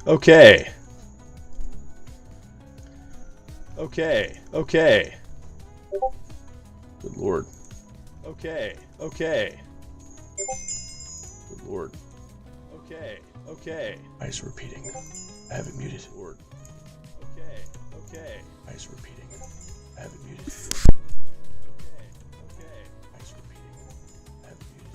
Okay. Okay. Okay. Good lord. Okay. Okay. Good lord. Okay. Okay. Eyes repeating. I have it muted. Lord. Okay. Okay. Eyes repeating. I have it muted. Okay. Okay. Eyes repeating. I have it muted.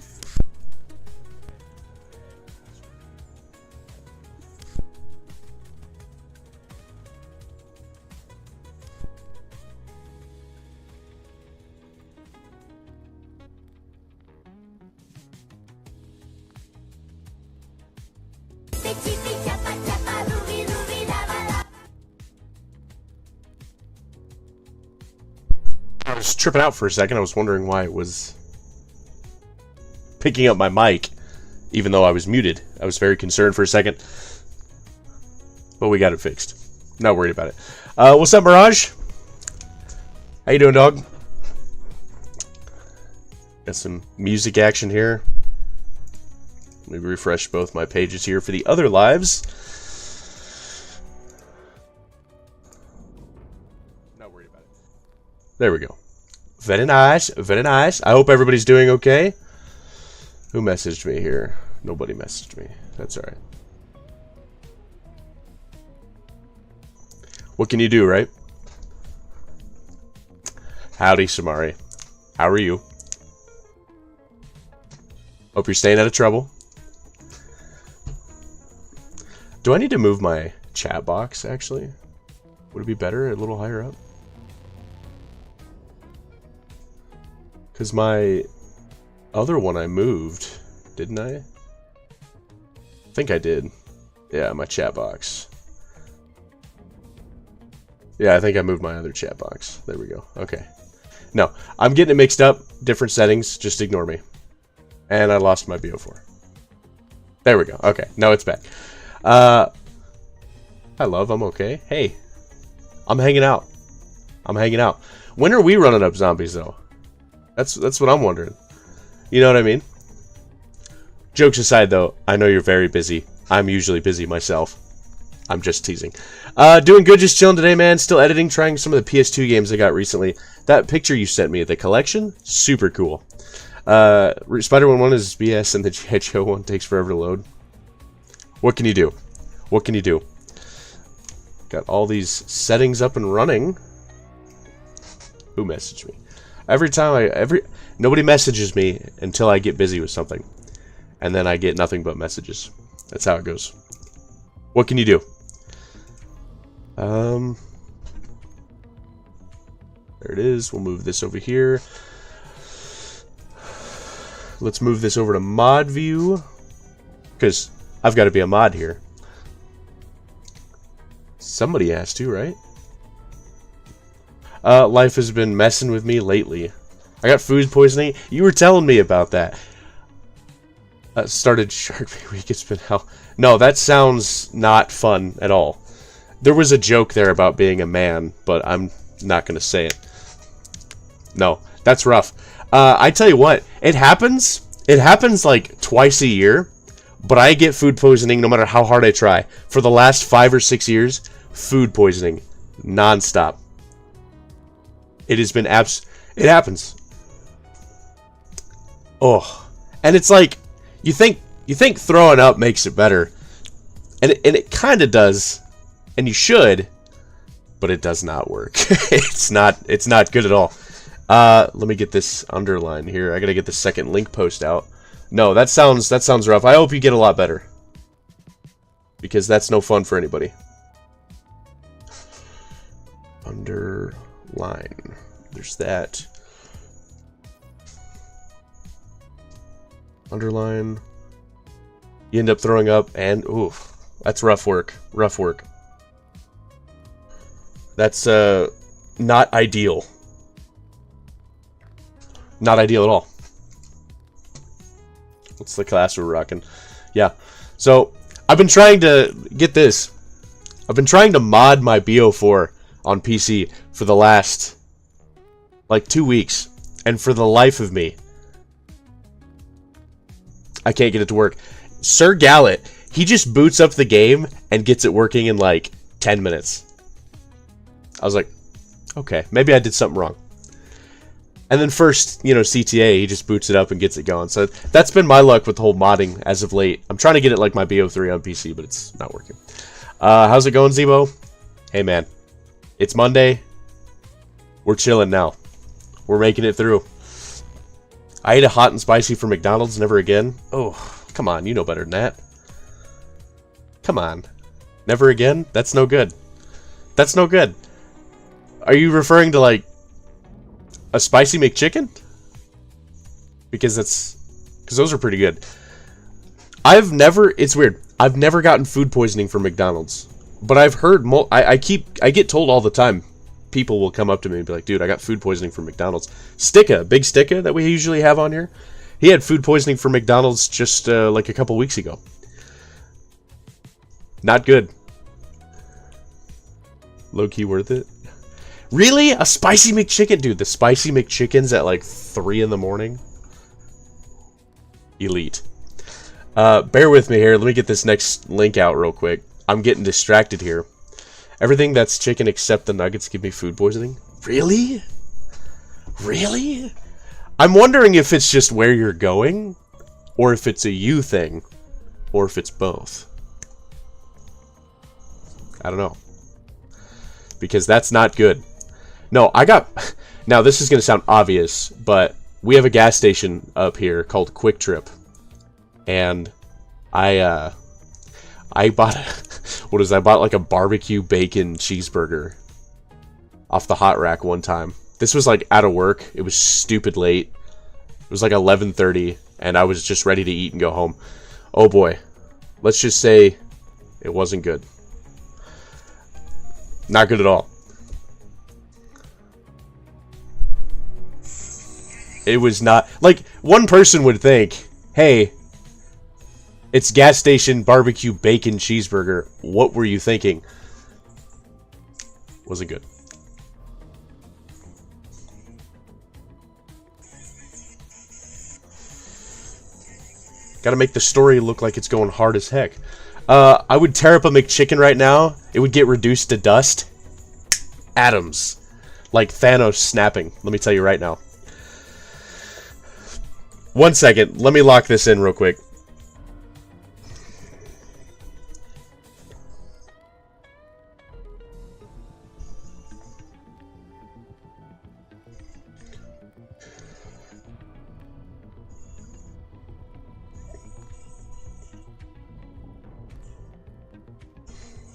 I was tripping out for a second. I was wondering why it was picking up my mic, even though I was muted. I was very concerned for a second. But we got it fixed. Not worried about it. What's up, Mirage? How you doing, dog? Got some music action here. Let me refresh both my pages here for the other lives. Not worried about it. There we go. Very nice. Very nice. I hope everybody's doing okay. Who messaged me here? Nobody messaged me. That's alright. What can you do, right? Howdy, Samari. How are you? Hope you're staying out of trouble. Do I need to move my chat box, actually? Would it be better a little higher up? Because my other one I moved, didn't I? I think I did. Yeah, my chat box. Yeah, I think I moved my other chat box. There we go. Okay. No, I'm getting it mixed up. Different settings. Just ignore me. And I lost my BO4. There we go. Okay, now it's back. Hi, love. I'm okay. Hey, I'm hanging out. I'm hanging out. When are we running up zombies, though? That's what I'm wondering. You know what I mean? Jokes aside, though, I know you're very busy. I'm usually busy myself. I'm just teasing. Doing good, just chilling today, man. Still editing, trying some of the PS2 games I got recently. That picture you sent me, the collection, super cool. Spider-Man 1 is BS, and the G.I. Joe 1 takes forever to load. What can you do? What can you do? Got all these settings up and running. Who messaged me? Nobody messages me until I get busy with something. And then I get nothing but messages. That's how it goes. What can you do? There it is. We'll move this over here. Let's move this over to mod view. Because I've got to be a mod here. Somebody has to, right? Life has been messing with me lately. I got food poisoning. You were telling me about that. Started Shark Week. It's been hell. No, that sounds not fun at all. There was a joke there about being a man, but I'm not going to say it. No, that's rough. I tell you what, it happens. It happens like twice a year, but I get food poisoning no matter how hard I try. For the last 5 or 6 years, food poisoning, non-stop. It has been it happens. Oh, and it's like you think throwing up makes it better, and it kind of does, and you should, but it does not work. It's not good at all. Let me get this underline here. I gotta get the second link post out. No, that sounds rough. I hope you get a lot better, because that's no fun for anybody. Underline. There's that. Underline. You end up throwing up, and ooh, that's rough work. Rough work. That's not ideal. Not ideal at all. What's the class we're rocking? Yeah. So I've been trying to get this. I've been trying to mod my BO4 on PC for the last like 2 weeks, and for the life of me, I can't get it to work. Sir Gallet, He just boots up the game and gets it working in like 10 minutes. I was like, okay, maybe I did something wrong. And then first, you know, CTA, he just boots it up and gets it going. So that's been my luck with the whole modding as of late. I'm trying to get it like my BO3 on PC, but it's not working. How's it going, Zebo? Hey, man. It's Monday. We're chilling now. We're making it through. I ate a hot and spicy from McDonald's, never again. Oh, come on, you know better than that. Come on. Never again? That's no good. That's no good. Are you referring to, like, a spicy McChicken? Because those are pretty good. It's weird. I've never gotten food poisoning from McDonald's. But I've heard, I get told all the time, people will come up to me and be like, dude, I got food poisoning from McDonald's. Sticka, Big Sticka that we usually have on here, he had food poisoning from McDonald's just like a couple weeks ago. Not good. Low-key worth it. Really? A spicy McChicken? Dude, the spicy McChickens at like 3 in the morning? Elite. Bear with me here. Let me get this next link out real quick. I'm getting distracted here. Everything that's chicken except the nuggets give me food poisoning? Really? Really? I'm wondering if it's just where you're going, or if it's a you thing, or if it's both. I don't know. Because that's not good. No, now this is going to sound obvious, but we have a gas station up here called Quick Trip. And I bought I bought like a barbecue bacon cheeseburger off the hot rack one time. This was like out of work. It was stupid late. It was like 11:30 and I was just ready to eat and go home. Oh boy. Let's just say it wasn't good. Not good at all. It was not, like, one person would think, hey, it's gas station barbecue bacon cheeseburger. What were you thinking? Wasn't good. Gotta make the story look like it's going hard as heck. I would tear up a McChicken right now. It would get reduced to dust. Atoms. Like Thanos snapping. Let me tell you right now. 1 second. Let me lock this in real quick.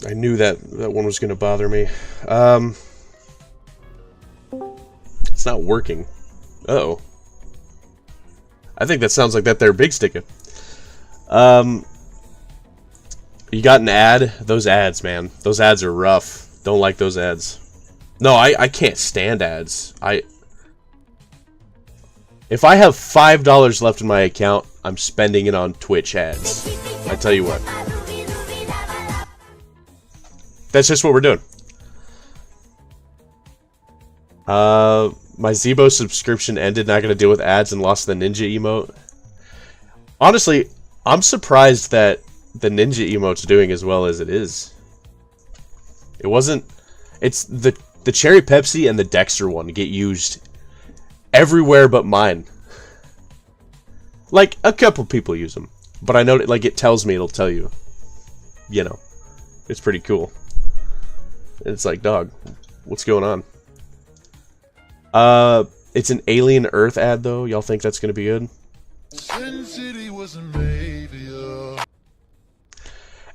I knew that one was going to bother me. It's not working. Uh-oh. I think that sounds like that there Big Sticka. You got an ad? Those ads, man. Those ads are rough. Don't like those ads. No, I can't stand ads. If I have $5 left in my account, I'm spending it on Twitch ads. I tell you what. That's just what we're doing. My Zebo subscription ended, not gonna deal with ads, and lost the ninja emote. Honestly, I'm surprised that the ninja emote's doing as well as it is. It wasn't... It's the Cherry Pepsi and the Dexter one get used everywhere but mine. Like, a couple people use them. But I know, like, it tells me, it'll tell you. You know. It's pretty cool. It's like, dog, what's going on? It's an Alien Earth ad, though. Y'all think that's gonna be good? Sin City was a maybe,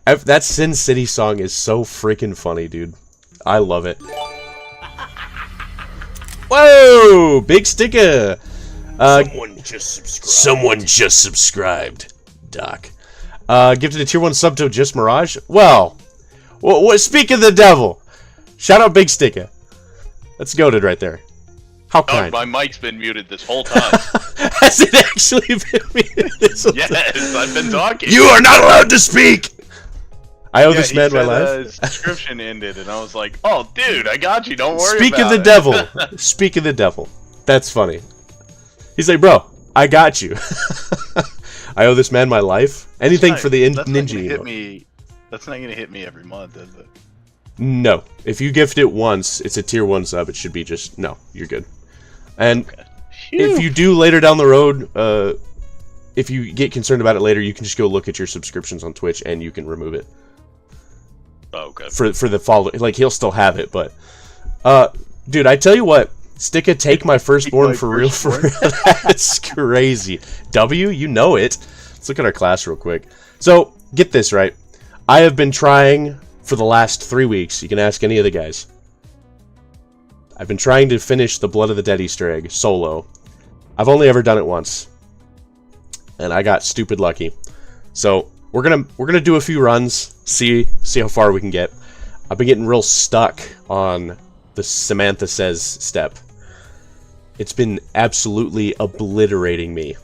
that Sin City song is so freaking funny, dude. I love it. Whoa! Big Sticka! Someone just subscribed. Doc. Gifted a tier 1 sub to Just Mirage? Well, speak of the devil. Shout out Big Sticka. That's goated right there. How kind. My mic's been muted this whole time. Has it actually been muted this whole time? Yes, I've been talking. You are not allowed to speak! I owe this man my life. Subscription ended, and I was like, oh, dude, I got you. Don't worry Speak of the devil. Speak of the devil. That's funny. He's like, bro, I got you. I owe this man my life. Anything for the that's ninja not gonna hit emote. me. That's not gonna hit me every month, is it? No. If you gift it once, it's a tier 1 sub. It should be just... No, you're good. And if you do later down the road, if you get concerned about it later, you can just go look at your subscriptions on Twitch and you can remove it. Oh, okay. For the follow... Like, he'll still have it, but... dude, I tell you what. Sticka, take my firstborn for real. That's crazy. W, you know it. Let's look at our class real quick. So, get this right. I have been trying for the last 3 weeks. You can ask any of the guys. I've been trying to finish the Blood of the Dead Easter egg solo. I've only ever done it once. And I got stupid lucky. So, we're gonna do a few runs, see how far we can get. I've been getting real stuck on the Samantha Says step. It's been absolutely obliterating me.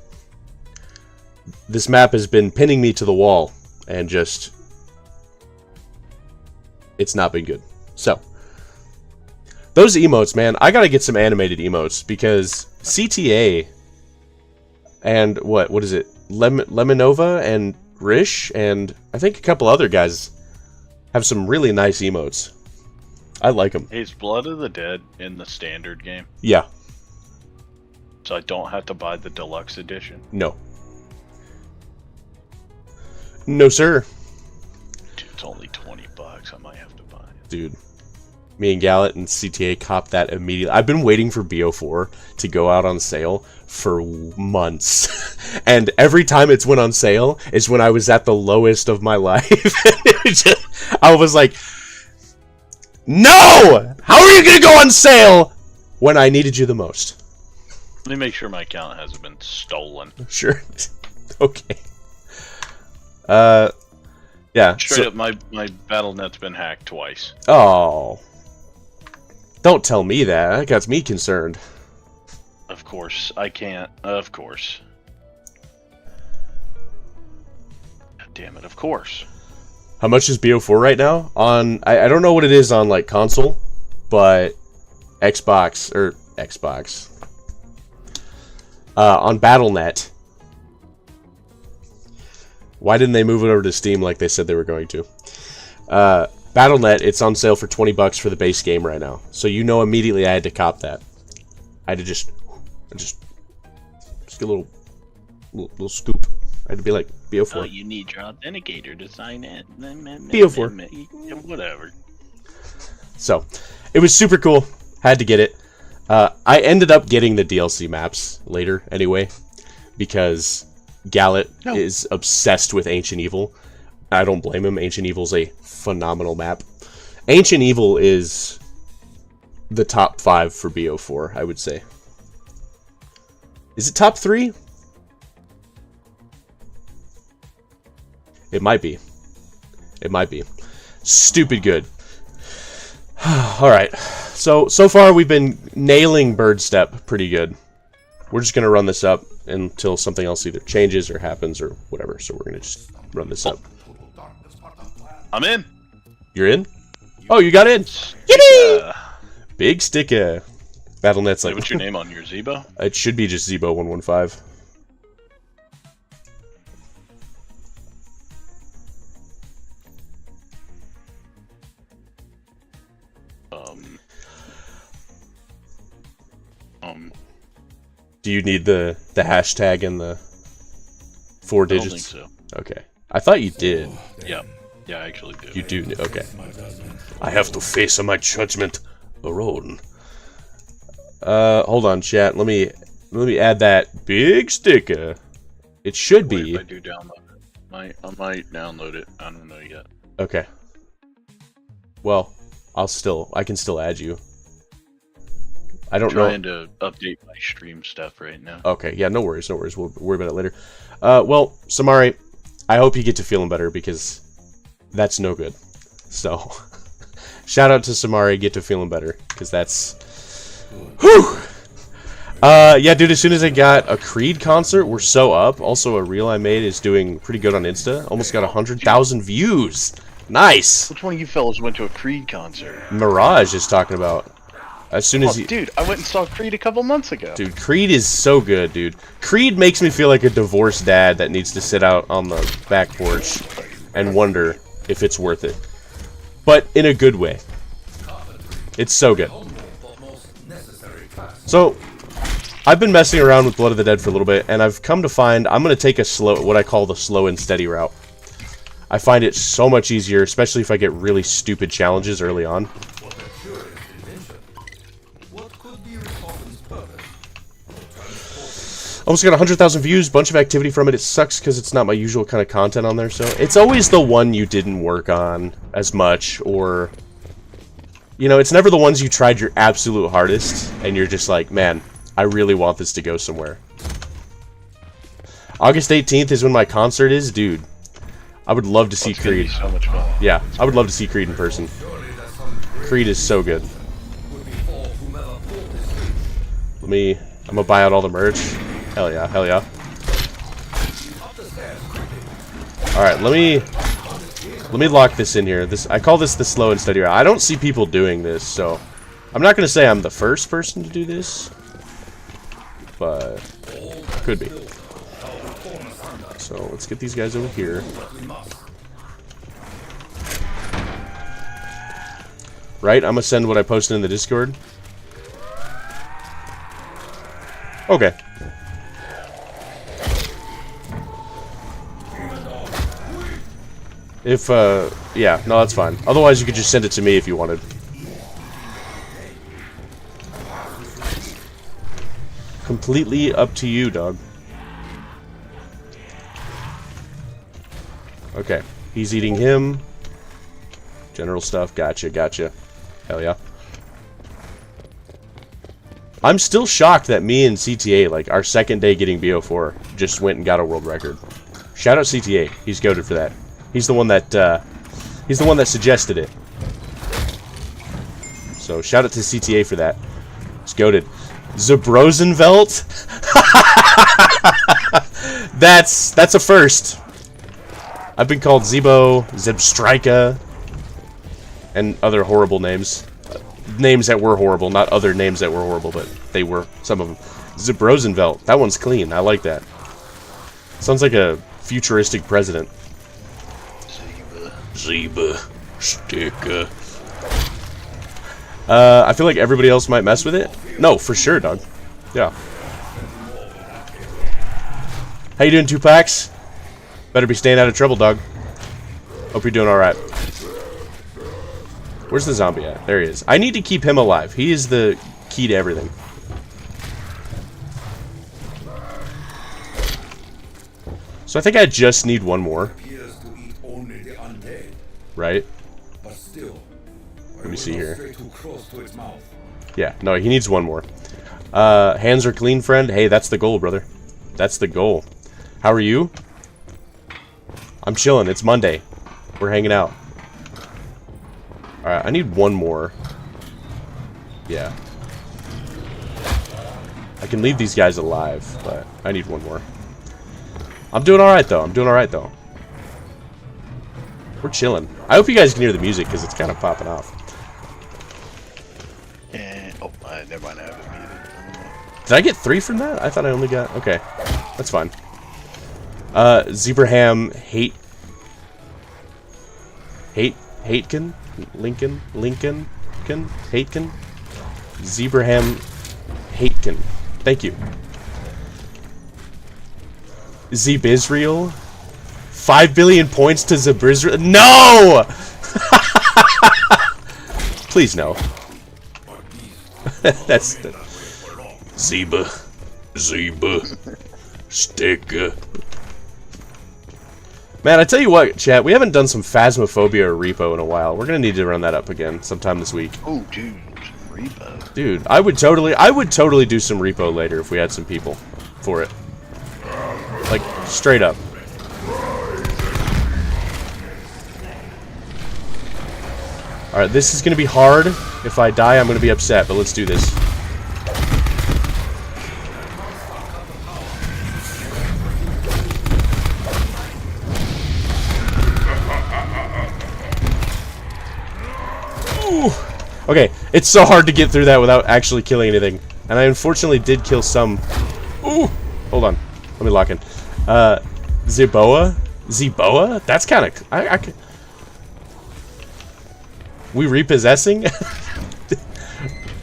This map has been pinning me to the wall, and just... It's not been good. So, those emotes, man, I gotta get some animated emotes, because CTA and what is it? Lemonova and Rish, and I think a couple other guys have some really nice emotes. I like them. Is Blood of the Dead in the standard game? Yeah. So I don't have to buy the deluxe edition? No. No, sir. Dude, it's only $20. I might have to buy it. Dude. Me and Gallet and CTA copped that immediately. I've been waiting for BO4 to go out on sale for months. And every time it's went on sale is when I was at the lowest of my life. I was like, no! How are you going to go on sale when I needed you the most? Let me make sure my account hasn't been stolen. Sure. Okay. Yeah. Straight up, my BattleNet's been hacked twice. Oh. Don't tell me that. That got me concerned. Of course. I can't. Of course. God damn it, of course. How much is BO4 right now? On I don't know what it is on like console, but Xbox on BattleNet. Why didn't they move it over to Steam like they said they were going to? BattleNet, it's on sale for $20 for the base game right now. So you know immediately I had to cop that. I had to just get a little scoop. I had to be like, BO4. Oh, you need your authenticator to sign in. BO4. Whatever. So, it was super cool. Had to get it. I ended up getting the DLC maps later anyway, because Gallet is obsessed with Ancient Evil. I don't blame him. Ancient Evil's a phenomenal map. Ancient Evil is the top 5 for BO4, I would say. Is it top 3? It might be. It might be. Stupid good. Alright. So far we've been nailing bird step pretty good. We're just going to run this up until something else either changes or happens or whatever. So we're going to just run this up. I'm in. You're in? Oh, you got in. Yippee! Big Sticka. BattleNet's like... What's your name on your Zebo? It should be just Zebo115. Do you need the hashtag and the 4 digits? I don't think so. Okay. I thought you did. Yeah. Yeah, I actually do. You do? Okay. I have to face my judgment alone. Hold on, chat. Let me add that big sticker. It should be. If I do download it. I might download it. I don't know yet. Okay. Well, I can still add you. I don't know. I'm trying to update my stream stuff right now. Okay, yeah, no worries, no worries. We'll worry about it later. Well, Samari, I hope you get to feeling better because that's no good. So, shout out to Samari, get to feeling better because that's... Whew! Yeah, dude, as soon as I got a Creed concert, we're so up. Also, a reel I made is doing pretty good on Insta. Almost got 100,000 views. Nice! Which one of you fellas went to a Creed concert? Mirage is talking about. As soon as dude, I went and saw Creed a couple months ago. Dude, Creed is so good, dude. Creed makes me feel like a divorced dad that needs to sit out on the back porch and wonder if it's worth it. But in a good way. It's so good. So, I've been messing around with Blood of the Dead for a little bit, and I've come to find I'm going to take what I call the slow and steady route. I find it so much easier, especially if I get really stupid challenges early on. Almost got 100,000 views, bunch of activity from it. It sucks because it's not my usual kind of content on there, so it's always the one you didn't work on as much, or, you know, it's never the ones you tried your absolute hardest, and you're just like, man, I really want this to go somewhere. August 18th is when my concert is, dude. I would love to see Creed. So much fun. Yeah, I would love to see Creed in person. Creed is so good. I'm gonna buy out all the merch. Hell yeah, hell yeah. Alright, let me lock this in here. I call this the slow and steady route. I don't see people doing this, so I'm not gonna say I'm the first person to do this, but could be. So let's get these guys over here. Right, I'm gonna send what I posted in the Discord. Okay. If, yeah, no, that's fine. Otherwise, you could just send it to me if you wanted. Completely up to you, dog. Okay, he's eating him. General stuff, gotcha, gotcha. Hell yeah. I'm still shocked that me and CTA, like, our second day getting BO4, just went and got a world record. Shout out CTA, he's goated for that. He's the one that suggested it. So shout out to CTA for that. It's goated. Zabrosenvelt? That's a first. I've been called Zebo, Zebstrika, and other horrible names. Names that were horrible, not other names that were horrible, but they were, some of them. Zabrosenvelt. That one's clean. I like that. Sounds like a futuristic president. Zeba. Sticker. I feel like everybody else might mess with it. No, for sure, dog. Yeah. How you doing, 2-packs? Better be staying out of trouble, dog. Hope you're doing alright. Where's the zombie at? There he is. I need to keep him alive. He is the key to everything. So I think I just need one more. Right? Let me see here. Yeah, no, he needs one more. Hands are clean, friend. Hey, that's the goal, brother. That's the goal. How are you? I'm chilling. It's Monday. We're hanging out. Alright, I need one more. Yeah. I can leave these guys alive, but I need one more. I'm doing alright, though. I'm doing alright, though. We're chilling. I hope you guys can hear the music, because it's kind of popping off. And, oh, never mind. I have it muted. Did I get 3 from that? I thought I only got... Okay. That's fine. Zebraham Hatekin? Lincoln? Hatekin? Zebraham Hatekin. Thank you. Zebisrael? 5 billion points to Zebisrael? No! Please no. That's... Zeba. Sticker. Man, I tell you what, chat, we haven't done some Phasmophobia or Repo in a while. We're gonna need to run that up again sometime this week. Oh, dude, some Repo. Dude, I would totally do some Repo later if we had some people for it. Like, straight up. Alright, this is gonna be hard. If I die, I'm gonna be upset, but let's do this. Okay, it's so hard to get through that without actually killing anything. And I unfortunately did kill some... Ooh! Hold on. Let me lock in. Zeboa? Zeboa? That's kind of... I can... We repossessing?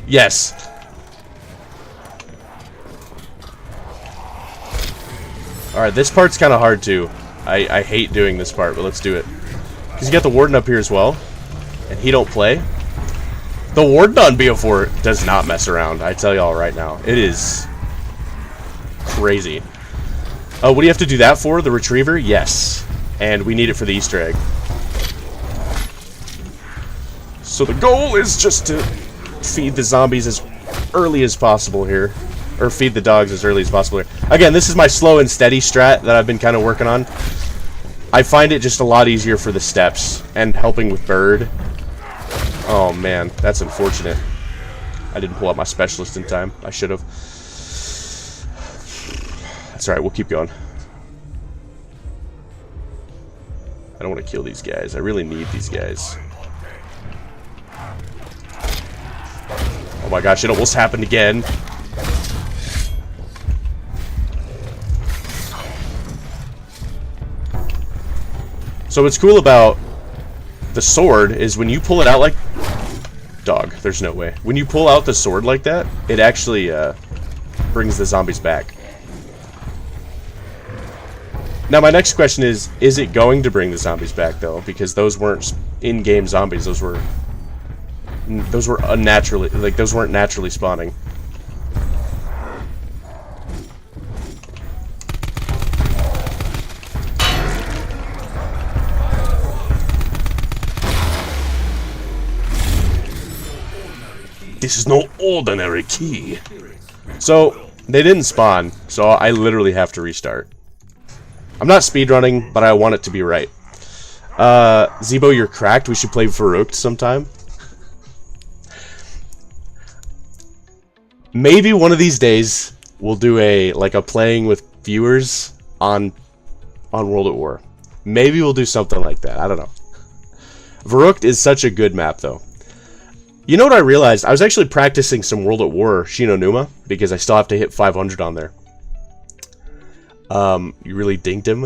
Yes. Alright, this part's kind of hard too. I hate doing this part, but let's do it. Because you got the Warden up here as well. And he don't play. The Warden on BO4 does not mess around, I tell y'all right now. It is crazy. What do you have to do that for? The Retriever? Yes. And we need it for the Easter egg. So the goal is just to feed the zombies as early as possible here. Or feed the dogs as early as possible here. Again, this is my slow and steady strat that I've been kind of working on. I find it just a lot easier for the steps and helping with bird. Oh man, that's unfortunate. I didn't pull out my specialist in time. I should have. That's alright, we'll keep going. I don't want to kill these guys. I really need these guys. Oh my gosh, it almost happened again. So what's cool about the sword is when you pull it out like... Dog, there's no way. When you pull out the sword like that, it actually brings the zombies back. Now my next question is it going to bring the zombies back though? Because those weren't in-game zombies, those were unnaturally, like those weren't naturally spawning. This is no ordinary key. So, they didn't spawn, so I literally have to restart. I'm not speedrunning, but I want it to be right. Zebo, you're cracked. We should play Varuked sometime. Maybe one of these days we'll do a playing with viewers on World at War. Maybe we'll do something like that. I don't know. Varuked is such a good map, though. You know what I realized? I was actually practicing some World at War Shinonuma because I still have to hit 500 on there. You really dinked him.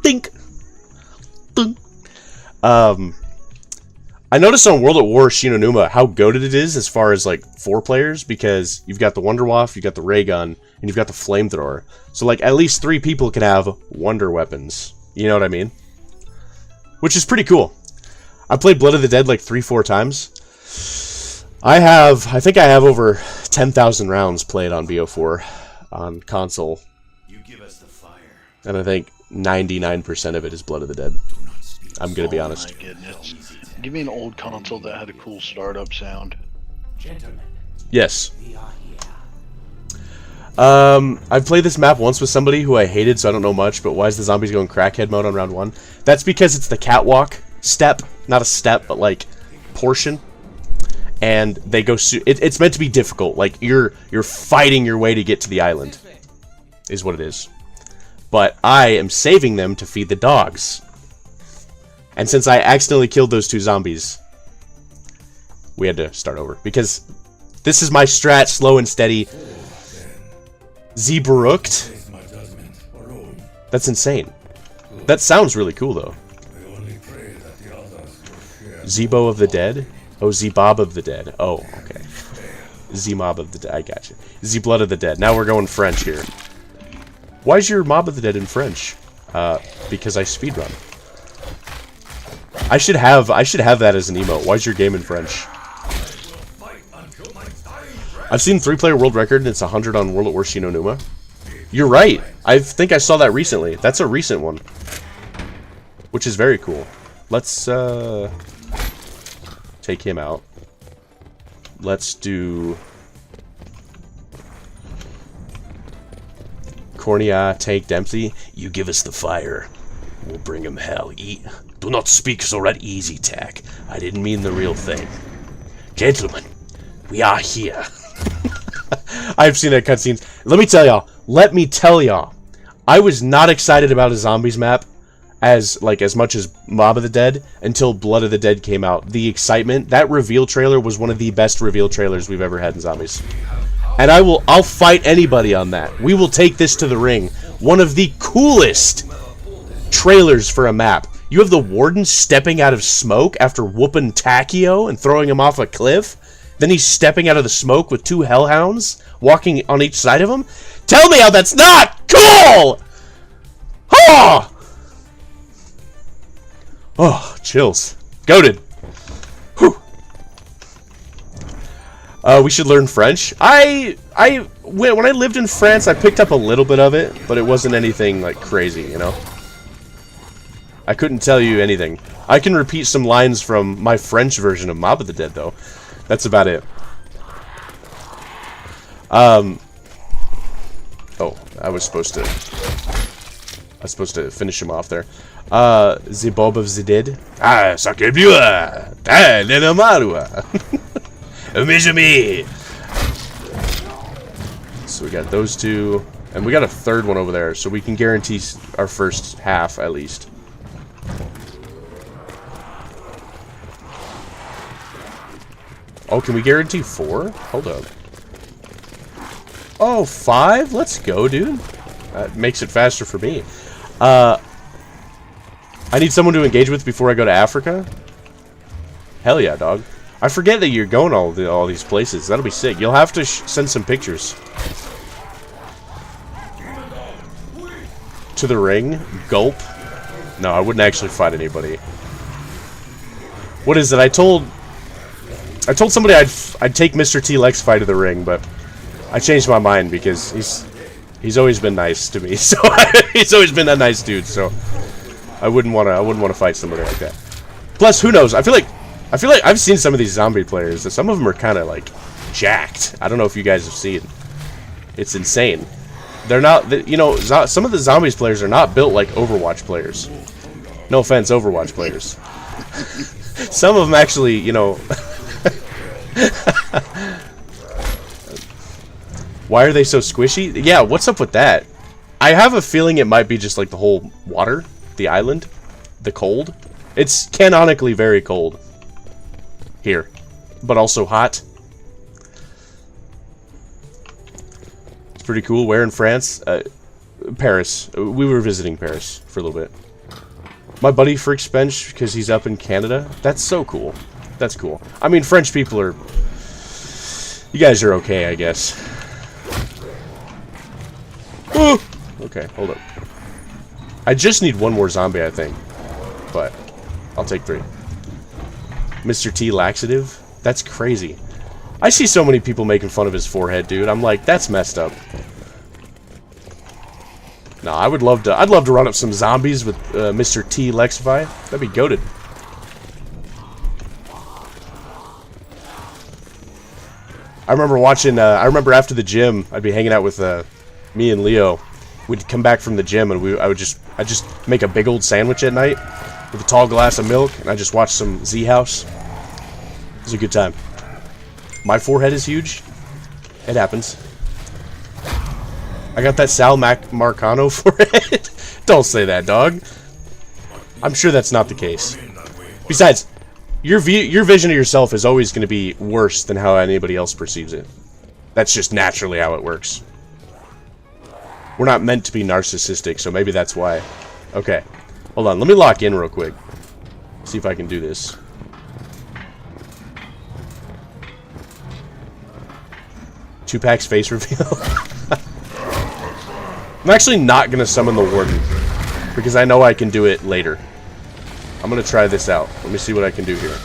Dink. Dink. I noticed on World at War Shinonuma how goated it is as far as like 4 players because you've got the Wonderwaff, you've got the ray gun, and you've got the flamethrower. So like at least 3 people can have wonder weapons. You know what I mean? Which is pretty cool. I played Blood of the Dead like 3-4 times. I think I have over 10,000 rounds played on BO4 on console. You give us the fire. And I think 99% of it is Blood of the Dead. I'm gonna be honest. My goodness. Give me an old console that had a cool startup sound. Gentlemen. Yes. I've played this map once with somebody who I hated, so I don't know much, but why is the zombies going crackhead mode on round 1? That's because it's the catwalk step, not a step, but like portion. And they go it's meant to be difficult, like you're fighting your way to get to the island is what it is. But I am saving them to feed the dogs. And since I accidentally killed those 2 zombies, we had to start over because this is my strat, slow and steady. Zebrooked. That's insane. That sounds really cool though. Zebo of the Dead? Oh, Z-Bob of the Dead. Oh, okay. Z-Mob of the Dead. I got you. Z-Blood of the Dead. Now we're going French here. Why is your Mob of the Dead in French? Because I speedrun. I should have that as an emote. Why is your game in French? I've seen 3-player world record and it's 100 on World at War Shinonuma. You're right. I think I saw that recently. That's a recent one. Which is very cool. Let's, take him out. Let's do Cornea, Tank Dempsey. You give us the fire. We'll bring him hell. Do not speak so red easy, Tack. I didn't mean the real thing. Gentlemen, we are here. I've seen that cutscene. Let me tell y'all. I was not excited about a zombies map as much as Mob of the Dead until Blood of the Dead came out. The excitement, that reveal trailer was one of the best reveal trailers we've ever had in Zombies. And I'll fight anybody on that. We will take this to the ring. One of the coolest trailers for a map. You have the Warden stepping out of smoke after whooping Takio and throwing him off a cliff. Then he's stepping out of the smoke with 2 hellhounds walking on each side of him. Tell me how that's not cool! Oh! Oh, chills. Goated. Whew. We should learn French. When I lived in France, I picked up a little bit of it, but it wasn't anything like crazy, you know? I couldn't tell you anything. I can repeat some lines from my French version of Mob of the Dead, though. That's about it. Oh, I was supposed to finish him off there. The Bob of the Dead. Ah, sacre bleu! Ah, Nenamarua! Me. So we got those 2, and we got a 3rd one over there, so we can guarantee our first half at least. Oh, can we guarantee 4? Hold up. Oh, 5? Let's go, dude. That makes it faster for me. I need someone to engage with before I go to Africa. Hell yeah, dog. I forget that you're going all these places. That'll be sick. You'll have to send some pictures. To the ring? Gulp? No, I wouldn't actually fight anybody. What is it? I told somebody I'd take Mr. T Lex fight to the ring, but I changed my mind because he's always been nice to me. So he's always been a nice dude. So I wouldn't want to fight somebody like that. Plus, who knows? I feel like I've seen some of these zombie players. Some of them are kind of like jacked. I don't know if you guys have seen. It's insane. They're not, you know, some of the zombies players are not built like Overwatch players. No offense, Overwatch players. Some of them actually, you know. Why are they so squishy? Yeah, what's up with that? I have a feeling it might be just like the whole water, the island, the cold. It's canonically very cold here, but also hot. It's pretty cool. Where in France? Paris. We were visiting Paris for a little bit. My buddy freaks bench because he's up in Canada. That's so cool. That's cool. I mean, French people are... You guys are okay, I guess. Ooh! Okay, hold up. I just need 1 more zombie, I think. But I'll take 3. Mr. T laxative? That's crazy. I see so many people making fun of his forehead, dude. I'm like, that's messed up. No, I'd love to run up some zombies with Mr. T Lexify. That'd be goated. I remember watching, I remember after the gym, I'd be hanging out with me and Leo. We'd come back from the gym and I'd just make a big old sandwich at night with a tall glass of milk, and I just watch some Z House. It was a good time. My forehead is huge. It happens. I got that Sal Marcano forehead. Don't say that, dog. I'm sure that's not the case. Besides, your vision of yourself is always going to be worse than how anybody else perceives it. That's just naturally how it works. We're not meant to be narcissistic, so maybe that's why. Okay. Hold on, let me lock in real quick. See if I can do this. Tupac's face reveal. I'm actually not going to summon the Warden, because I know I can do it later. I'm going to try this out. Let me see what I can do here.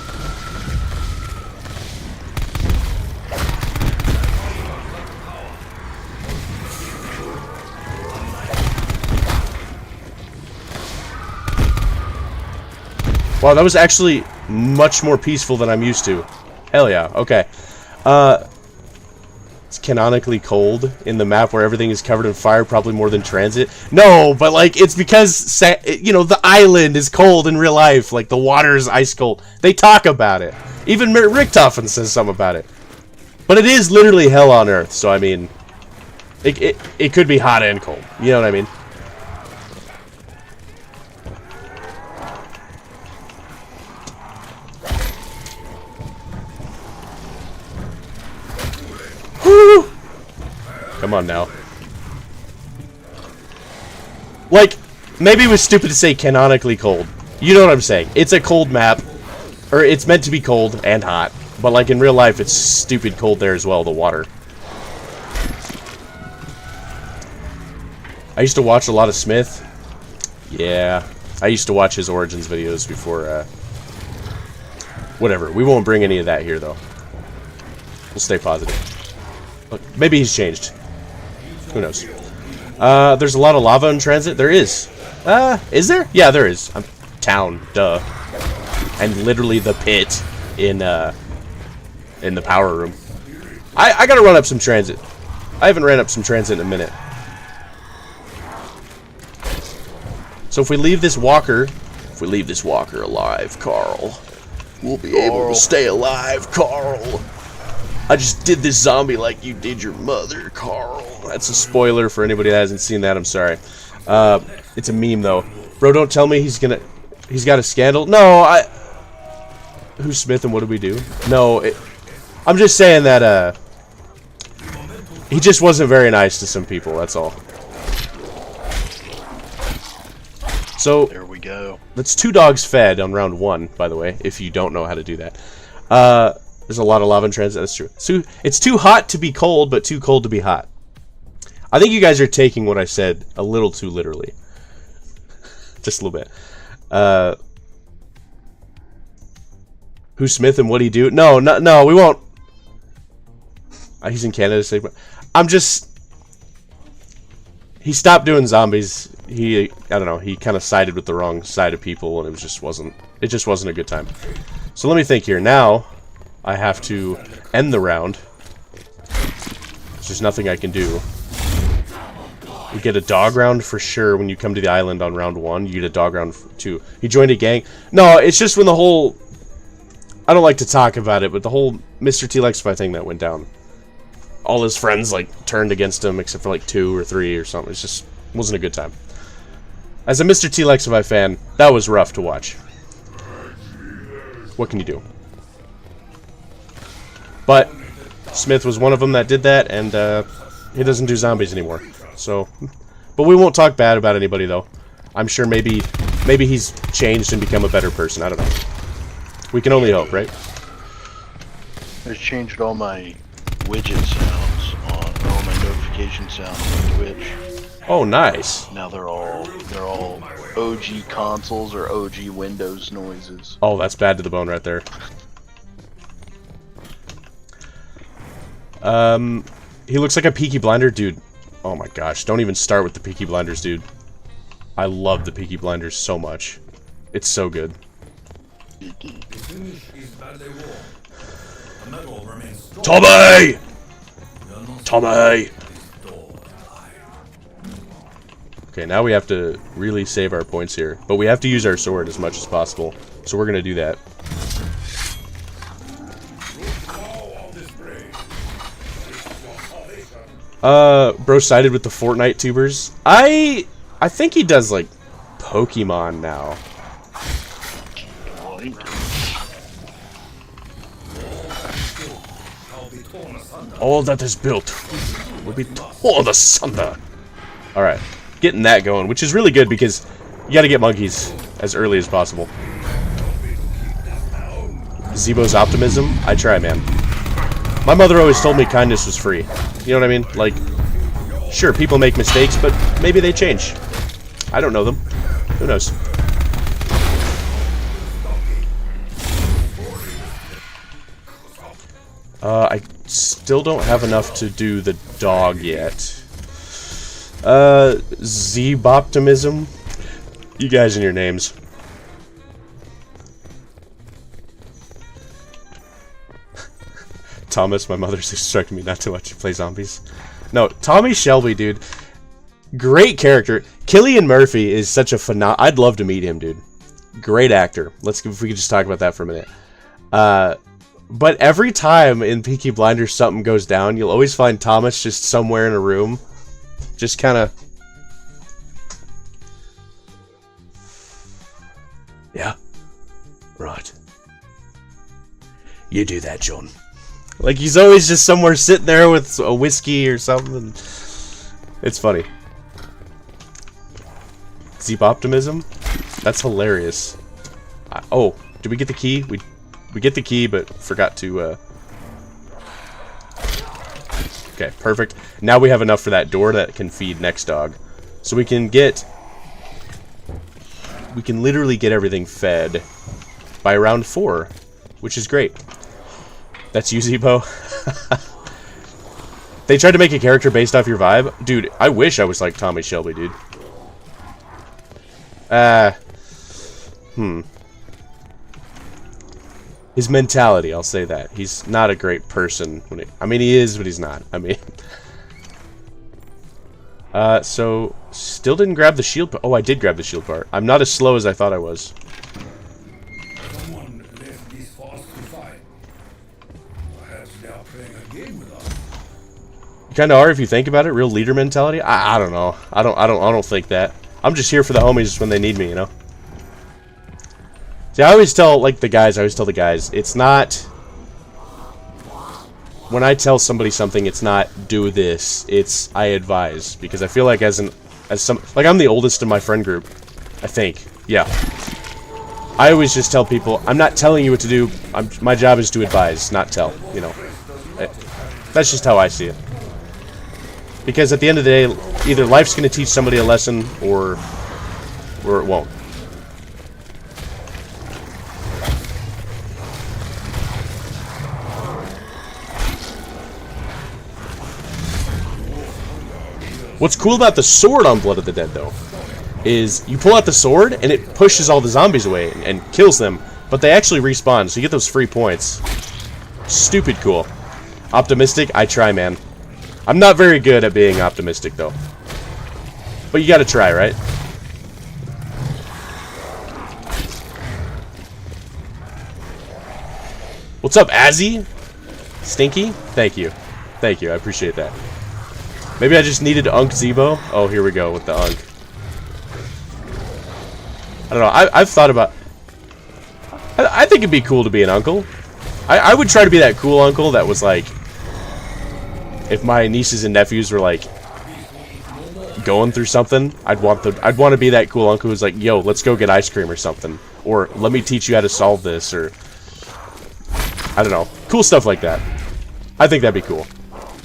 Wow, that was actually much more peaceful than I'm used to. Hell yeah, okay. It's canonically cold in the map where everything is covered in fire, probably more than transit. No, but like, it's because, you know, the island is cold in real life. Like, the water is ice cold. They talk about it. Even Richtofen says something about it. But it is literally hell on earth, so I mean, it could be hot and cold. You know what I mean? Come on now. Like, maybe it was stupid to say canonically cold. You know what I'm saying. It's a cold map. Or it's meant to be cold and hot. But like in real life, it's stupid cold there as well, the water. I used to watch a lot of Smith. Yeah. I used to watch his Origins videos before, whatever. We won't bring any of that here, though. We'll stay positive. Look, maybe he's changed. Who knows? There's a lot of lava in transit. There is. Is there? Yeah, there is. Town, duh. And literally the pit in the power room. I gotta run up some transit. I haven't ran up some transit in a minute. So if we leave this walker alive, Carl, we'll be able to stay alive, Carl. I just did this zombie like you did your mother, Carl. That's a spoiler for anybody that hasn't seen that. I'm sorry. It's a meme though. Bro, don't tell me he's got a scandal. No, who's Smith and what did we do? No, I'm just saying that he just wasn't very nice to some people. That's all. So there we go. That's 2 dogs fed on round 1, by the way, if you don't know how to do that. There's a lot of lava in transit, that's true. So it's too hot to be cold, but too cold to be hot. I think you guys are taking what I said a little too literally. Just a little bit. Who's Smith and what'd he do? No, we won't. He's in Canada, so I'm just... He stopped doing zombies. I don't know, he kind of sided with the wrong side of people, and it just wasn't a good time. So let me think here. Now, I have to end the round. There's just nothing I can do. You get a dog round for sure when you come to the island on round 1. You get a dog round 2. He joined a gang. No, it's just when the whole... I don't like to talk about it, but the whole Mr. T-Lexify thing that went down. All his friends, like, turned against him, except for, like, 2 or 3 or something. It just wasn't a good time. As a Mr. T-Lexify fan, that was rough to watch. What can you do? But Smith was one of them that did that, and he doesn't do zombies anymore. So, but we won't talk bad about anybody, though. I'm sure maybe he's changed and become a better person. I don't know. We can only hope, right? I've changed all my widget sounds on all my notification sounds on Twitch. Oh, nice. Now they're all OG consoles or OG Windows noises. Oh, that's bad to the bone right there. He looks like a Peaky Blinder dude. Oh my gosh, don't even start with the Peaky Blinders, dude. I love the Peaky Blinders so much. It's so good. Tommy! Tommy! Okay, now we have to really save our points here. But we have to use our sword as much as possible. So we're gonna do that. Bro sided with the Fortnite tubers. I think he does, like, Pokemon now. All that is built will be torn asunder. Alright, getting that going, which is really good because you gotta get monkeys as early as possible. Zebo's optimism? I try, man. My mother always told me kindness was free. You know what I mean? Like, sure, people make mistakes, but maybe they change. I don't know them. Who knows? I still don't have enough to do the dog yet. Zeboptimism? You guys and your names. Thomas, my mother's instructed me not to watch you play zombies. No, Tommy Shelby, dude. Great character. Cillian Murphy is such a I'd love to meet him, dude. Great actor. If we could just talk about that for a minute. But every time in Peaky Blinders something goes down, you'll always find Thomas just somewhere in a room. Just kind of... Yeah. Right. You do that, John. Like, he's always just somewhere sitting there with a whiskey or something. It's funny. Zeep optimism? That's hilarious. Oh, did we get the key? We get the key, but forgot to, Okay, perfect. Now we have enough for that door that can feed next dog. So we can literally get everything fed by round 4, which is great. That's you, Zebo. They tried to make a character based off your vibe. Dude, I wish I was like Tommy Shelby, dude. His mentality, I'll say that. He's not a great person. I mean, he is, but he's not. I mean... so... Still didn't grab the shield part. Oh, I did grab the shield part. I'm not as slow as I thought I was. Someone left this force to fight. Perhaps they are playing a game with us. You kind of are if you think about it. Real leader mentality. I don't know. I don't think that. I'm just here for the homies when they need me, you know. See, I always tell the guys. It's not. When I tell somebody something, it's not do this. It's I advise, because I feel like I'm the oldest in my friend group. I think. Yeah. I always just tell people, I'm not telling you what to do. My job is to advise, not tell. You know. That's just how I see it. Because at the end of the day, either life's going to teach somebody a lesson, or it won't. What's cool about the sword on Blood of the Dead, though, is you pull out the sword, and it pushes all the zombies away and kills them, but they actually respawn, so you get those free points. Stupid cool. Optimistic? I try, man. I'm not very good at being optimistic, though. But you gotta try, right? What's up, Azzy? Stinky? Thank you. Thank you, I appreciate that. Maybe I just needed Unk Zebo. Oh, here we go with the Unk. I don't know. I've thought about... I think it'd be cool to be an uncle. I would try to be that cool uncle that was like... If my nieces and nephews were like... going through something, I'd want to be that cool uncle who's like, yo, let's go get ice cream or something. Or, let me teach you how to solve this, or... I don't know. Cool stuff like that. I think that'd be cool.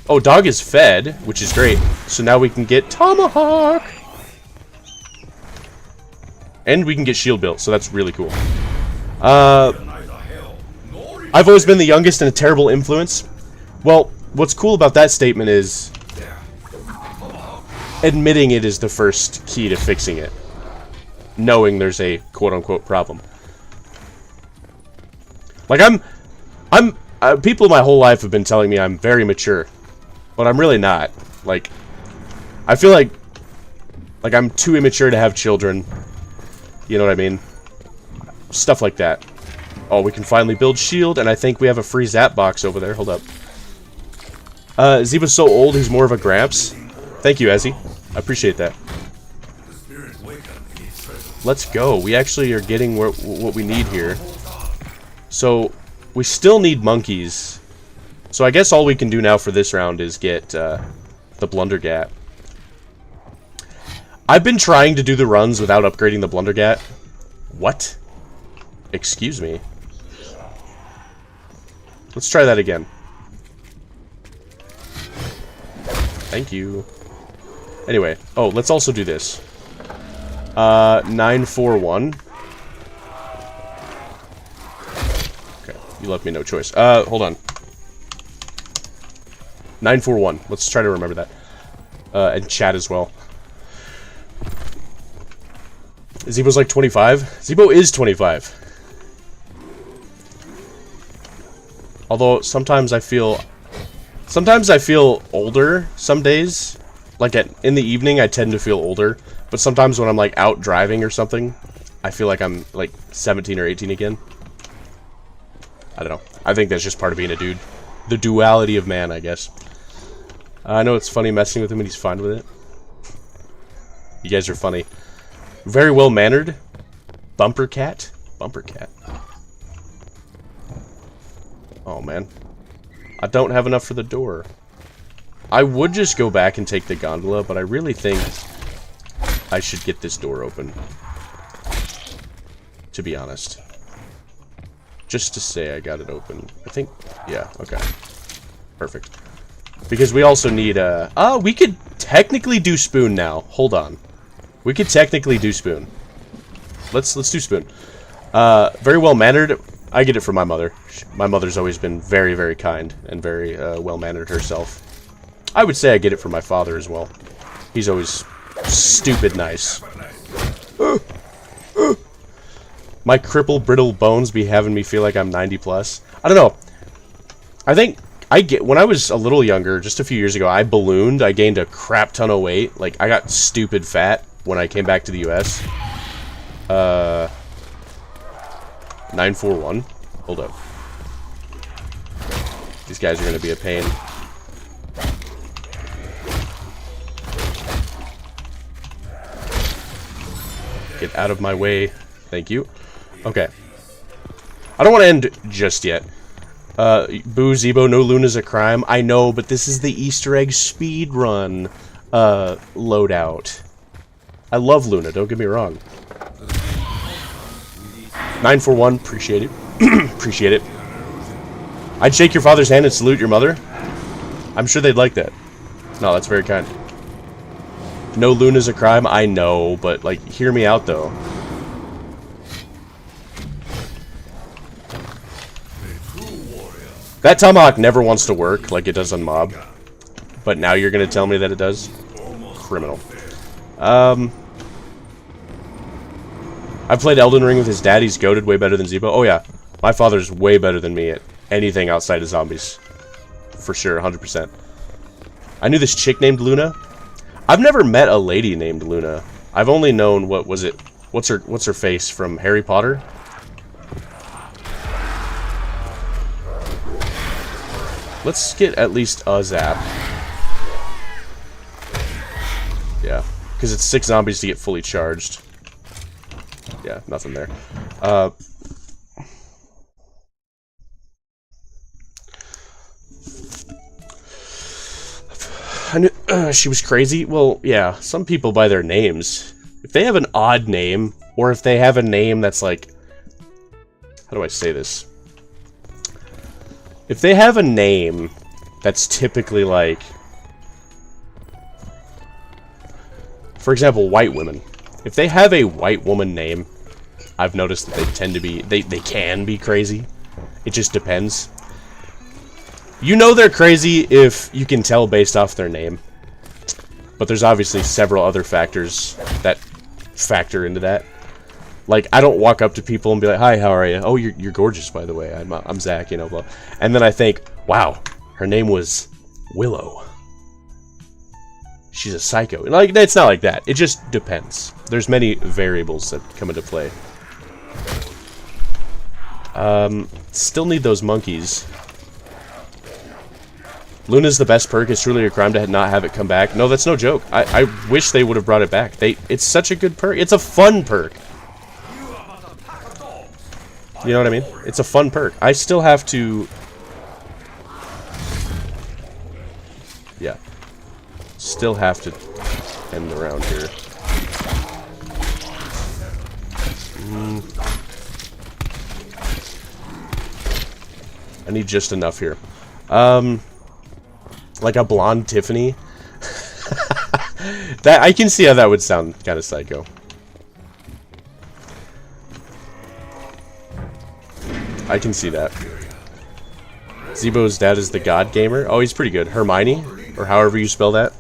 Oh, dog is fed, which is great. So now we can get Tomahawk! And we can get shield built, so that's really cool. I've always been the youngest and a terrible influence. Well, what's cool about that statement is... admitting it is the first key to fixing it. Knowing there's a quote-unquote problem. Like, people my whole life have been telling me I'm very mature. But I'm really not. Like, I feel like I'm too immature to have children. You know what I mean? Stuff like that. Oh, we can finally build shield, and I think we have a free zap box over there. Hold up. Zeba's so old, he's more of a gramps. Thank you, Ezzy. I appreciate that. Let's go. We actually are getting what we need here. So, we still need monkeys. So I guess all we can do now for this round is get the Blundergat. I've been trying to do the runs without upgrading the Blundergat. What? Excuse me. Let's try that again. Thank you. Anyway, oh, let's also do this. 941. Okay, you left me no choice. Hold on. 941. Let's try to remember that. And chat as well. Zebo's like 25. Zebo is 25. Although sometimes I feel older some days. Like in the evening I tend to feel older, but sometimes when I'm like out driving or something, I feel like I'm like 17 or 18 again. I don't know. I think that's just part of being a dude. The duality of man, I guess. I know it's funny messing with him and he's fine with it. You guys are funny. Very well mannered. Bumper cat. Bumper cat. Oh man. I don't have enough for the door. I would just go back and take the gondola, but I really think I should get this door open. To be honest. Just to say I got it open. I think, yeah, okay. Perfect. Because we also need, we could technically do spoon now. Hold on. We could technically do spoon. Let's do spoon. Very well mannered. I get it from my mother. My mother's always been very, very kind and very well mannered herself. I would say I get it from my father as well. He's always stupid nice. My crippled, brittle bones be having me feel like I'm 90 plus. I don't know. I think when I was a little younger, just a few years ago, I ballooned. I gained a crap ton of weight. Like, I got stupid fat when I came back to the US. 941. Hold up. These guys are going to be a pain. Get out of my way. Thank you. Okay. I don't want to end just yet. Boo, Zebo, no Luna's a crime. I know, but this is the Easter egg speed run loadout. I love Luna, don't get me wrong. 941, appreciate it. Appreciate it. I'd shake your father's hand and salute your mother. I'm sure they'd like that. No, that's very kind. No Luna's a crime, I know, but, like, hear me out, though. That tomahawk never wants to work like it does on Mob. But now you're going to tell me that it does? Criminal. I've played Elden Ring with his dad. He's goated, way better than Zebo. Oh, yeah. My father's way better than me at anything outside of zombies. For sure, 100%. I knew this chick named Luna. I've never met a lady named Luna. I've only known, what was it? What's her face from Harry Potter? Let's get at least a zap. Yeah, because it's 6 zombies to get fully charged. Yeah, nothing there. I knew she was crazy. Well, yeah, some people by their names. If they have an odd name, or if they have a name that's like... How do I say this? If they have a name that's typically like... For example, white women. If they have a white woman name, I've noticed that they tend to be... They can be crazy. It just depends. You know they're crazy if you can tell based off their name. But there's obviously several other factors that factor into that. Like, I don't walk up to people and be like, "Hi, how are you? Oh, you're gorgeous, by the way. I'm Zach, you know, blah." And then I think, wow, her name was Willow. She's a psycho. Like, it's not like that. It just depends. There's many variables that come into play. Still need those monkeys. Luna's the best perk. It's truly a crime to not have it come back. No, that's no joke. I wish they would have brought it back. It's such a good perk. It's a fun perk. You know what I mean? It's a fun perk. I still have to... Yeah. Still have to end the round here. I need just enough here. Like a blonde Tiffany. That I can see how that would sound kind of psycho. I can see that. Zebo's dad is the god gamer. Oh, he's pretty good. Hermione, or however you spell that.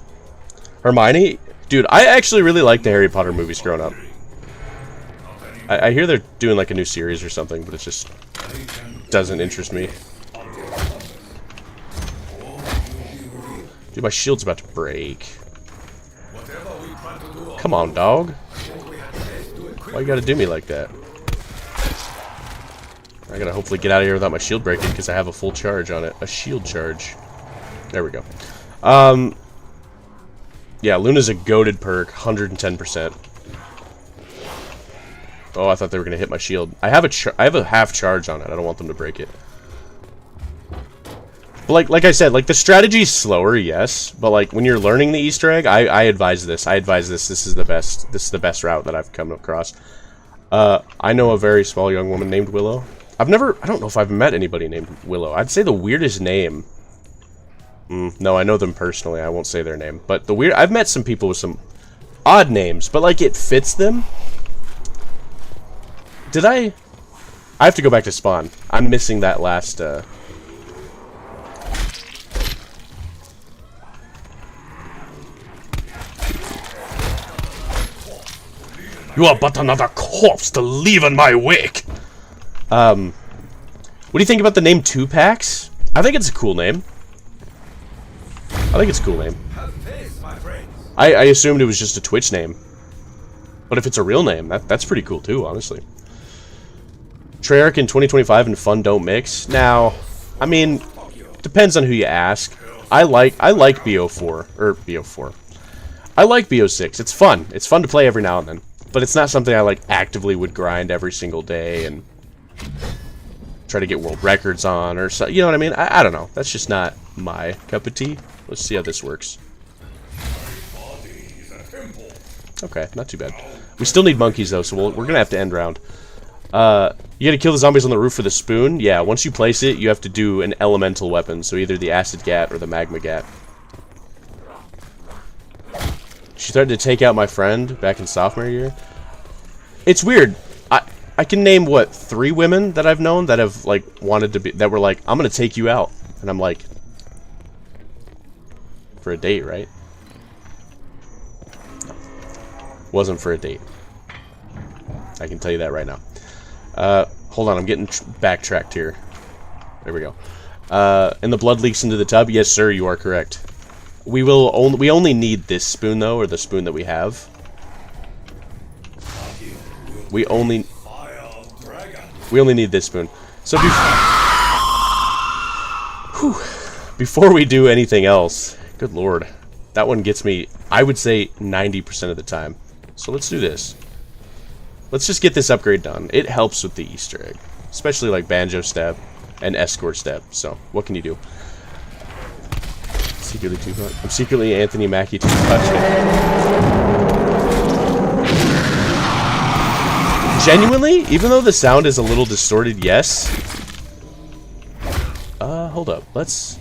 Hermione? Dude, I actually really liked the Harry Potter movies growing up. I hear they're doing like a new series or something, but it just doesn't interest me. Dude, my shield's about to break. Come on, dog. Why you gotta do me like that? I gotta hopefully get out of here without my shield breaking because I have a full charge on it. A shield charge. There we go. Yeah, Luna's a goated perk, 110%. Oh, I thought they were gonna hit my shield. I have a half charge on it. I don't want them to break it. But like I said, like the strategy's slower, yes, but like when you're learning the Easter egg, I advise this. I advise this. This is the best. This is the best route that I've come across. I know a very small young woman named Willow. I don't know if I've met anybody named Willow. I'd say the weirdest name. No, I know them personally. I won't say their name. But I've met some people with some odd names, but like it fits them. I have to go back to spawn. I'm missing that last, You are but another corpse to leave in my wake. What do you think about the name Tupacs? I think it's a cool name. I assumed it was just a Twitch name. But if it's a real name, that's pretty cool too, honestly. Treyarch in 2025 and fun don't mix. Now, I mean, depends on who you ask. I like BO4 or BO4. I like BO6. It's fun. It's fun to play every now and then. But it's not something I like actively would grind every single day and try to get world records on or so. You know what I mean? I don't know. That's just not my cup of tea. Let's see how this works. Okay, not too bad. We still need monkeys though, so we're gonna have to end round. You gotta kill the zombies on the roof with a spoon. Yeah, once you place it, you have to do an elemental weapon, so either the acid gat or the magma gat. She started to take out my friend back in sophomore year. It's weird. I can name, what, 3 women that I've known that have, like, wanted to be, that were like, I'm gonna take you out. And I'm like, for a date, right? No. Wasn't for a date. I can tell you that right now. Hold on, I'm getting backtracked here. There we go. And the blood leaks into the tub? Yes, sir, you are correct. We only need this spoon though, or the spoon that we have. We only need this spoon. So before we do anything else, good lord, that one gets me, I would say 90% of the time. So let's do this. Let's just get this upgrade done. It helps with the Easter egg, especially like Banjo Step and Escort Step. So what can you do? Secretly Tupac. I'm secretly Anthony Mackie to touch it. Genuinely, even though the sound is a little distorted, yes. Hold up. Let's.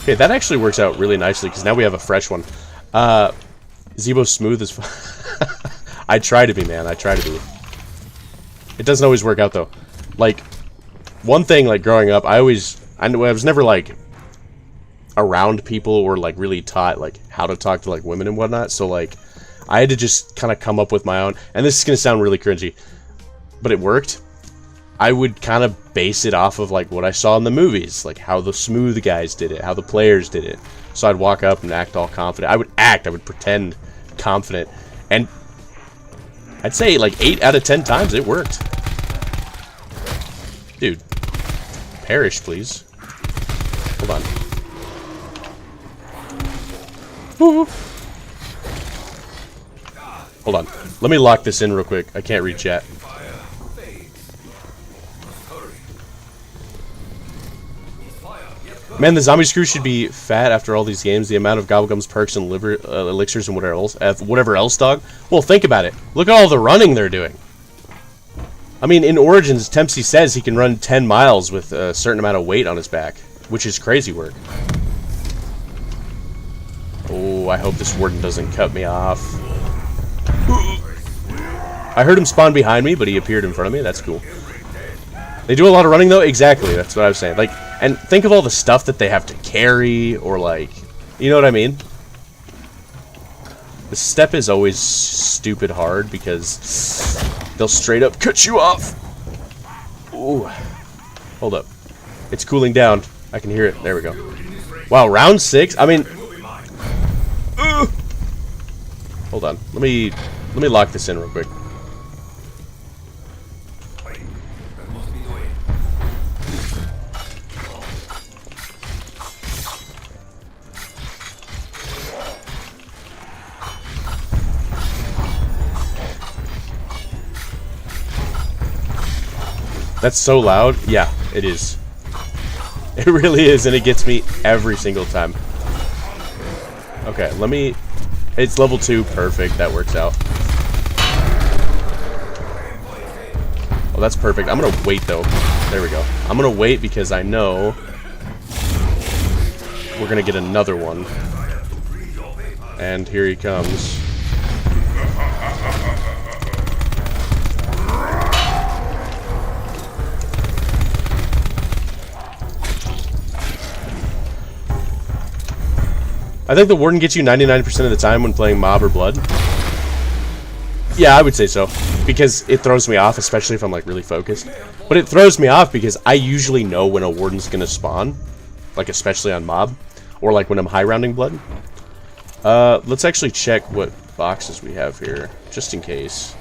Okay, that actually works out really nicely because now we have a fresh one. Zebo smooth as I try to be, man. I try to be. It doesn't always work out though. Like, one thing, like growing up, I was never like around people or like really taught like how to talk to like women and whatnot. So like, I had to just kind of come up with my own. And this is gonna sound really cringy, but it worked. I would kind of base it off of like what I saw in the movies, like how the smooth guys did it, how the players did it. So I'd walk up and act all confident. I would pretend confident, and I'd say like 8 out of 10 times it worked. Dude, perish, please. Hold on. Woo. Hold on. Let me lock this in real quick. I can't read chat. Man, the zombie screw should be fat after all these games. The amount of gobblegums, perks, and liver elixirs and whatever else, dog. Well, think about it. Look at all the running they're doing. I mean, in Origins, Tempsy says he can run 10 miles with a certain amount of weight on his back, which is crazy work. Oh, I hope this warden doesn't cut me off. I heard him spawn behind me, but he appeared in front of me. That's cool. They do a lot of running, though? Exactly, that's what I was saying. Like, and think of all the stuff that they have to carry, or like, you know what I mean? The step is always stupid hard, because they'll straight up cut you off. Ooh. Hold up. It's cooling down. I can hear it. There we go. Wow, round 6? I mean... Hold on. Let me lock this in real quick. That's so loud. Yeah, it is. It really is, and it gets me every single time. Okay, let me... It's level 2. Perfect. That works out. Oh, that's perfect. I'm going to wait, though. There we go. I'm going to wait because I know we're going to get another one. And here he comes. I think the Warden gets you 99% of the time when playing Mob or Blood. Yeah, I would say so. Because it throws me off, especially if I'm like really focused. But it throws me off because I usually know when a Warden's gonna spawn. Like especially on Mob. Or like when I'm high rounding Blood. Let's actually check what boxes we have here. Just in case.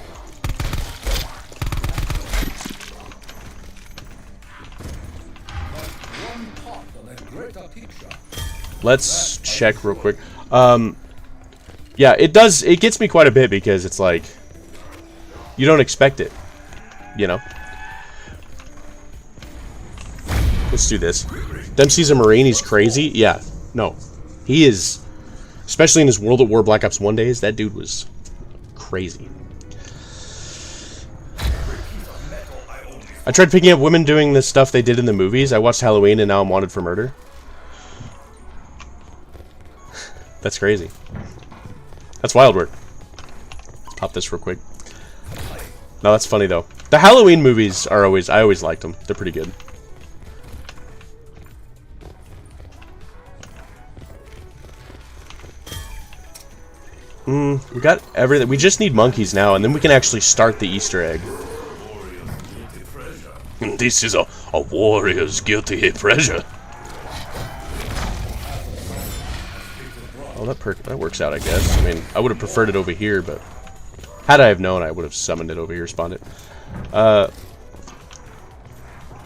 Let's check real quick. Yeah, it does. It gets me quite a bit because it's like you don't expect it, you know. Let's do this. Dempsey's a Marine. He's crazy. Yeah, no, he is. Especially in his World at War Black Ops 1 days, that dude was crazy. I tried picking up women doing the stuff they did in the movies. I watched Halloween and now I'm wanted for murder. That's crazy. That's wild work. Let's pop this real quick. No, that's funny though. The Halloween movies are always, I always liked them. They're pretty good. We got everything. We just need monkeys now, and then we can actually start the Easter egg. This is a warrior's guilty pleasure. Oh, that works out, I guess. I mean, I would have preferred it over here, but had I have known, I would have summoned it over here, spawned it. I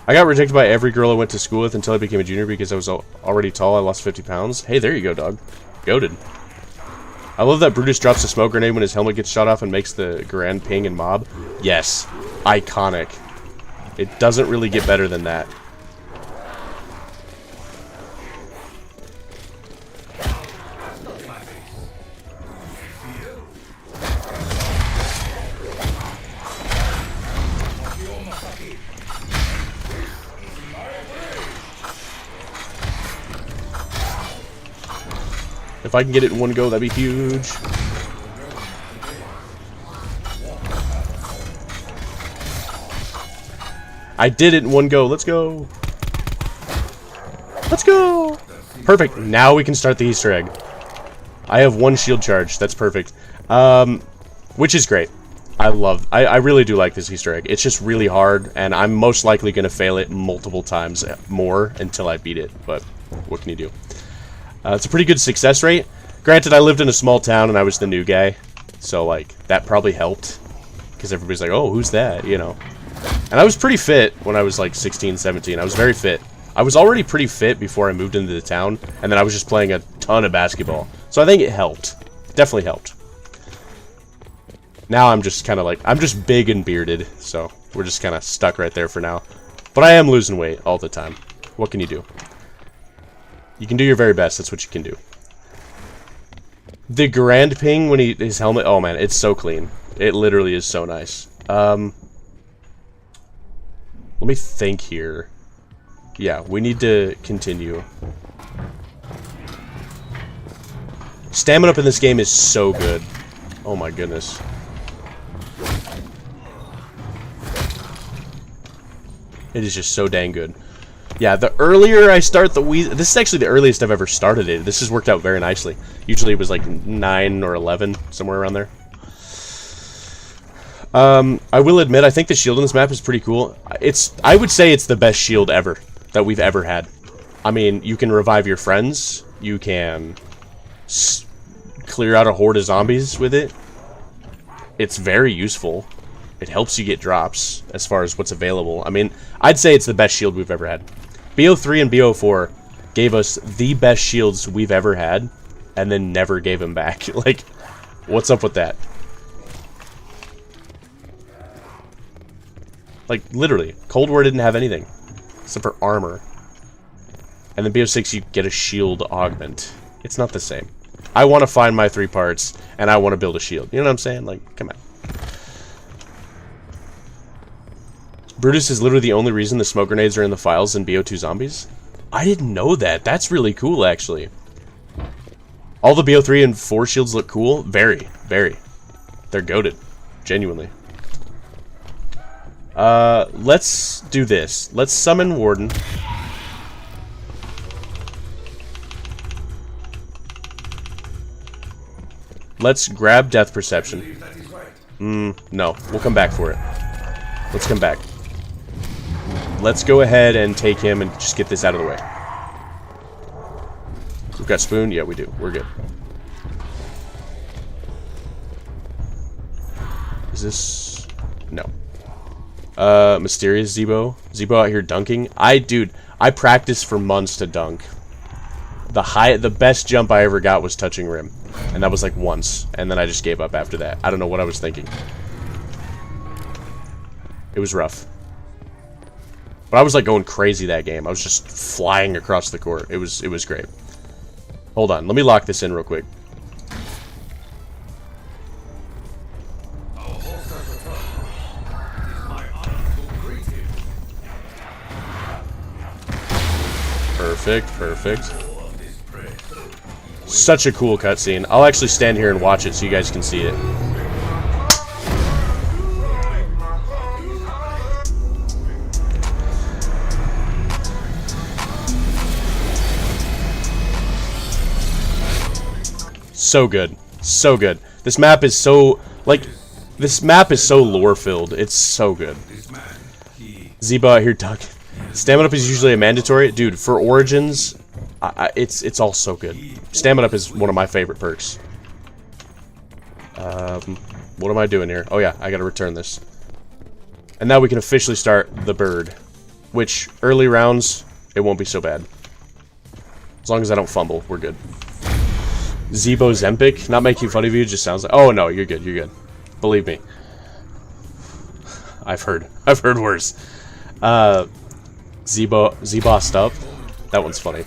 got rejected by every girl I went to school with until I became a junior because I was already tall. I lost 50 pounds. Hey, there you go, dog. Goated. I love that Brutus drops a smoke grenade when his helmet gets shot off and makes the grand ping and mob. Yes. Iconic. It doesn't really get better than that. If I can get it in one go, that'd be huge. I did it in one go. Let's go. Let's go. Perfect. Now we can start the Easter egg. I have one shield charge. That's perfect. Which is great. I really do like this Easter egg. It's just really hard, and I'm most likely going to fail it multiple times more until I beat it. But what can you do? It's a pretty good success rate. Granted, I lived in a small town and I was the new guy, so like that probably helped because everybody's like, "Oh, who's that?" You know. And I was pretty fit when I was like 16, 17. I was very fit. I was already pretty fit before I moved into the town, and then I was just playing a ton of basketball. So I think it helped. Definitely helped. Now I'm just kind of like, I'm just big and bearded, so we're just kind of stuck right there for now. But I am losing weight all the time. What can you do? You can do your very best. That's what you can do. The grand ping when his helmet, oh man, it's so clean. It literally is so nice. Let me think here. Yeah, we need to continue. Stamina up in this game is so good. Oh my goodness. It is just so dang good. Yeah, the earlier I start the Wii... This is actually the earliest I've ever started it. This has worked out very nicely. Usually it was like 9 or 11, somewhere around there. I will admit, I think the shield on this map is pretty cool. I would say it's the best shield ever that we've ever had. I mean, you can revive your friends. You can clear out a horde of zombies with it. It's very useful. It helps you get drops as far as what's available. I mean, I'd say it's the best shield we've ever had. BO3 and BO4 gave us the best shields we've ever had, and then never gave them back. Like, what's up with that? Like, literally. Cold War didn't have anything. Except for armor. And then BO6, you get a shield augment. It's not the same. I want to find my 3 parts, and I want to build a shield. You know what I'm saying? Like, come on. Brutus is literally the only reason the smoke grenades are in the files in BO2 zombies? I didn't know that. That's really cool, actually. All the BO3 and 4 shields look cool. Very, very. They're goated. Genuinely. Let's do this. Let's summon Warden. Let's grab Death Perception. No. We'll come back for it. Let's come back. Let's go ahead and take him and just get this out of the way. We've got Spoon? Yeah, we do. We're good. Is this... No. Mysterious Zebo. Zebo out here dunking. Dude, I practiced for months to dunk. The best jump I ever got was touching rim. And that was like once. And then I just gave up after that. I don't know what I was thinking. It was rough. But I was like going crazy that game. I was just flying across the court. It was great. Hold on. Let me lock this in real quick. Perfect, perfect. Such a cool cutscene. I'll actually stand here and watch it so you guys can see it. So good. So good. This map is so, like, this map is so lore-filled. It's so good. Zeba out here dunking. Stamina up is usually a mandatory. Dude, for Origins, it's all so good. Stamina up is one of my favorite perks. What am I doing here? Oh yeah, I gotta return this. And now we can officially start the bird. Which, early rounds, it won't be so bad. As long as I don't fumble, we're good. Zebo Zempic, not making fun of you, just sounds like... Oh no, you're good, you're good. Believe me. I've heard worse. Z-bossed up. That one's funny.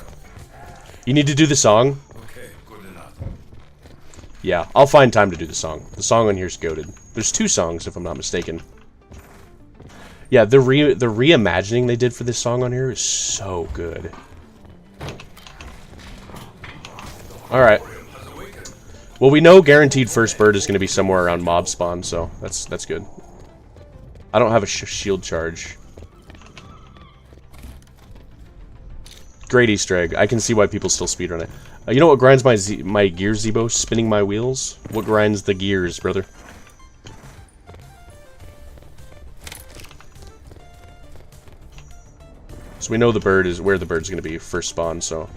You need to do the song? Yeah, I'll find time to do the song. The song on here's goated. There's 2 songs, if I'm not mistaken. Yeah, the reimagining they did for this song on here is so good. Alright. Well, we know guaranteed first bird is going to be somewhere around mob spawn, so that's good. I don't have a shield charge. Great Easter egg. I can see why people still speedrun it. You know what grinds my gears, Zebo? Spinning my wheels? What grinds the gears, brother? So we know the bird is where the bird's going to be first spawn, so...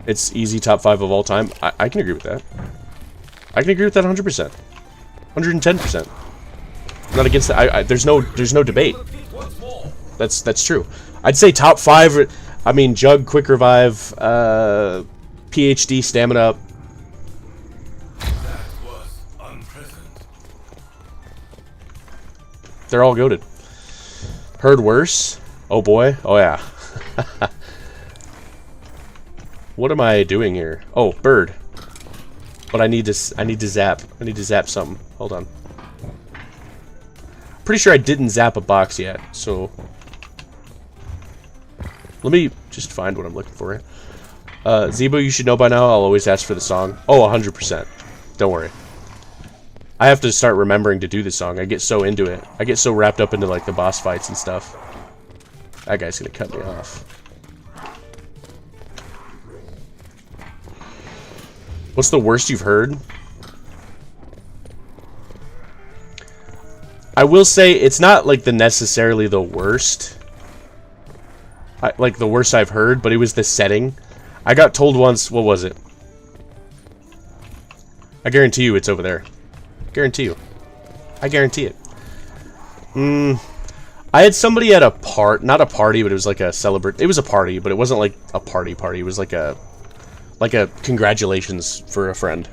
It's easy top 5 of all time. I can agree with that. I can agree with that 100%. 110%. I'm not against that. There's no debate. That's true. I'd say top 5. I mean, Jug, Quick Revive, PhD, Stamina Up. They're all goated. Heard worse? Oh boy. Oh yeah. What am I doing here? Oh, bird. But I need to zap. I need to zap something. Hold on. Pretty sure I didn't zap a box yet, so... Let me just find what I'm looking for. Zebo, you should know by now, I'll always ask for the song. Oh, 100%. Don't worry. I have to start remembering to do the song. I get so into it. I get so wrapped up into, like, the boss fights and stuff. That guy's gonna cut me off. What's the worst you've heard? I will say it's not like necessarily the worst. Like the worst I've heard, but it was the setting. I got told once, what was it? I guarantee you it's over there. Guarantee you. I guarantee it. I had somebody at a not a party, but it was like a it was a party, but it wasn't like a party. It was like a congratulations for a friend.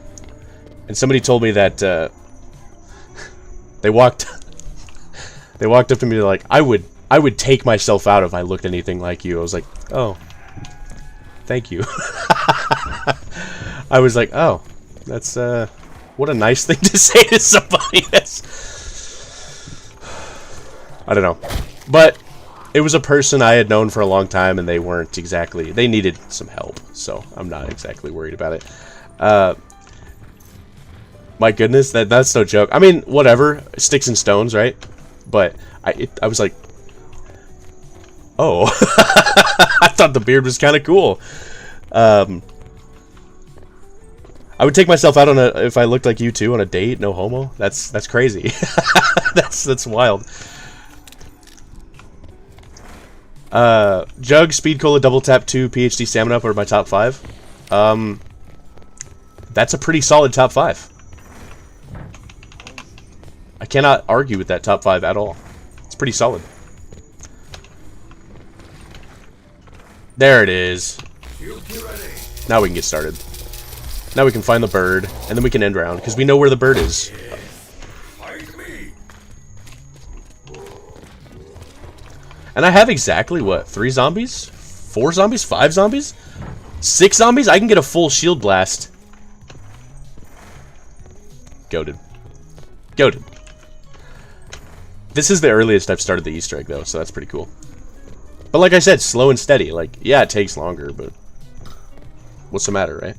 And somebody told me that they walked They walked up to me, they're like, I would take myself out if I looked anything like you. I was like, oh, thank you. I was like, oh, that's, what a nice thing to say to somebody. I don't know. But it was a person I had known for a long time, and they weren't exactly, they needed some help, so I'm not exactly worried about it. My goodness, that's no joke. I mean, whatever, sticks and stones, right? But I was like, oh, I thought the beard was kind of cool. I would take myself out on if I looked like you too on a date, no homo. That's crazy. that's wild. Jug, Speed Cola, Double Tap 2, PhD Stamina Up are my top 5. That's a pretty solid top 5. I cannot argue with that top 5 at all. It's pretty solid. There it is. Now we can get started. Now we can find the bird, and then we can end round, because we know where the bird is. And I have exactly, what, 3 zombies? 4 zombies? 5 zombies? 6 zombies? I can get a full shield blast. Goated. Goated. This is the earliest I've started the Easter egg, though, so that's pretty cool. But like I said, slow and steady. Like, yeah, it takes longer, but what's the matter, right?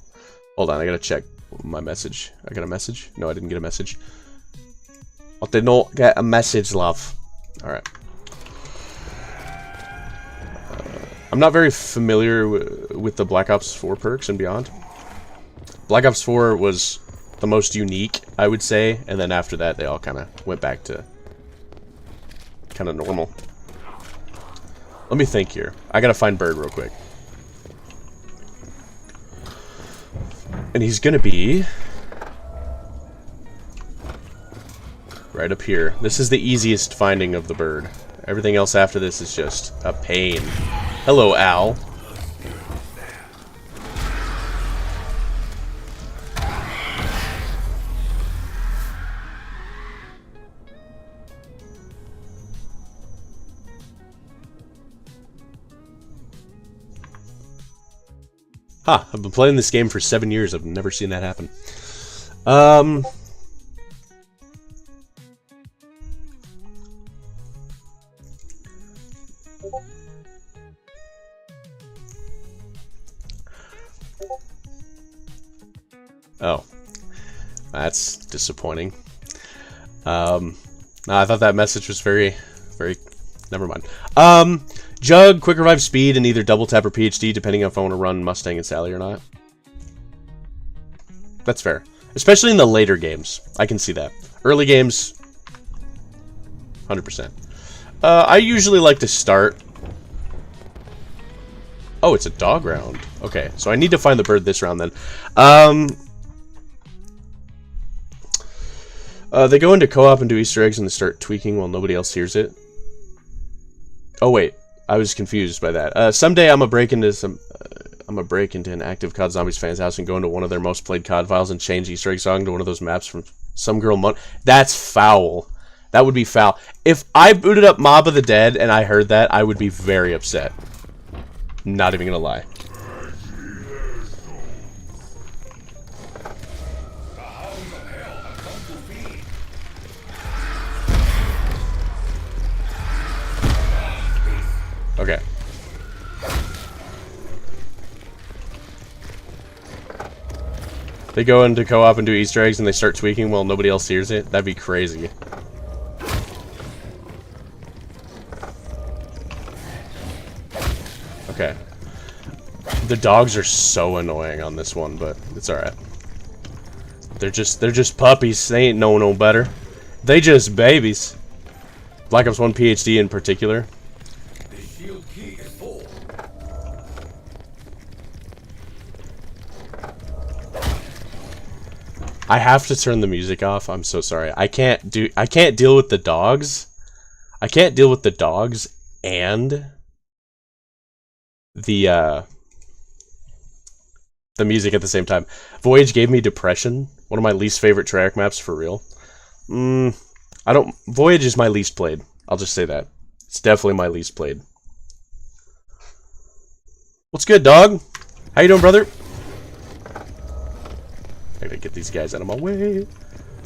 Hold on, I gotta check my message. I got a message? No, I didn't get a message. I did not get a message, love. Alright. I'm not very familiar with the Black Ops 4 perks and beyond. Black Ops 4 was the most unique, I would say, and then after that, they all kind of went back to kind of normal. Let me think here. I gotta find Bird real quick. And he's gonna be right up here. This is the easiest finding of the bird. Everything else after this is just a pain. Hello, Al. Huh, I've been playing this game for 7 years. I've never seen that happen. Oh. That's disappointing. No, I thought that message was very... Never mind. Jug, Quick Revive Speed, and either Double Tap or PhD, depending on if I want to run Mustang and Sally or not. That's fair. Especially in the later games. I can see that. Early games, 100%. I usually like to start... Oh, it's a dog round. Okay, so I need to find the bird this round then. They go into co-op and do Easter eggs and they start tweaking while nobody else hears it. Oh wait, I was confused by that. Someday I'm gonna break into an active COD Zombies fan's house and go into one of their most played COD files and change Easter egg song to one of those maps from some girl. That's foul. That would be foul. If I booted up Mob of the Dead and I heard that, I would be very upset. Not even gonna lie. Okay. They go into co-op and do Easter eggs and they start tweaking while nobody else hears it? That'd be crazy. Okay. The dogs are so annoying on this one, but it's alright. They're just puppies. They ain't know no better. They just babies. Black Ops 1 PhD in particular. I have to turn the music off. I'm so sorry. I can't deal with the dogs. I can't deal with the dogs and the music at the same time. Voyage gave me depression. One of my least favorite Treyarch maps for real. Voyage is my least played. I'll just say that. It's definitely my least played. What's good, dog? How you doing, brother? I gotta get these guys out of my way.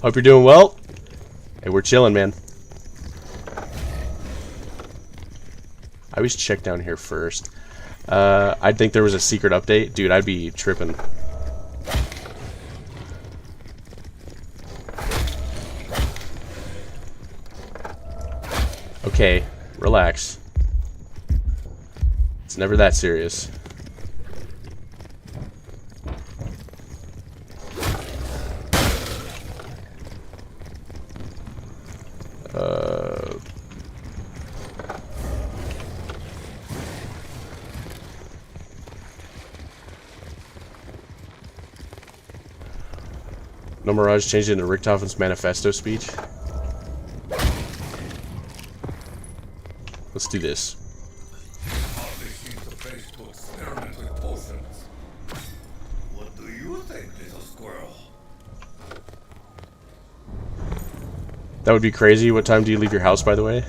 Hope you're doing well. Hey, we're chilling, man. I always check down here first. I'd think there was a secret update. Dude, I'd be tripping. Okay, relax. It's never that serious. No Mirage changed into Richtofen's manifesto speech. Let's do this. Hardly seems the place to experiment with potions. What do you think, little squirrel? That would be crazy. What time do you leave your house, by the way?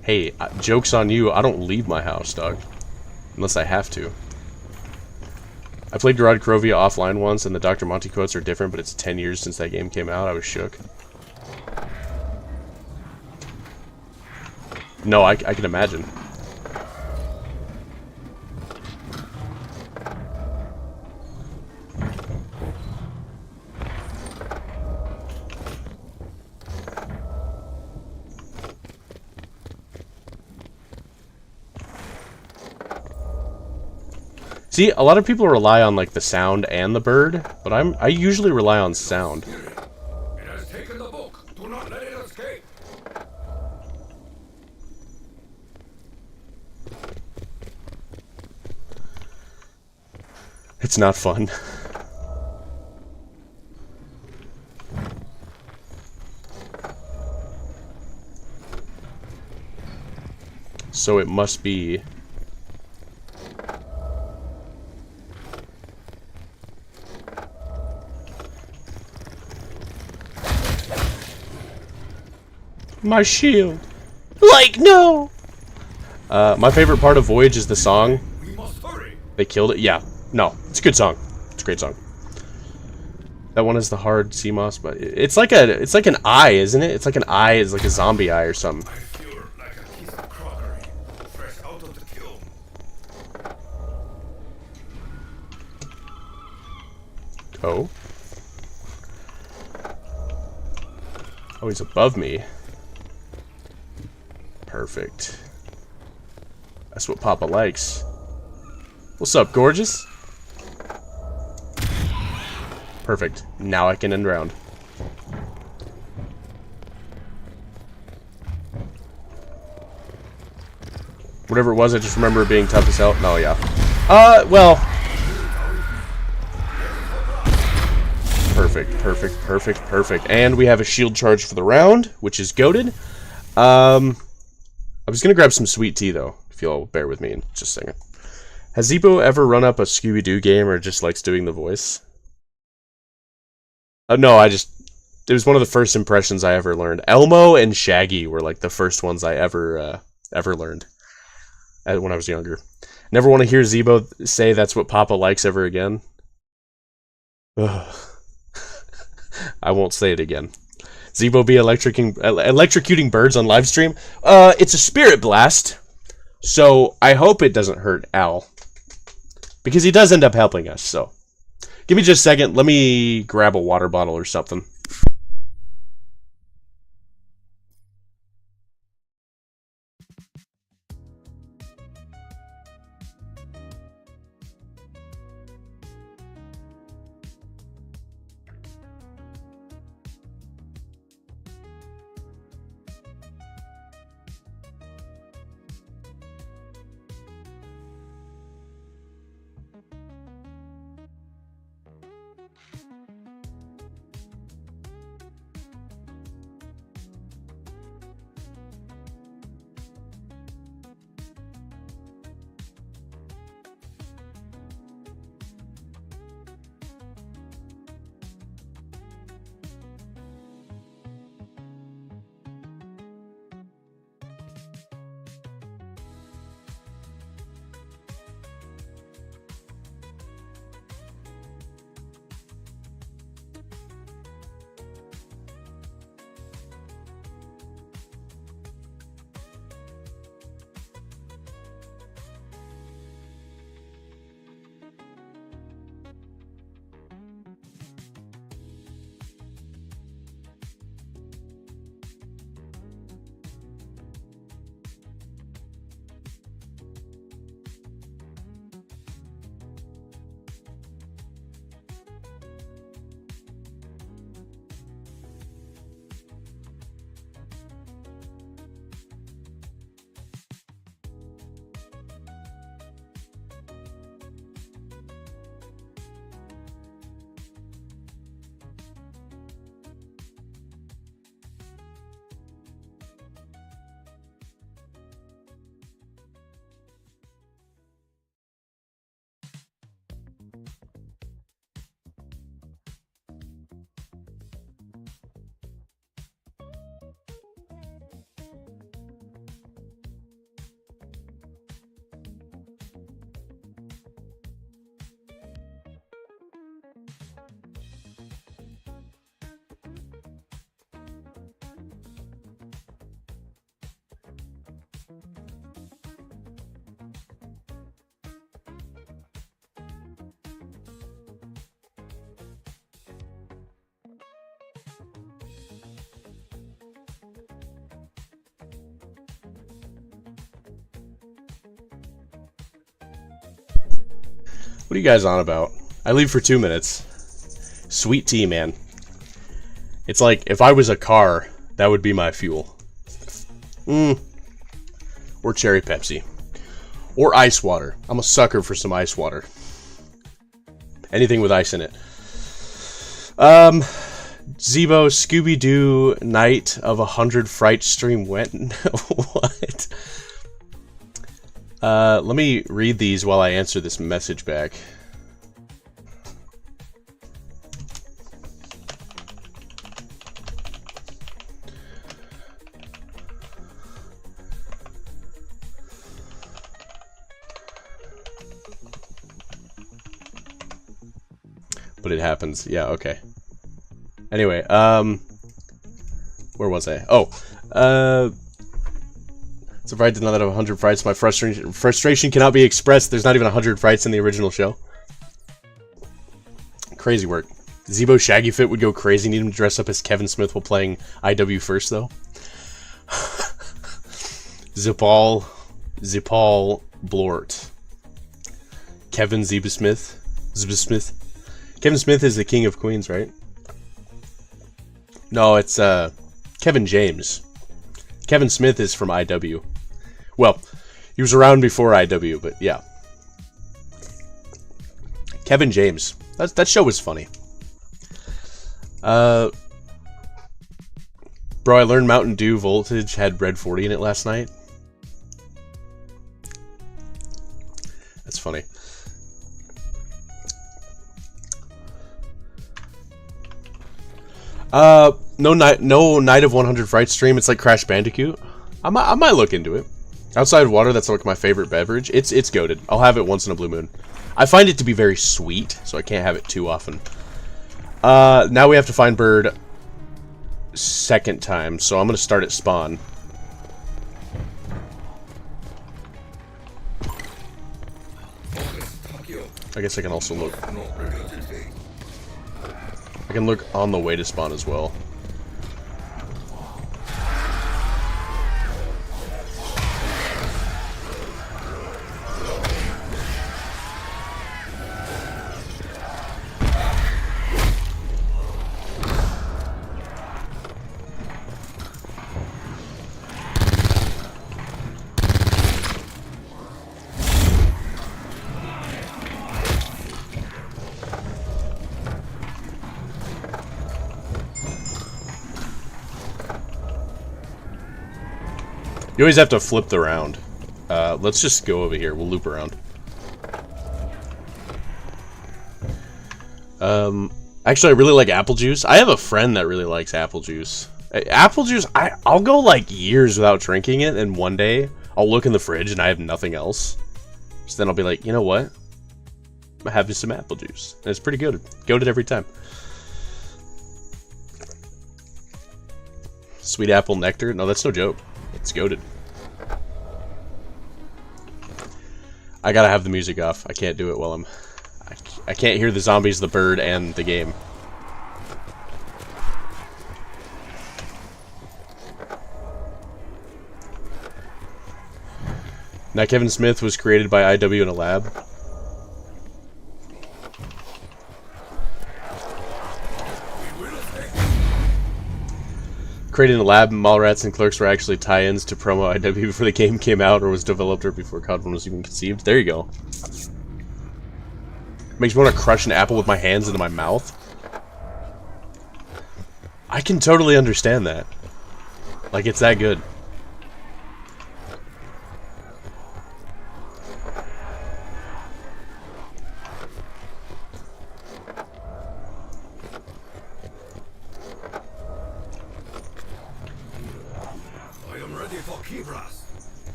Hey, joke's on you. I don't leave my house, dog. Unless I have to. I played Gerard Crovia offline once, and the Dr. Monty quotes are different, but it's 10 years since that game came out. I was shook. No, I can imagine. See, a lot of people rely on like the sound and the bird, but I usually rely on sound. It has taken the book. Do not let it escape. It's not fun. So it must be... my shield. Like, no! My favorite part of Voyage is the song. We must hurry. They killed it? Yeah. No, it's a good song. It's a great song. That one is the hard CMOS, but it's like an eye, isn't it? It's like an eye, it's like a zombie eye or something. I feel like a piece of crockery, fresh out of the kiln. Oh. Oh, he's above me. Perfect. That's what Papa likes. What's up, gorgeous? Perfect. Now I can end round. Whatever it was, I just remember it being tough as hell. No, yeah. Well. Perfect, perfect, perfect, perfect. And we have a shield charge for the round, which is goated. I was gonna grab some sweet tea though, if you'll bear with me in just a second. Has Zebo ever run up a Scooby-Doo game or just likes doing the voice? No, it was one of the first impressions I ever learned. Elmo and Shaggy were like the first ones I ever learned when I was younger. Never want to hear Zebo say that's what Papa likes ever again. Ugh. I won't say it again. Zebo be electrocuting birds on live stream? It's a spirit blast, so I hope it doesn't hurt Al. Because he does end up helping us, so. Give me just a second, let me grab a water bottle or something. What are you guys on about? I leave for 2 minutes. Sweet tea, man. It's like, if I was a car, that would be my fuel. Or cherry Pepsi. Or ice water. I'm a sucker for some ice water. Anything with ice in it. Zebo, Scooby-Doo, Night of 100 Fright stream went. What? Let me read these while I answer this message back. But it happens. Yeah, okay. Anyway, where was I? Oh, so if I did not have 100 frights, my frustration cannot be expressed. There's not even 100 frights in the original show. Crazy work. Zebo Shaggy Fit would go crazy. Need him to dress up as Kevin Smith while playing IW first, though. Zipal Blort. Kevin Zebasmith. Kevin Smith is the king of Queens, right? No, it's Kevin James. Kevin Smith is from IW. Well, he was around before IW, but yeah. Kevin James. That show was funny. Bro, I learned Mountain Dew Voltage had Red 40 in it last night. That's funny. No Night of 100 Fright stream. It's like Crash Bandicoot. I might look into it. Outside of water, that's like my favorite beverage. It's goated. I'll have it once in a blue moon. I find it to be very sweet, so I can't have it too often. Now we have to find Bird second time, so I'm gonna start at spawn. I guess I can also look. I can look on the way to spawn as well. You always have to flip the round. Let's just go over here. We'll loop around. Actually, I really like apple juice. I have a friend that really likes apple juice. Apple juice, I'll go like years without drinking it, and one day I'll look in the fridge and I have nothing else. So then I'll be like, you know what? I'm having some apple juice. And it's pretty good. Goated every time. Sweet apple nectar? No, that's no joke. It's goated. I gotta have the music off. I can't do it while I'm... I can't hear the zombies, the bird, and the game. Now, Kevin Smith was created by IW in a lab. Created in a lab, Mallrats and Clerks were actually tie-ins to promo IW before the game came out or was developed or before COD 1 was even conceived. There you go. Makes me want to crush an apple with my hands into my mouth. I can totally understand that. Like, it's that good.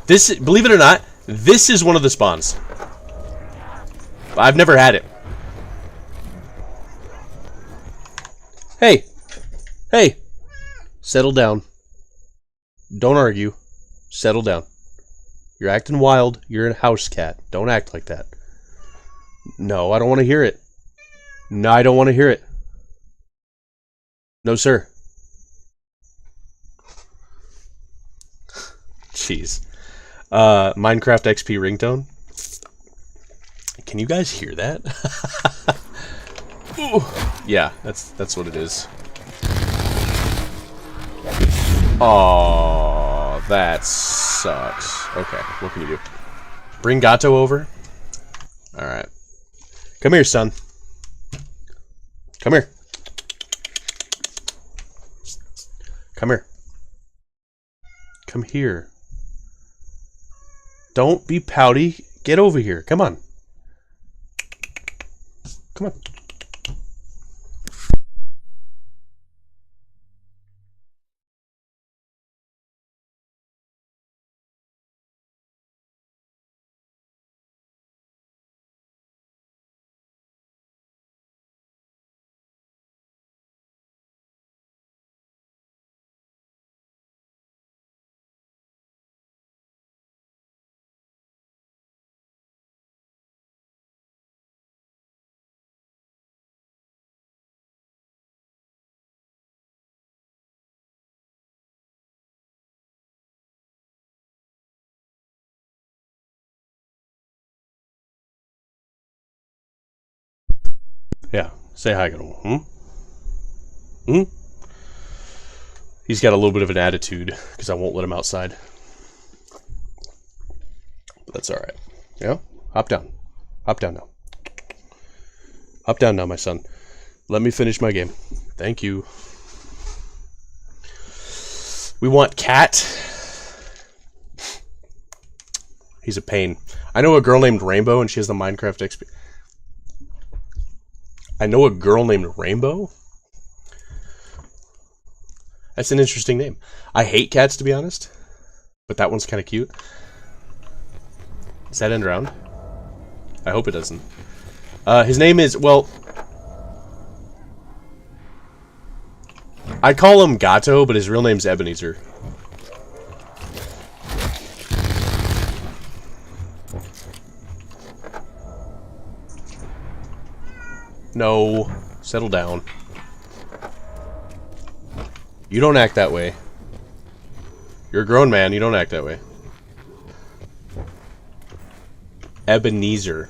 This, believe it or not, this is one of the spawns. I've never had it. Hey. Hey. Settle down. Don't argue. Settle down. You're acting wild. You're a house cat. Don't act like that. No, I don't want to hear it. No, I don't want to hear it. No, sir. Jeez. Minecraft XP ringtone. Can you guys hear that? Ooh. Yeah, that's what it is. Oh, that sucks. Okay, what can you do? Bring Gato over. Alright. Come here, son. Come here. Come here. Come here. Don't be pouty. Get over here. Come on. Come on. Yeah, say hi, Gato. He's got a little bit of an attitude because I won't let him outside. But that's alright. Yeah? Hop down. Hop down now. Hop down now, my son. Let me finish my game. Thank you. We want Cat. He's a pain. I know a girl named Rainbow and she has the Minecraft XP. I know a girl named Rainbow? That's an interesting name. I hate cats, to be honest. But that one's kind of cute. Does that end round? I hope it doesn't. His name is, well... I call him Gato, but his real name's Ebenezer. No. Settle down. You don't act that way. You're a grown man, you don't act that way. Ebenezer.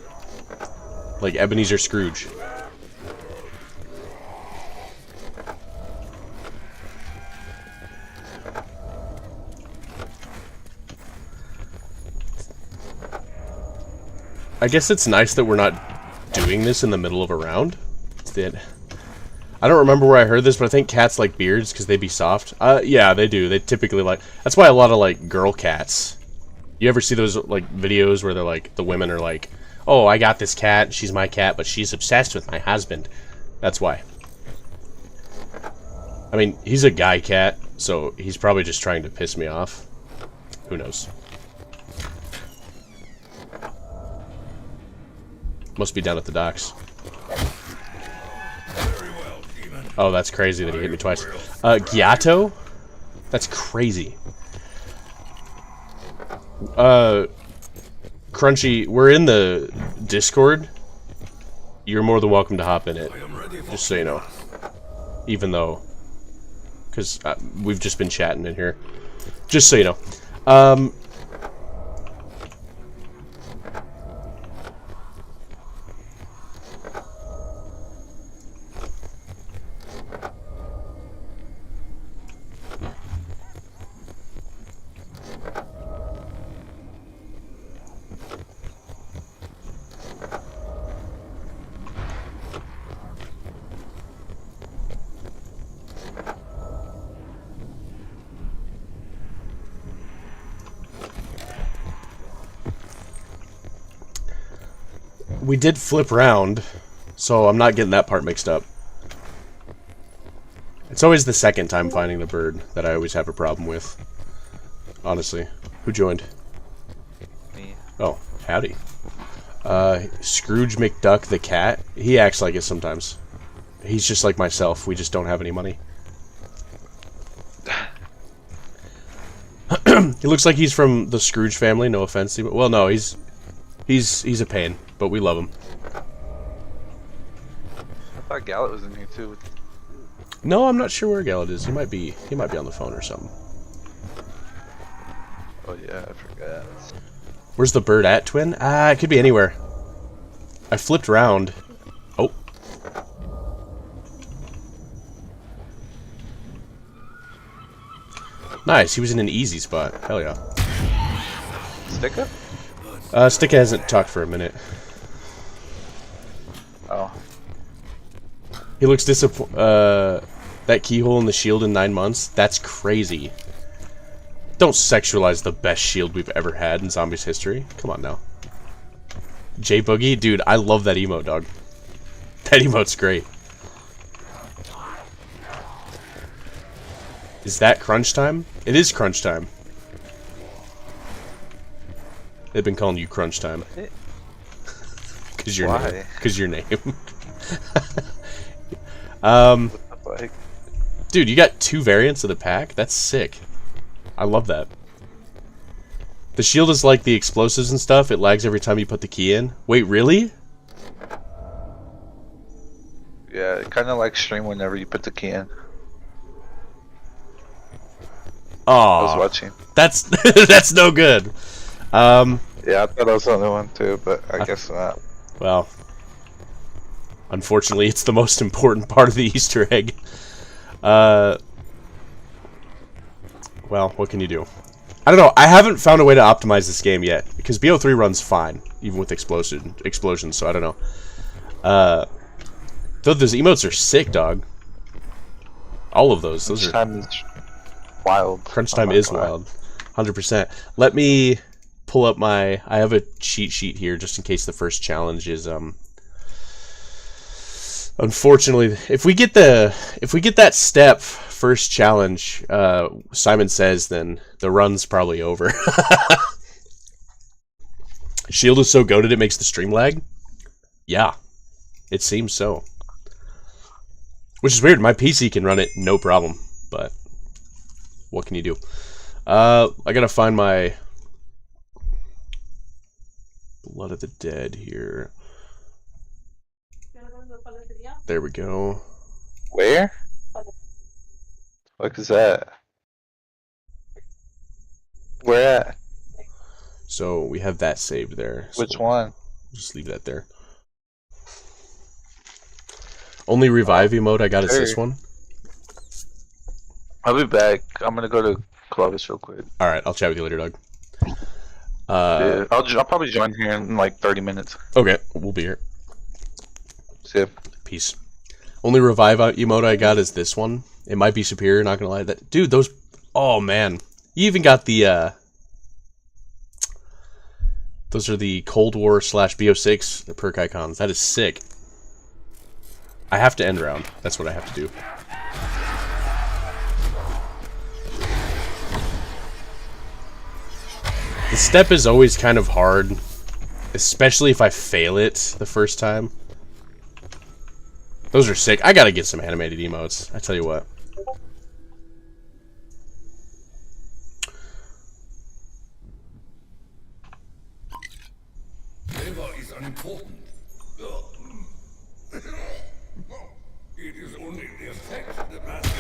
Like Ebenezer Scrooge. I guess it's nice that we're not doing this in the middle of a round. I don't remember where I heard this, but I think cats like beards because they be soft. Yeah, they do. They typically like... That's why a lot of, like, girl cats... You ever see those, like, videos where they're like... The women are like, oh, I got this cat, she's my cat, but she's obsessed with my husband. That's why. I mean, he's a guy cat, so he's probably just trying to piss me off. Who knows? Must be down at the docks. Oh, that's crazy that he hit me twice. Giato? That's crazy. Crunchy, we're in the Discord. You're more than welcome to hop in it. Just so you know. Even though... Because we've just been chatting in here. Just so you know. We did flip round, so I'm not getting that part mixed up. It's always the second time finding the bird that I always have a problem with. Honestly. Who joined? Me. Oh, howdy. Scrooge McDuck the cat. He acts like it sometimes. He's just like myself. We just don't have any money. He looks like he's from the Scrooge family. No offense, but well, no, he's a pain, but we love him. I thought Gallet was in here too. No, I'm not sure where Gallet is. He might be on the phone or something. Oh yeah, I forgot. Where's the bird at, Twin? Ah, it could be anywhere. I flipped around. Oh. Nice, he was in an easy spot. Hell yeah. Stick up? Stick hasn't talked for a minute. Oh. He looks disappointed. That keyhole in the shield in 9 months? That's crazy. Don't sexualize the best shield we've ever had in Zombies history. Come on now. J Boogie? Dude, I love that emote, dog. That emote's great. Is that crunch time? It is crunch time. They've been calling you crunch time. Cause your Why? name. Cause your name. Like, Dude, you got 2 variants of the pack? That's sick. I love that. The shield is like the explosives and stuff. It lags every time you put the key in. Wait, really? yeah, kind of like stream whenever you put the key in. I was Aw, watching. that's that's no good. Yeah, I thought I was the only one too, but I guess not. Well, unfortunately, it's the most important part of the Easter egg. Well, what can you do? I don't know. I haven't found a way to optimize this game yet because BO3 runs fine, even with explosions. So I don't know. Though those emotes are sick, dog. All of those. Those are Time is wild. crunch I'm time not is gonna lie. wild. 100%. Let me pull up my. I have a cheat sheet here just in case the first challenge is Unfortunately, if we get that step first challenge, Simon says, then the run's probably over. Shield is so goated it makes the stream lag? Yeah, it seems so. Which is weird. My PC can run it no problem, but what can you do? I gotta find my Blood of the Dead here. There we go. Where? What is that? Where at? So we have that saved there. So Which one? just leave that there. Only revive emote I got is this Sure. one. I'll be back. I'm gonna go to Clovis real quick. Alright, I'll chat with you later, Doug. Yeah, I'll probably join here in like 30 minutes. Okay, we'll be here. See ya. Peace. Only revive emote I got is this one. It might be superior, not gonna lie. That dude, those. Oh man, you even got the. Those are the Cold War / BO6 the perk icons. That is sick. I have to end round. That's what I have to do. The step is always kind of hard, especially if I fail it the first time. Those are sick. I gotta get some animated emotes. I tell you what. Flavor is unimportant. It is only the effect that matters.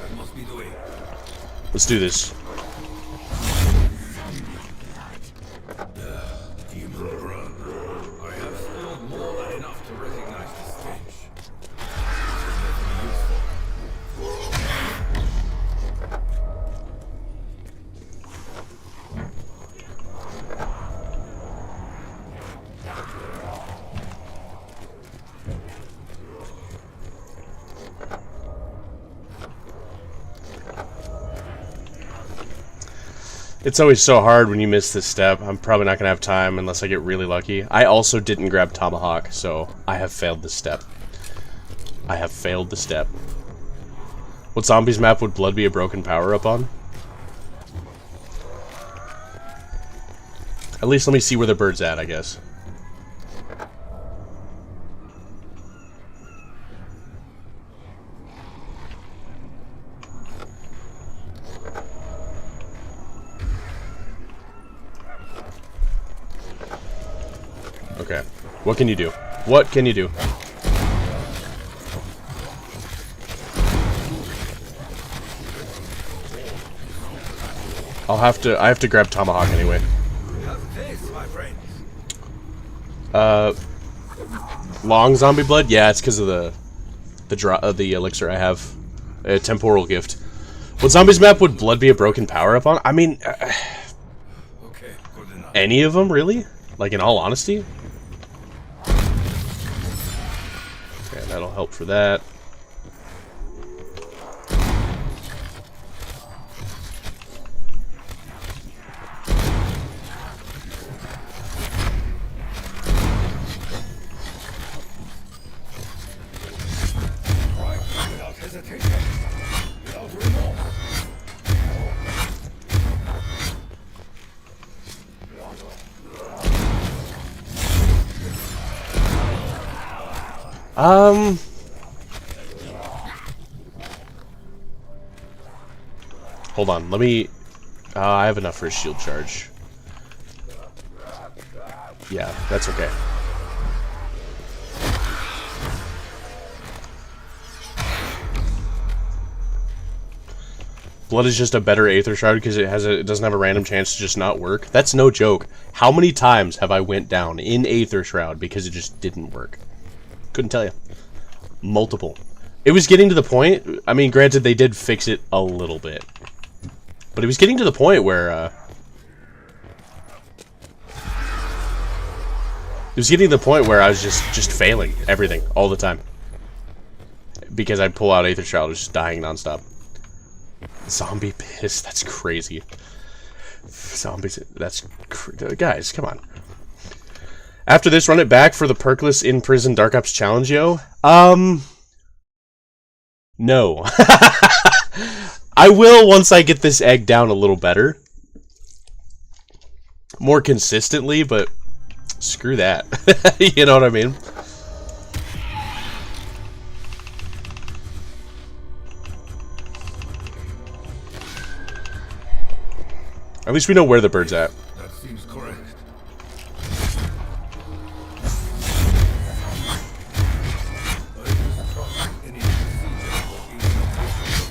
That must be the way. Let's do this. Demon run. I have stored more than enough to recognize the stench. It's always so hard when you miss this step. I'm probably not gonna have time unless I get really lucky. I also didn't grab Tomahawk, so I have failed this step. I have failed the step. What zombies map would blood be a broken power-up on? At least let me see where the bird's at, I guess. Okay. What can you do? What can you do? I have to grab Tomahawk anyway. Long zombie blood? Yeah, it's because of the elixir I have. A temporal gift. What zombies map would blood be a broken power up on? I mean, any of them, really? Like, in all honesty? Okay, that'll help for that. Hold on, let me... I have enough for a shield charge. Yeah, that's okay. Blood is just a better Aether Shroud because it doesn't have a random chance to just not work. That's no joke. How many times have I went down in Aether Shroud because it just didn't work? Couldn't tell you. Multiple. It was getting to the point, I mean, granted, they did fix it a little bit. But it was getting to the point where, it was getting to the point where I was just failing everything, all the time. Because I'd pull out Aether Shroud, I was just dying nonstop. Zombie piss, that's crazy. Zombies, guys, come on. After this, run it back for the perkless in prison Dark Ops challenge, yo. No. I will once I get this egg down a little better. More consistently, but screw that. You know what I mean? At least we know where the bird's at. That seems correct.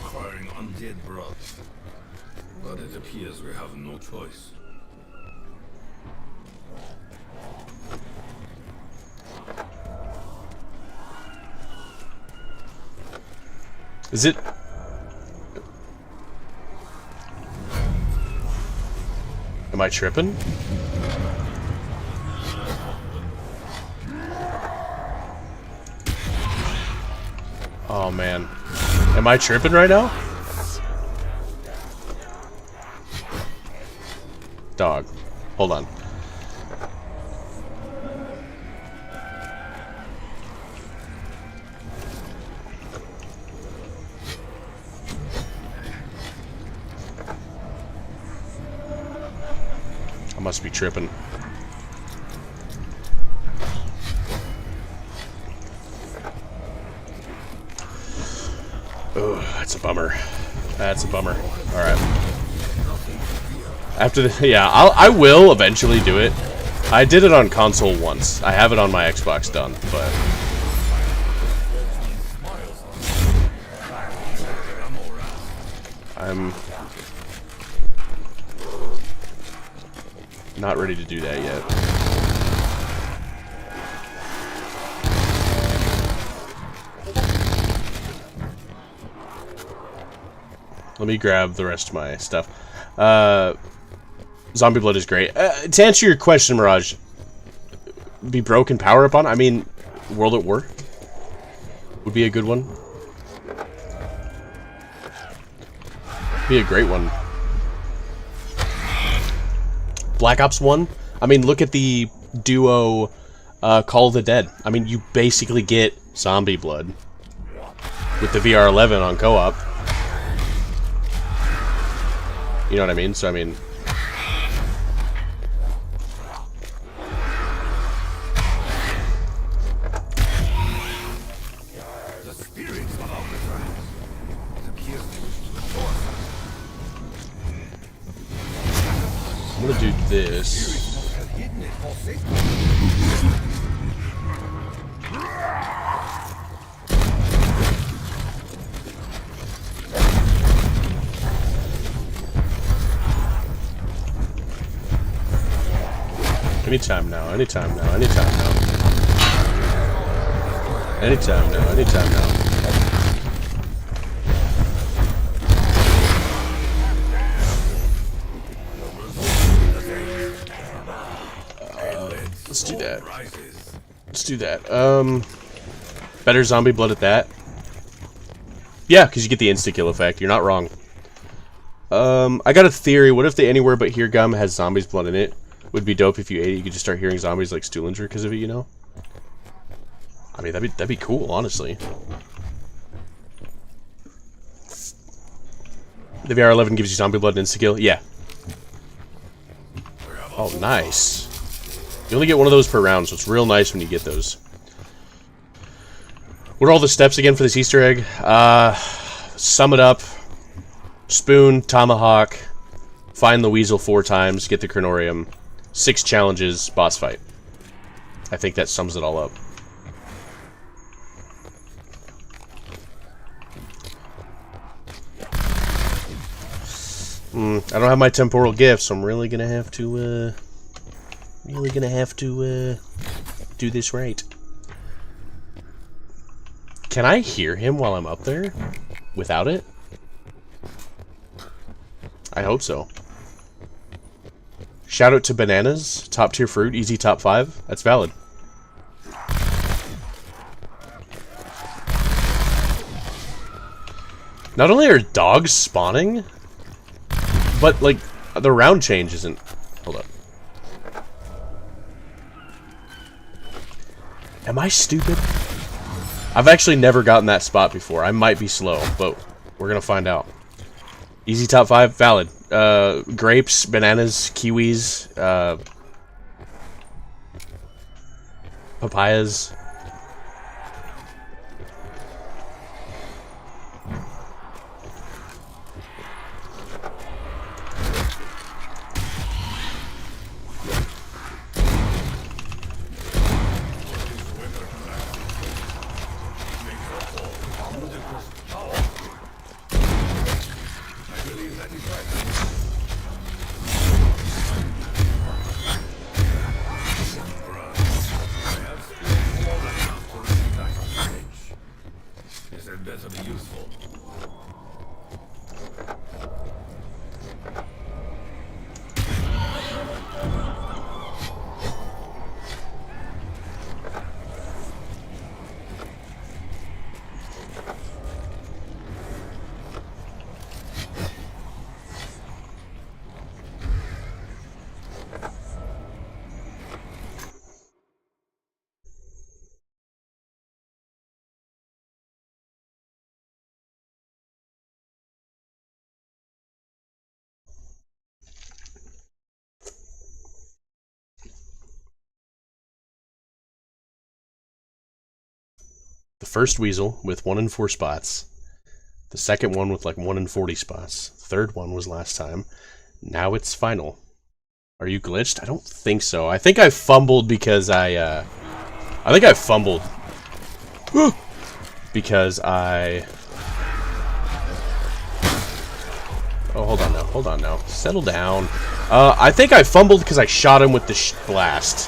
Requiring undead blood, but it appears we have no choice. Is it? Am I tripping? Oh man. Am I tripping right now? Dog. Hold on. I must be tripping. Oh, that's a bummer. That's a bummer. Alright. After the... Yeah, I will eventually do it. I did it on console once. I have it on my Xbox done, but... I'm... not ready to do that yet. Let me grab the rest of my stuff. Zombie blood is great. To answer your question, Mirage, be broken power up on? I mean, World at War would be a good one. Be a great one. Black Ops 1? I mean, look at the duo Call of the Dead. I mean, you basically get zombie blood with the VR11 on co-op. You know what I mean? So, I mean... I'm gonna do this. Anytime now, anytime now, anytime now. Anytime now, anytime now. Let's do that. Let's do that. Better zombie blood at that. Yeah, because you get the insta-kill effect. You're not wrong. I got a theory. What if the Anywhere But Here gum has zombies blood in it? Would be dope if you ate it. You could just start hearing zombies like Stuhlinger because of it, you know? I mean, that'd be cool, honestly. The VR11 gives you zombie blood and insta-kill? Yeah. Oh, nice. You only get one of those per round, so it's real nice when you get those. What are all the steps again for this Easter egg? Sum it up. Spoon, tomahawk, find the weasel 4 times, get the cronorium, 6 challenges, boss fight. I think that sums it all up. I don't have my temporal gift, so I'm really gonna have to, do this right. Can I hear him while I'm up there? Without it? I hope so. Shout out to bananas, top tier fruit, easy top 5. That's valid. Not only are dogs spawning, but like the round change isn't. Hold up. Am I stupid? I've actually never gotten that spot before. I might be slow, but we're gonna find out. Easy top 5, valid. Grapes, bananas, kiwis, papayas. The first weasel with 1 in 4 spots. The second one with like 1 in 40 spots. The third one was last time. Now it's final. Are you glitched? I don't think so. I think I fumbled because I think I fumbled. Because I... Oh, hold on now. Hold on now. Settle down. I think I fumbled because I shot him with the blast.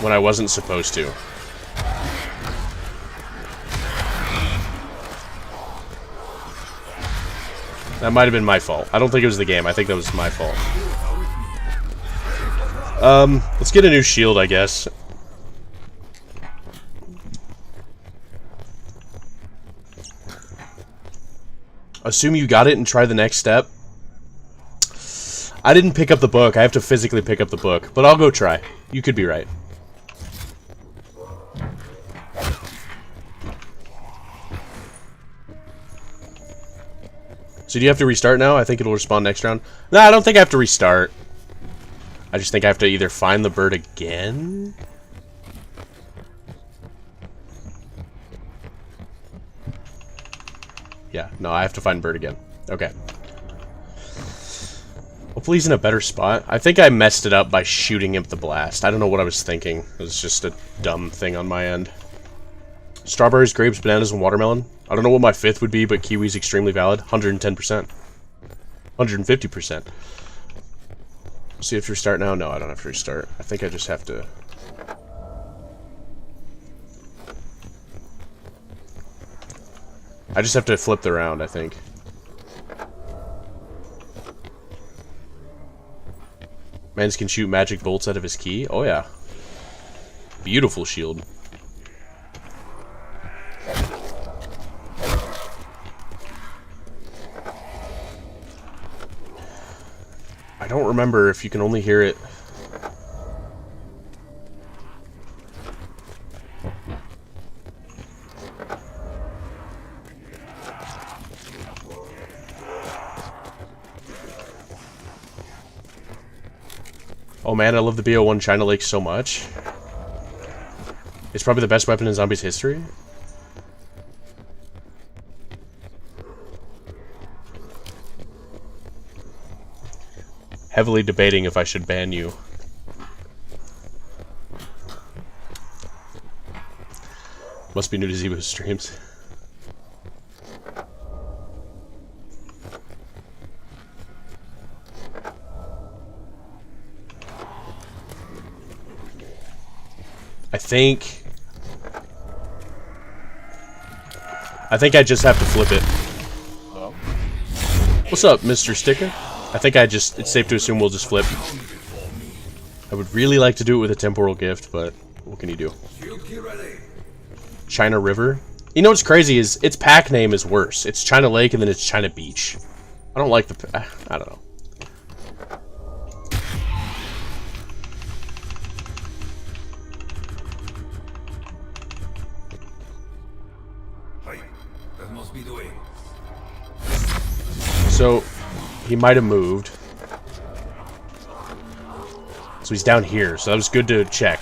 When I wasn't supposed to. That might have been my fault. I don't think it was the game. I think that was my fault. Let's get a new shield, I guess. Assume you got it and try the next step. I didn't pick up the book. I have to physically pick up the book. But I'll go try. You could be right. So do you have to restart now? I think it'll respawn next round. No, I don't think I have to restart. I just think I have to either find the bird again. Yeah, no, I have to find bird again. Okay. Hopefully he's in a better spot. I think I messed it up by shooting him with the blast. I don't know what I was thinking. It was just a dumb thing on my end. Strawberries, grapes, bananas, and watermelon. I don't know what my 5th would be, but kiwi's extremely valid. 110%. 150%. So you have to restart now? No, I don't have to restart. I think I just have to... I just have to flip the round, I think. Mans can shoot magic bolts out of his key? Oh yeah. Beautiful shield. I don't remember if you can only hear it. Oh man, I love the BO1 China Lake so much. It's probably the best weapon in Zombies history. Heavily debating if I should ban you. Must be new to Zebo's streams. I think I just have to flip it. What's up, Mr. Sticker? I think it's safe to assume we'll just flip. I would really like to do it with a temporal gift, but what can you do? China River? You know what's crazy is its pack name is worse. It's China Lake and then it's China Beach. I don't like the... I don't know. So, he might have moved. So he's down here, so that was good to check.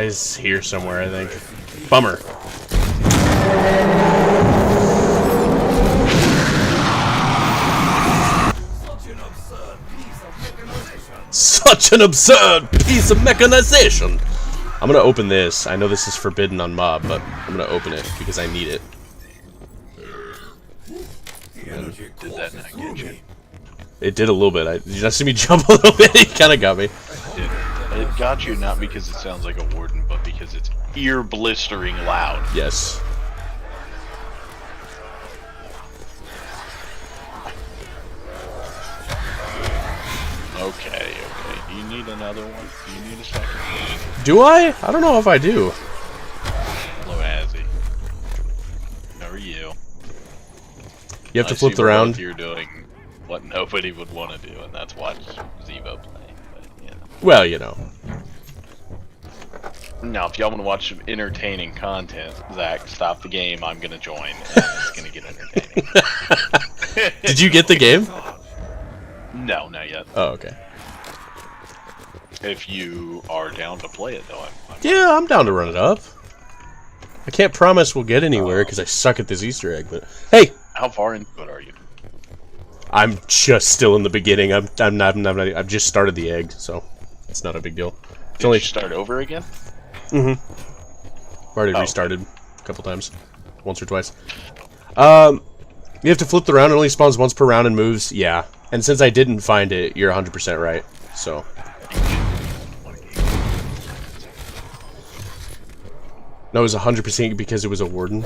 He's here somewhere, I think. Bummer. Such an absurd piece of mechanization! I'm gonna open this. I know this is forbidden on mob, but I'm gonna open it because I need it. Did that not get you? It did a little bit. Did you not see me jump a little bit? It kinda got me. It got you not because it sounds like a warden, but because it's ear-blistering loud. Yes. Okay. Do you need another one? Do you need a second? Do I? I don't know if I do. Hello, Azzy. How are you? You have to flip the round. You're doing what nobody would want to do, and that's watch Zebo play. Well, you know. Now, if y'all want to watch some entertaining content, Zach, stop the game. I'm gonna join, and it's gonna get entertaining. Did you get the game? No, not yet. Oh, okay. If you are down to play it, though, Yeah, I'm down to run it up. I can't promise we'll get anywhere because I suck at this Easter egg, but hey! How far into it are you? I'm just still in the beginning. I've just started the egg, so it's not a big deal. Did you start over again? I've already restarted a couple times. Once or twice. You have to flip the round. It only spawns once per round and moves. Yeah. And since I didn't find it, you're 100% right. So. No, it was 100% because it was a warden.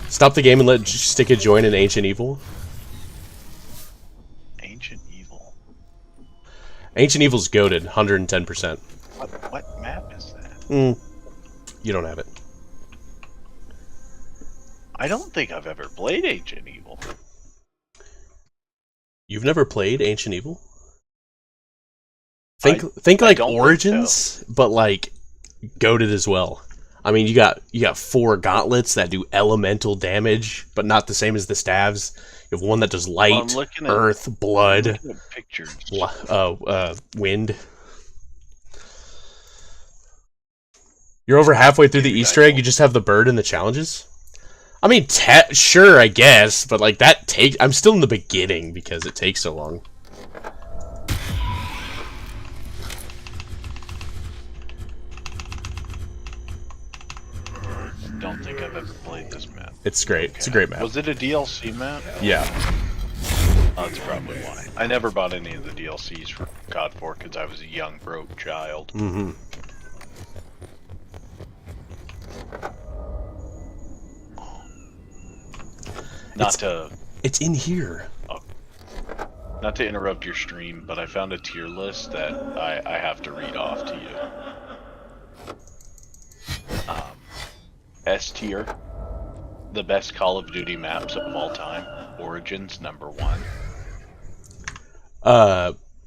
Stop the game and let Stick join an Ancient Evil. Ancient Evil? Ancient Evil's goated, 110%. What map is that? You don't have it. I don't think I've ever played Ancient Evil. You've never played Ancient Evil? Think like Origins, but like goated as well. I mean, you got 4 gauntlets that do elemental damage, but not the same as the staves. You have one that does light, earth, blood, pictures. Wind. You're over halfway through the Easter egg, you just have the bird and the challenges? I mean, sure, I guess, but like that takes... I'm still in the beginning because it takes so long. I don't think I've ever played this map. It's great. Okay. It's a great map. Was it a DLC map? Yeah. That's probably why. I never bought any of the DLCs for COD 4 because I was a young, broke child. Mm-hmm. It's in here. Not to interrupt your stream, but I found a tier list that I have to read off to you. S tier, the best Call of Duty maps of all time. Origins, number 1.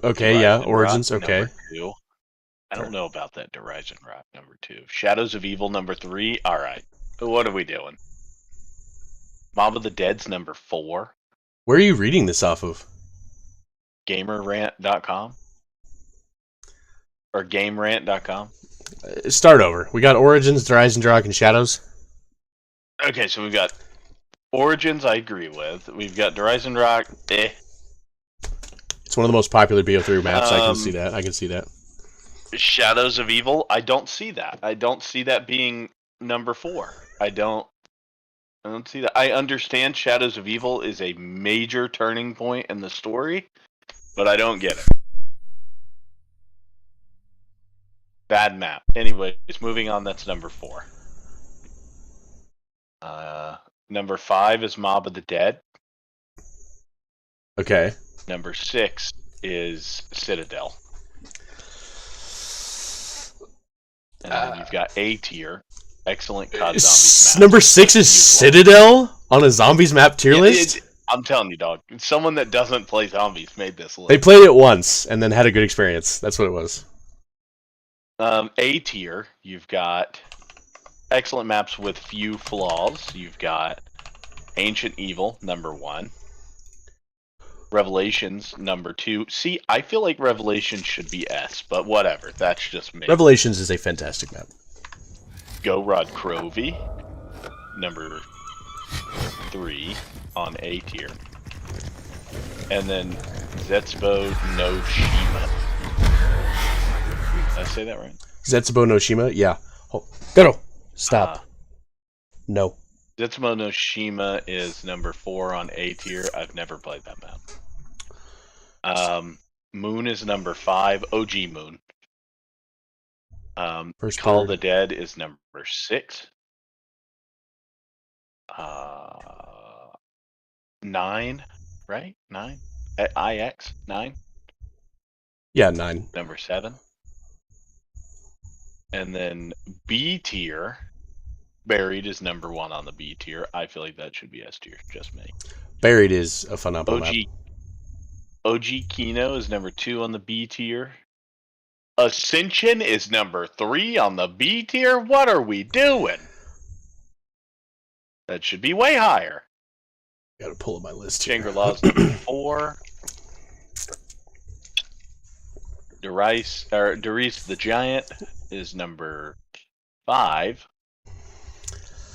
Okay, Horizon yeah, Origins, Rock, okay. Number 2. I don't know about that Horizon Rock, number 2. Shadows of Evil, number 3. Alright, what are we doing? Mob of the Dead's number 4. Where are you reading this off of? GamerRant.com? Or GameRant.com? Start over. We got Origins, Horizon Rock, and Shadows. Okay, so we've got Origins, I agree with. We've got Horizon Rock, It's one of the most popular BO3 maps. I can see that. I can see that. Shadows of Evil, I don't see that. I don't see that being number 4. I don't see that. I understand Shadows of Evil is a major turning point in the story, but I don't get it. Bad map. Anyways, moving on, that's number 4. Number 5 is Mob of the Dead. Okay. Number 6 is Citadel. And then you've got A tier. Excellent COD Zombies map. Number 6 is Citadel on a Zombies map tier list? I'm telling you, dog. Someone that doesn't play Zombies made this list. They played it once and then had a good experience. That's what it was. A tier, you've got excellent maps with few flaws. You've got Ancient Evil, number 1. Revelations, number 2. See, I feel like Revelations should be S, but whatever. That's just me. Revelations is a fantastic map. Go Rod Crovey, number 3 on A tier. And then Zetsubo no Shima. Did I say that right? Zetsubo no Shima? Yeah. Go. Stop. No. Zetsubo no Shima is number 4 on A tier. I've never played that map. Moon is number 5. OG Moon. First Call bird. of the Dead is number 6. 9, right? 9? IX? 9? Yeah, 9. Number 7. And then B tier, Buried is number 1 on the B tier. I feel like that should be S tier, just me. Buried is a phenomenal map. OG Kino is number 2 on the B tier. Ascension is number 3 on the B tier. What are we doing? That should be way higher. Gotta pull up my list here. Shangri-La's number 4. Darius the Giant is number 5.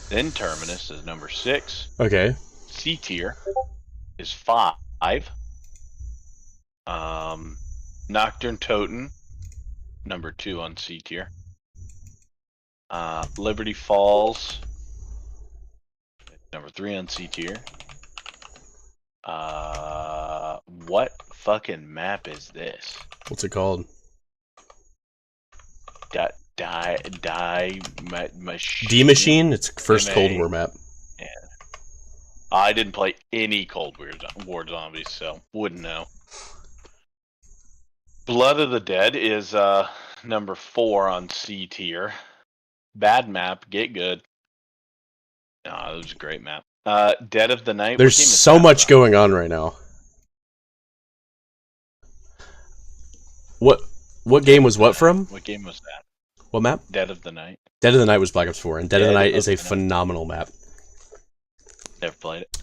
Then Terminus is number 6. Okay. C tier is 5. Nocturne Totem, number 2 on C tier. Liberty Falls, number 3 on C tier. What fucking map is this? What's it called? D-Machine? It's first Cold War map. Yeah. I didn't play any Cold War zombies, so wouldn't know. Blood of the Dead is number 4 on C tier. Bad map, get good. That was a great map. Dead of the Night. There's so much going on right now. What game was what from? What game was that? What map? Dead of the Night. Dead of the Night was Black Ops 4, and Dead of the Night is a phenomenal map. Never played it.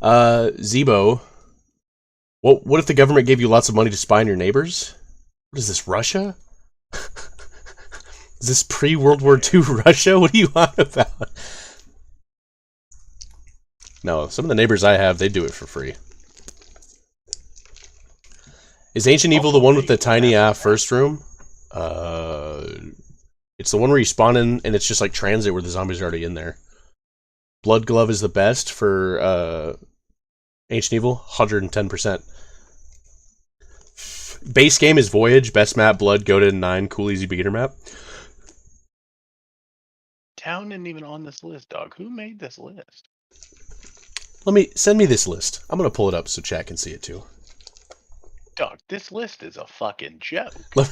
Zebo. What if the government gave you lots of money to spy on your neighbors? What is this, Russia? Is this pre-World War II Russia? What are you on about? No, some of the neighbors I have, they do it for free. Is Ancient Evil the one with the tiny first room? It's the one where you spawn in and it's just like transit where the zombies are already in there. Blood Glove is the best for Ancient Evil, 110%. Base game is Voyage, best map, Blood, Goated, 9, cool, easy beginner map. Town isn't even on this list, dog. Who made this list? Send me this list. I'm gonna pull it up so chat can see it too. Dog, this list is a fucking joke. Let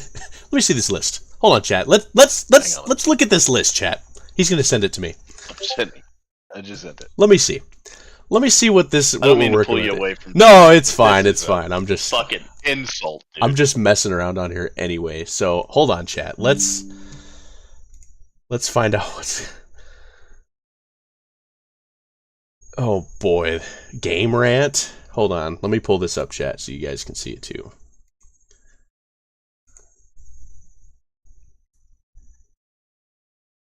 me see this list. Hold on, chat. Let's look at this list, chat. He's gonna send it to me. I'm sending. I just sent it. Let me see. Let me see what this. I don't mean to pull you away from. No, it's fine. It's fine. I'm just fucking insult. Dude. I'm just messing around on here anyway. So hold on, chat. Let's find out what's. Oh boy, game rant. Hold on. Let me pull this up, chat, so you guys can see it too.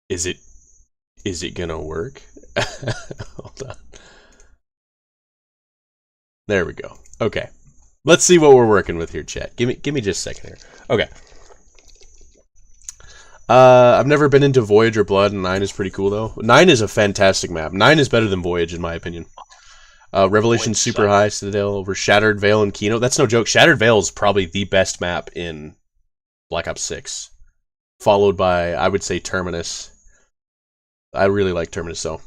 Is it gonna work? Hold on. There we go. Okay. Let's see what we're working with here, chat. Give me just a second here. Okay. I've never been into Voyage or Blood, and 9 is pretty cool, though. 9 is a fantastic map. 9 is better than Voyage, in my opinion. Revelation super high, Citadel over Shattered Veil and Kino. That's no joke. Shattered Veil is probably the best map in Black Ops 6. Followed by, I would say, Terminus. I really like Terminus, though.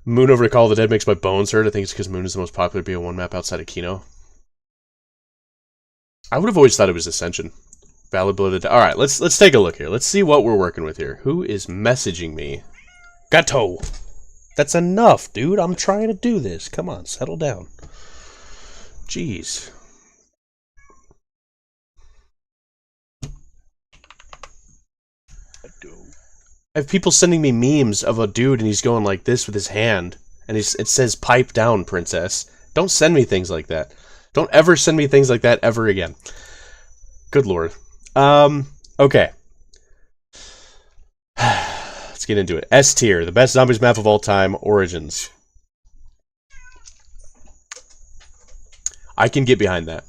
Moon over to Call of the Dead makes my bones hurt. I think it's because Moon is the most popular BO1 map outside of Kino. I would have always thought it was Ascension. Valid Blooded. All right, let's take a look here. Let's see what we're working with here. Who is messaging me? Gato. That's enough, dude. I'm trying to do this. Come on, settle down. Jeez. I have people sending me memes of a dude and he's going like this with his hand. And it says, pipe down, princess. Don't send me things like that. Don't ever send me things like that ever again. Good lord. Okay. Let's get into it. S tier, the best zombies map of all time, Origins. I can get behind that.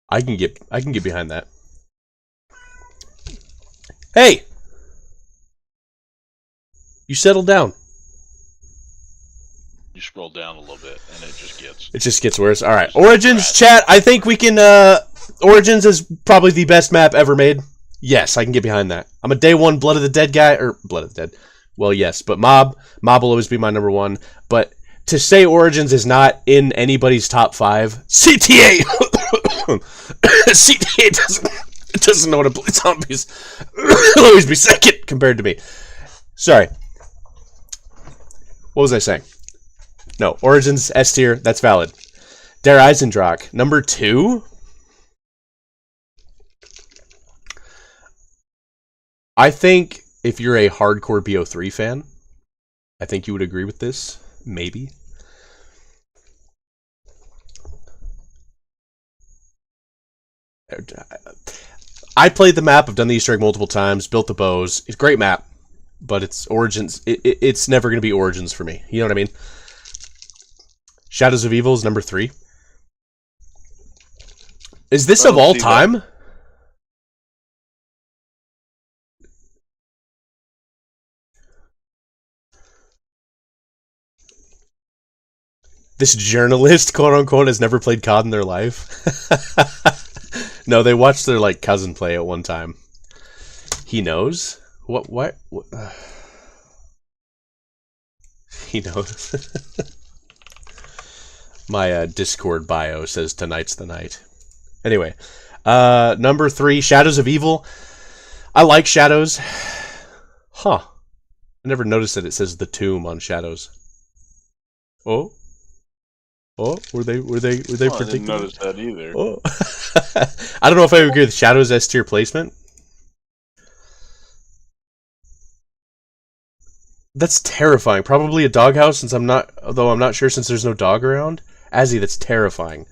I can get behind that. Hey! You settle down. You scroll down a little bit, and it just gets... It just gets worse. Alright, Origins, chat, I think we can, Origins is probably the best map ever made. Yes, I can get behind that. I'm a day one Blood of the Dead guy, or Blood of the Dead. Well, yes, but Mob will always be my number one. But to say Origins is not in anybody's top 5, CTA! CTA doesn't know how to play zombies. It'll always be second compared to me. Sorry. What was I saying? No, Origins, S tier, that's valid. Der Eisendrache, number 2? I think if you're a hardcore BO3 fan, I think you would agree with this. Maybe. I played the map, I've done the Easter egg multiple times, built the bows. It's a great map, but it's Origins. It's never going to be Origins for me. You know what I mean? Shadows of Evil is number 3. Is this of all time? That. This journalist, quote unquote, has never played COD in their life. No, they watched their like cousin play at one time. He knows? What? He knows. My Discord bio says tonight's the night. Anyway, number 3, Shadows of Evil. I like Shadows. Huh. I never noticed that it says the tomb on Shadows. Oh. Oh, were they predictable? I didn't notice that either. Oh. I don't know if I agree with Shadows S tier placement. That's terrifying. Probably a doghouse, since I'm not sure since there's no dog around. Azzy, that's terrifying.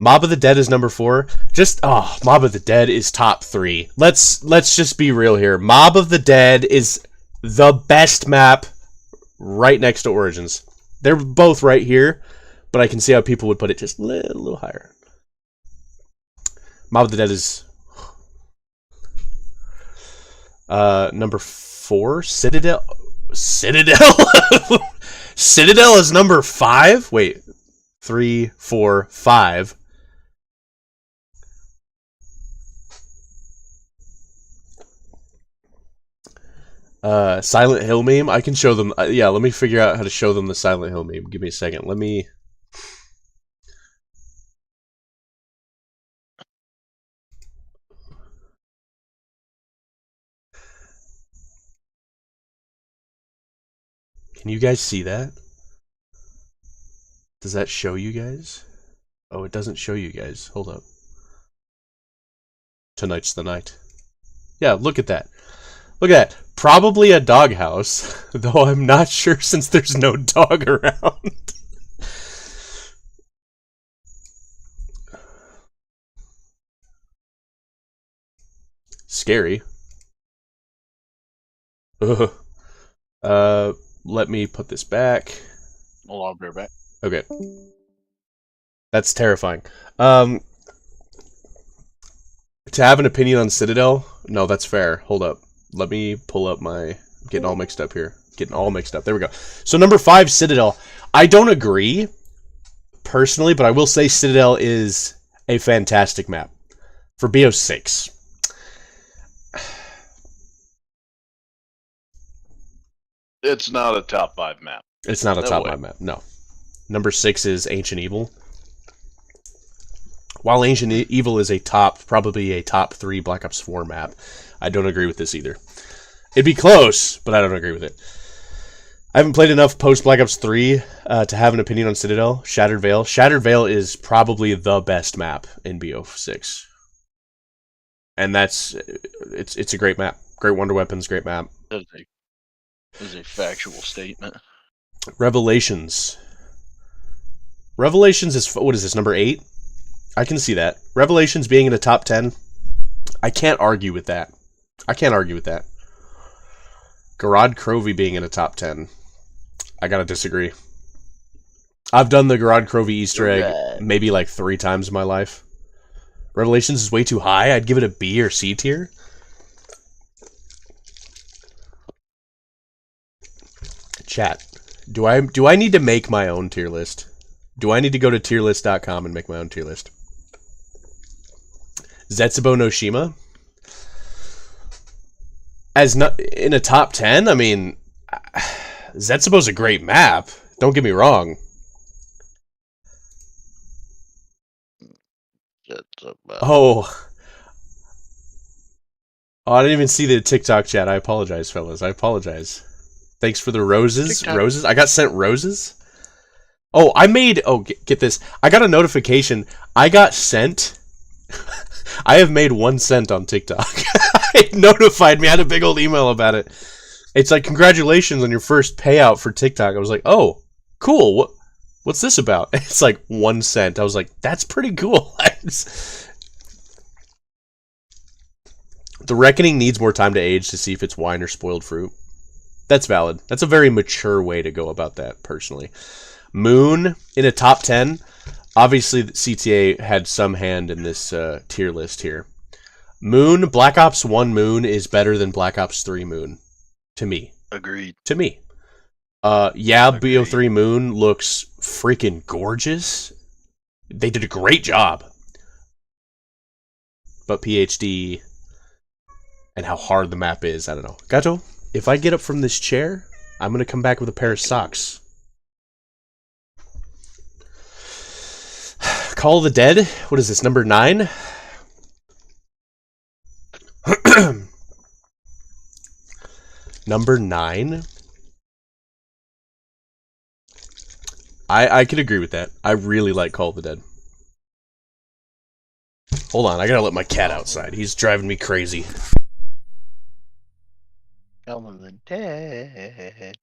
Mob of the Dead is number 4. Mob of the Dead is top 3. Let's just be real here. Mob of the Dead is the best map right next to Origins. They're both right here, but I can see how people would put it just a little higher. Mob of the Dead is number 4. Citadel. Citadel is number 5. Wait, 3, 4, 5. Silent Hill meme. I can show them. Yeah, let me figure out how to show them the Silent Hill meme. Give me a second. Let me. Can you guys see that? Does that show you guys? Oh, it doesn't show you guys. Hold up. Tonight's the night. Yeah, look at that. Look at that. Probably a doghouse, though I'm not sure since there's no dog around. Scary. Let me put this back. Hold on, I'll be right back. Okay. That's terrifying. To have an opinion on Citadel? No, that's fair. Hold up. Let me pull up my... Getting all mixed up here. Getting all mixed up. There we go. So number 5, Citadel. I don't agree, personally, but I will say Citadel is a fantastic map. For BO6. It's not a top 5 map. It's not a top 5 map, no. Number 6 is Ancient Evil. While Ancient Evil is probably a top 3 Black Ops 4 map, I don't agree with this either. It'd be close, but I don't agree with it. I haven't played enough post Black Ops 3 to have an opinion on Citadel. Shattered Veil. Shattered Veil is probably the best map in BO6. And it's a great map. Great Wonder Weapons, great map. That is a factual statement. Revelations. Revelations is, what is this, number 8? I can see that. Revelations being in the top 10, I can't argue with that. Garad Crovey being in the top 10, I gotta disagree. I've done the Garad Crovey Easter egg maybe like 3 times in my life. Revelations is way too high. I'd give it a B or C tier. Chat. Do I need to make my own tier list? Do I need to go to tierlist.com and make my own tier list? Zetsubo no Shima? As not in a top 10? I mean, Zetsubo's a great map. Don't get me wrong. Oh, I didn't even see the TikTok chat. I apologize, fellas. I apologize. Thanks for the roses. TikTok. Roses? I got sent roses? Oh, get this. I got a notification. I got sent... I have made 1 cent on TikTok. It notified me. I had a big old email about it. It's like, congratulations on your first payout for TikTok. I was like, oh, cool. What's this about? It's like 1 cent. I was like, that's pretty cool. The Reckoning needs more time to age to see if it's wine or spoiled fruit. That's valid. That's a very mature way to go about that, personally. Moon in a top 10. Obviously, CTA had some hand in this tier list here. Moon, Black Ops 1 Moon is better than Black Ops 3 Moon. To me. Agreed. To me. Yeah, Agreed. BO3 Moon looks freaking gorgeous. They did a great job. But PhD and how hard the map is, I don't know. Gato, if I get up from this chair, I'm going to come back with a pair of socks. Call of the Dead. What is this, number 9? Number 9? I could agree with that. I really like Call of the Dead. Hold on, I gotta let my cat outside. He's driving me crazy. Call of the Dead.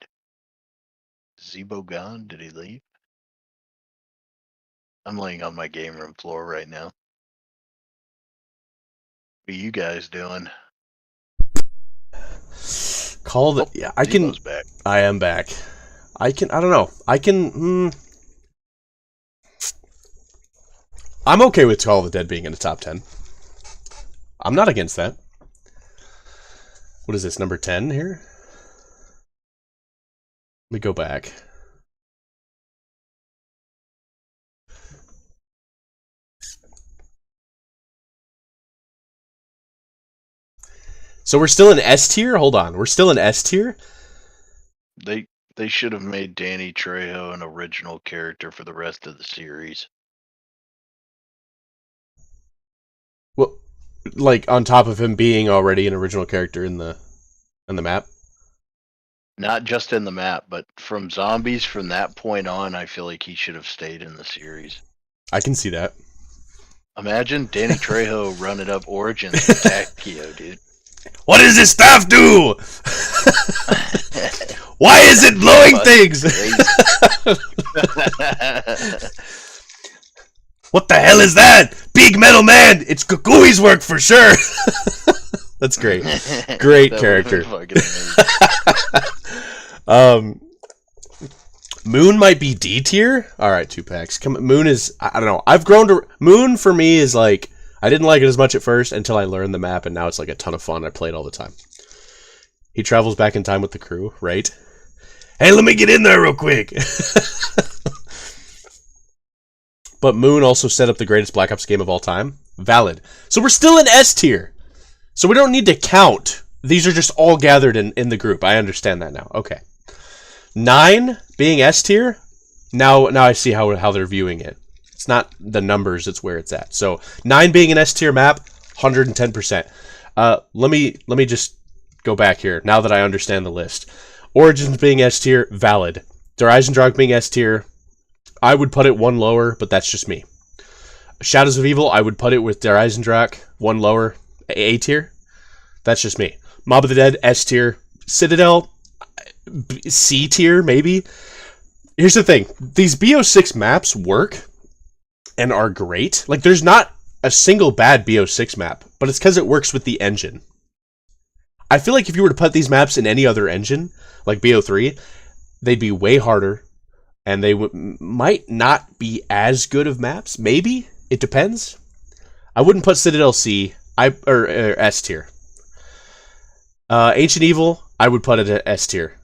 Zebo gone? Did he leave? I'm laying on my game room floor right now. What are you guys doing? Call the... Oh, yeah, I can... Devo's back. I am back. I don't know. I'm okay with Call of the Dead being in the top 10. I'm not against that. What is this, number 10 here? Let me go back. So we're still in S tier? Hold on. We're still in S tier? They should have made Danny Trejo an original character for the rest of the series. Well, like on top of him being already an original character in the map? Not just in the map, but from zombies from that point on, I feel like he should have stayed in the series. I can see that. Imagine Danny Trejo running up Origins with Takio, dude. What does this staff do? Why is it blowing things? What the hell is that? Big metal man! It's Kukui's work for sure! That's great. Great character. Moon might be D tier? Alright, 2 packs. Come, Moon is... I don't know. I've grown to... Moon for me is like... I didn't like it as much at first until I learned the map, and now it's like a ton of fun. I play it all the time. He travels back in time with the crew, right? Hey, let me get in there real quick! But Moon also set up the greatest Black Ops game of all time. Valid. So we're still in S tier. So we don't need to count. These are just all gathered in the group. I understand that now. Okay. 9 being S tier. Now I see how they're viewing it. It's not the numbers, it's where it's at. So 9 being an S tier map, 110%. Let me just go back here now that I understand the list. Origins being S tier, valid. Der Eisendrache being S tier, I would put it 1 lower, but that's just me. Shadows of Evil, I would put it with Der Eisendrache 1 lower, A tier. That's just me. Mob of the Dead, S tier. Citadel, C tier, maybe. Here's the thing. These BO6 maps work and are great. Like, there's not a single bad BO6 map, but it's because it works with the engine. I feel like if you were to put these maps in any other engine, like BO3, they'd be way harder, and they might not be as good of maps. Maybe. It depends. I wouldn't put Citadel C, or S tier. Ancient Evil, I would put it at S tier.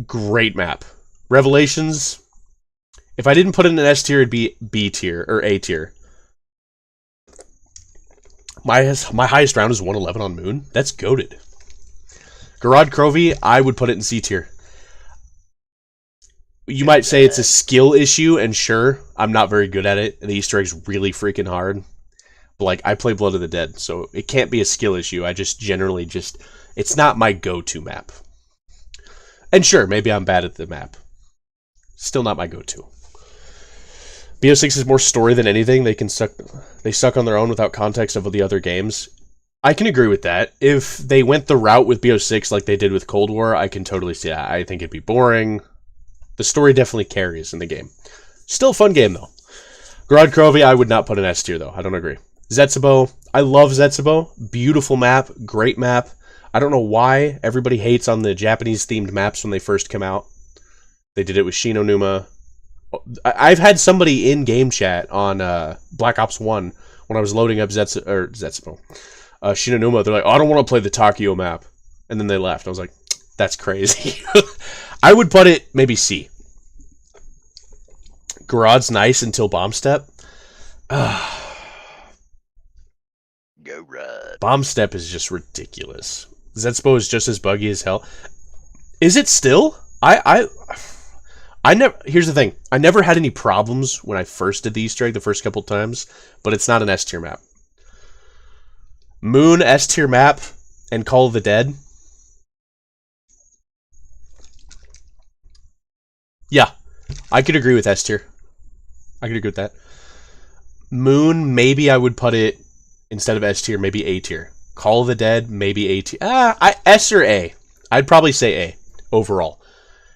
Great map. Revelations, if I didn't put it in an S tier, it'd be B tier, or A tier. My highest round is 111 on Moon. That's goated. Garad Krovi, I would put it in C tier. You might say it's a skill issue, and sure, I'm not very good at it. The Easter egg's really freaking hard. But, like, I play Blood of the Dead, so it can't be a skill issue. I just generally it's not my go-to map. And sure, maybe I'm bad at the map. Still not my go-to. BO6 is more story than anything. They suck on their own without context of the other games. I can agree with that. If they went the route with BO6 like they did with Cold War, I can totally see that. I think it'd be boring. The story definitely carries in the game. Still a fun game, though. Garad Krovi, I would not put in S tier, though. I don't agree. Zetsubo, I love Zetsubo. Beautiful map, great map. I don't know why everybody hates on the Japanese-themed maps when they first come out. They did it with Shinonuma. I've had somebody in game chat on Black Ops 1 when I was loading up Zetsubo. Shinonuma, they're like, oh, I don't want to play the Takio map. And then they left. I was like, that's crazy. I would put it maybe C. Garad's nice until Bomb Step. Go Rod. Bomb Step is just ridiculous. Zetsubo is just as buggy as hell. Is it still? I never. Here's the thing. I never had any problems when I first did the Easter egg the first couple times, but it's not an S tier map. Moon S tier map and Call of the Dead. Yeah, I could agree with S tier. I could agree with that. Moon, maybe I would put it instead of S tier, maybe A tier. Call of the Dead, maybe A tier. S or A. I'd probably say A overall,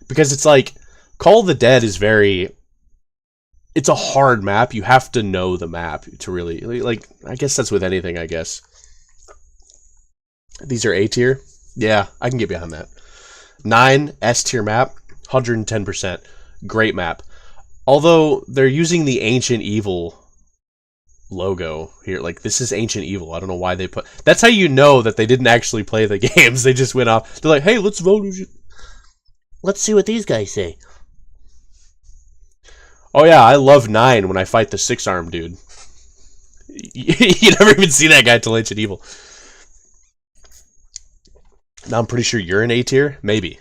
because it's like Call of the Dead is very. it's a hard map. You have to know the map to really, like, I guess that's with anything, I guess. These are A tier. Yeah, I can get behind that. 9, S tier map, 110%. Great map. Although, they're using the Ancient Evil logo here. Like, this is Ancient Evil. I don't know why they put... That's how you know that they didn't actually play the games. They just went off. They're like, hey, let's vote. Let's see what these guys say. Oh yeah, I love 9 when I fight the 6-arm dude. You never even see that guy till Ancient Evil. Now I'm pretty sure you're in A tier. Maybe. I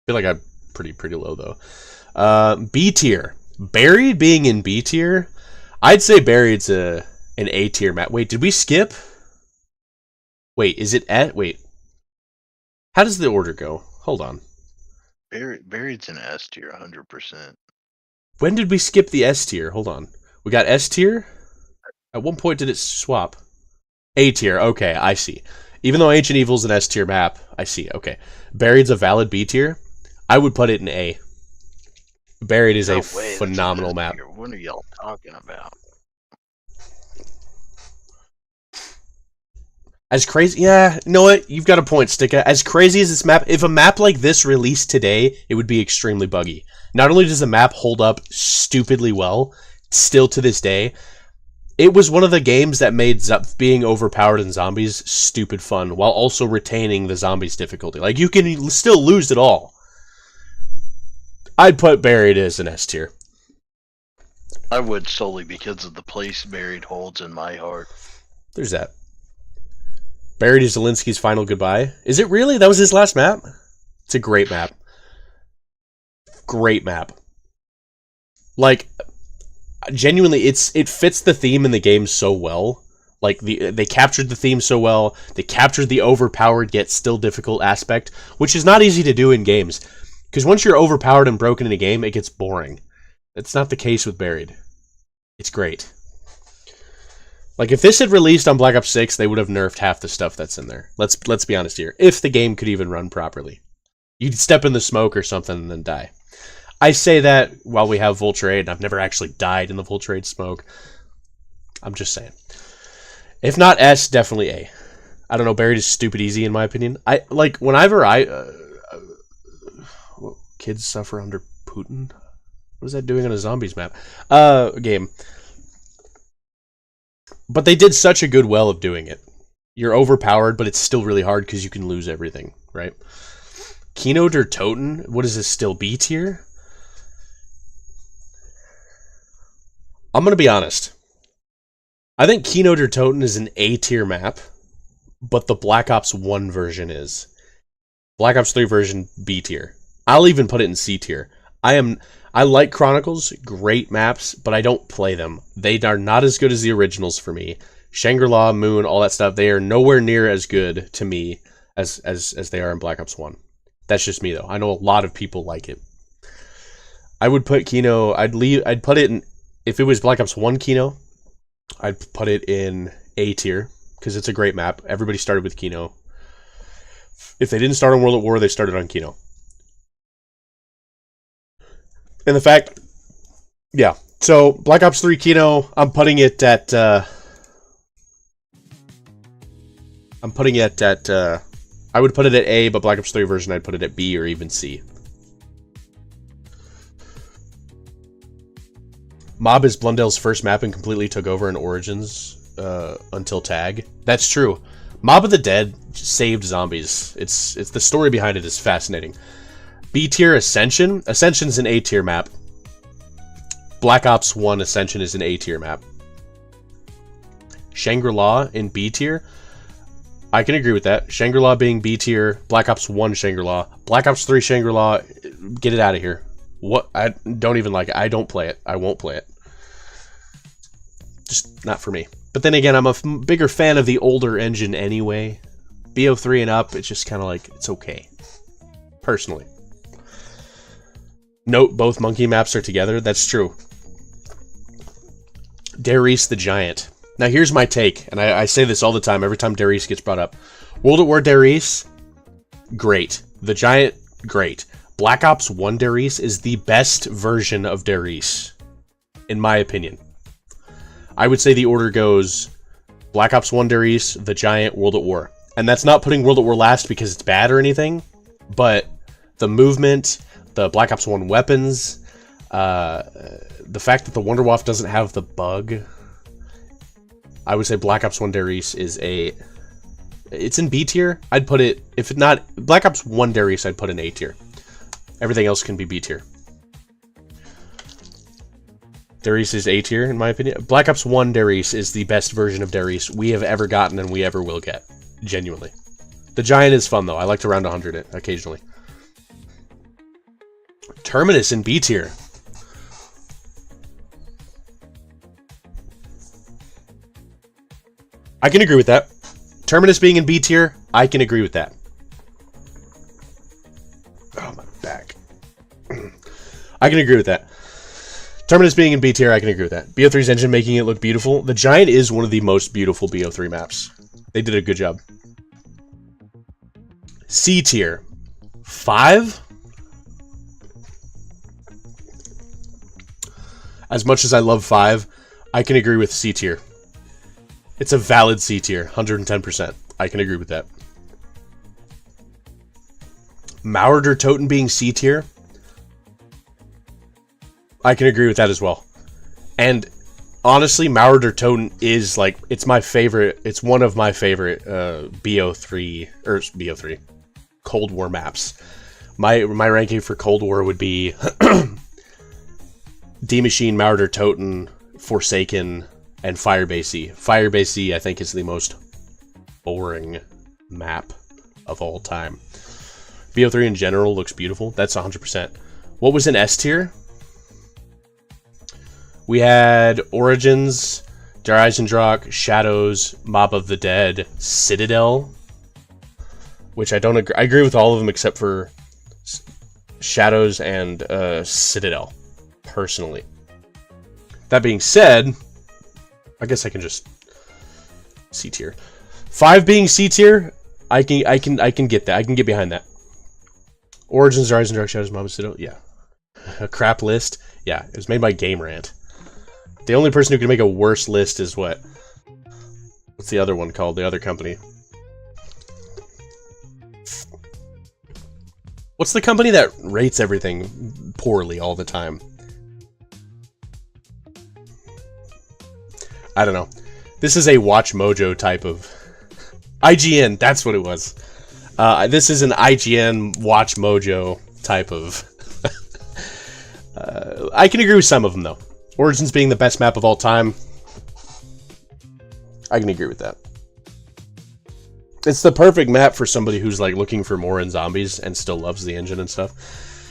feel like I'm pretty low though. B tier. Buried being in B tier. I'd say Buried's an A tier map. Wait, did we skip? Wait, is it at? Wait. How does the order go? Hold on. Buried's an S tier, 100%. When did we skip the S tier? Hold on. We got S tier? At one point did it swap? A tier. Okay, I see. Even though Ancient Evil's an S tier map, I see. Okay. Buried's a valid B tier. I would put it in A. Buried is phenomenal map. What are y'all talking about? As crazy, yeah, you know what? You've got a point, Sticka. As crazy as this map, if a map like this released today, it would be extremely buggy. Not only does the map hold up stupidly well, still to this day, it was one of the games that made being overpowered in zombies stupid fun, while also retaining the zombies difficulty. Like, you can still lose it all. I'd put Buried as an S tier. I would, solely because of the place Buried holds in my heart. There's that. Buried is Zelensky's final goodbye. Is it really? That was his last map? It's a great map. Great map. Like, genuinely, it fits the theme in the game so well. Like, they captured the theme so well. They captured the overpowered yet still difficult aspect, which is not easy to do in games. Because once you're overpowered and broken in a game, it gets boring. That's not the case with Buried. It's great. Like, if this had released on Black Ops 6, they would have nerfed half the stuff that's in there. Let's be honest here. If the game could even run properly. You'd step in the smoke or something and then die. I say that while we have Vulture 8, and I've never actually died in the Vulture 8 smoke. I'm just saying. If not S, definitely A. I don't know, Buried is stupid easy in my opinion. Kids suffer under Putin? What is that doing on a zombies map? Game. But they did such a good well of doing it. You're overpowered, but it's still really hard because you can lose everything, right? Kino der Toten, what is this still, B tier? I'm going to be honest. I think Kino der Toten is an A tier map, but the Black Ops 1 version is. Black Ops 3 version, B tier. I'll even put it in C tier. I like Chronicles, great maps, but I don't play them. They are not as good as the originals for me. Shangri-La, Moon, all that stuff, they are nowhere near as good to me as they are in Black Ops 1. That's just me though. I know a lot of people like it. I would put Kino, I'd put it in, if it was Black Ops 1 Kino, I'd put it in A tier, because it's a great map. Everybody started with Kino. If they didn't start on World at War, they started on Kino. And the fact, yeah. So Black Ops 3 Kino, I'm putting it at. I would put it at A, but Black Ops 3 version, I'd put it at B or even C. Mob is Blundell's first map and completely took over in Origins until Tag. That's true. Mob of the Dead saved zombies. It's the story behind it is fascinating. B tier Ascension. Ascension's an A tier map. Black Ops 1 Ascension is an A tier map. Shangri-La in B tier. I can agree with that. Shangri-La being B tier. Black Ops 1 Shangri-La. Black Ops 3 Shangri-La. Get it out of here. What? I don't even like it. I don't play it. I won't play it. Just not for me. But then again, I'm a bigger fan of the older engine anyway. BO3 and up, it's just kind of like, it's okay. Personally. Note, both monkey maps are together. That's true. Darius the Giant. Now here's my take, and I say this all the time, every time Darius gets brought up. World at War Darius, great. The Giant, great. Black Ops 1 Darius is the best version of Darius. in my opinion. I would say the order goes Black Ops 1 Der East, The Giant, World at War. And that's not putting World at War last because it's bad or anything, but the movement, the Black Ops 1 weapons, the fact that the Wunderwaffe doesn't have the bug, I would say Black Ops 1 Der East is it's in B tier. I'd put it, if it not, Black Ops 1 Der East, I'd put in A tier. Everything else can be B tier. Der East is A tier, in my opinion. Black Ops 1 Der East is the best version of Der East we have ever gotten and we ever will get. Genuinely. The Giant is fun, though. I like to round 100 it occasionally. Terminus in B tier. I can agree with that. Terminus being in B tier, I can agree with that. Oh, my back. I can agree with that. Terminus being in B tier, I can agree with that. BO3's engine making it look beautiful. The Giant is one of the most beautiful BO3 maps. They did a good job. C tier. 5? As much as I love 5, I can agree with C tier. It's a valid C tier, 110%. I can agree with that. Maurer Toten being C tier, I can agree with that as well. And honestly, Maurer Toten is like, it's my favorite, it's one of my favorite BO3 Cold War maps. My ranking for Cold War would be D-Machine, Maurer Toten, Forsaken, and Firebase. Firebase, I think, is the most boring map of all time. BO3 in general looks beautiful. That's 100%. What was in S tier? We had Origins, Der Eisendrache, Shadows, Mob of the Dead, Citadel, which I don't agree. I agree with all of them except for Shadows and Citadel, personally. That being said, I guess I can just C tier. 5 being C tier, I can get that. I can get behind that. Origins, Der Eisendrache, Shadows, Mob of the Dead, yeah. A crap list, yeah. It was made by Game Rant. The only person who can make a worse list is what? What's the other one called? The other company. What's the company that rates everything poorly all the time? I don't know. This is a Watch Mojo type of... IGN, that's what it was. This is an IGN Watch Mojo type of... I can agree with some of them, though. Origins being the best map of all time, I can agree with that. It's the perfect map for somebody who's like looking for more in zombies and still loves the engine and stuff.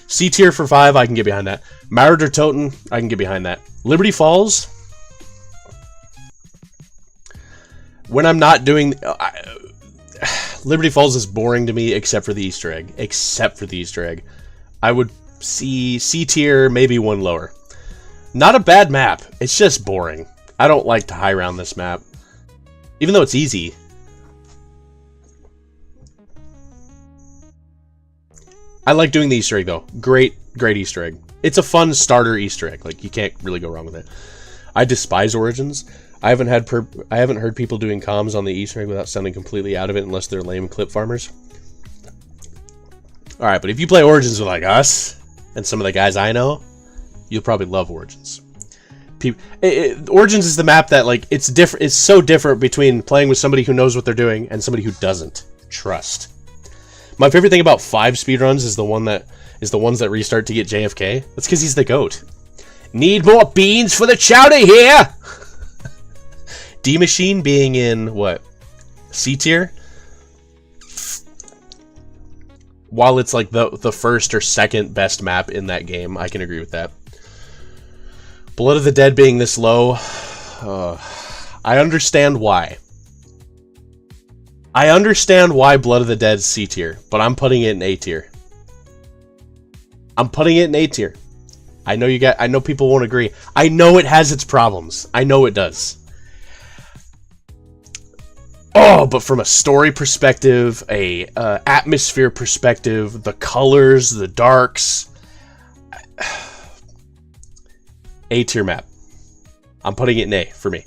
C tier for 5, I can get behind that. Maurer Toten, I can get behind that. Liberty Falls, when I'm not doing... Liberty Falls is boring to me except for the Easter egg. Except for the Easter egg. I would see C tier, maybe one lower. Not a bad map, it's just boring. I don't like to high round this map. Even though it's easy. I like doing the Easter egg though. Great Easter egg. It's a fun starter Easter egg. Like, you can't really go wrong with it. I despise Origins. I haven't heard people doing comms on the Easter egg without sounding completely out of it unless they're lame clip farmers. Alright, but if you play Origins with like us and some of the guys I know, you'll probably love Origins. Origins is the map that, like, it's different. It's so different between playing with somebody who knows what they're doing and somebody who doesn't trust. My favorite thing about 5 speedruns is the ones that restart to get JFK. That's because he's the GOAT. Need more beans for the chowder here. D-Machine being in what? C tier? While it's like the first or second best map in that game, I can agree with that. Blood of the Dead being this low, I understand why. I understand why Blood of the Dead's C tier, but I'm putting it in A tier. I'm putting it in A tier. I know people won't agree. I know it has its problems. I know it does. Oh, but from a story perspective, a atmosphere perspective, the colors, the darks, A tier map. I'm putting it in A for me.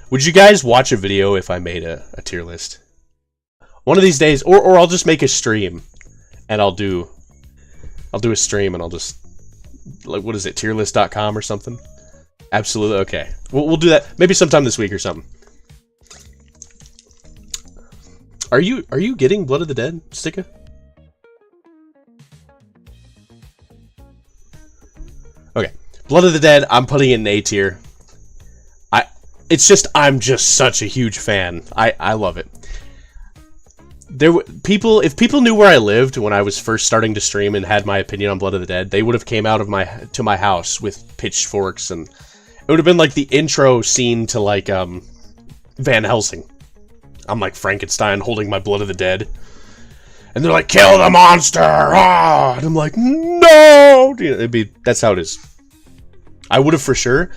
Would you guys watch a video if I made a tier list? One of these days, or I'll just make a stream, and I'll do a stream, and I'll just, like, what is it, tierlist.com or something? Absolutely, okay. We'll do that maybe sometime this week or something. Are you getting Blood of the Dead, Sticka? Okay, Blood of the Dead, I'm putting it in A tier. I'm just such a huge fan. I love it. If people knew where I lived when I was first starting to stream and had my opinion on Blood of the Dead, they would have came out of my house with pitchforks, and it would have been like the intro scene to like Van Helsing. I'm like Frankenstein holding my Blood of the Dead, and they're like, "Kill the monster!" Ah! And I'm like, "No!" That's how it is. I would have for sure.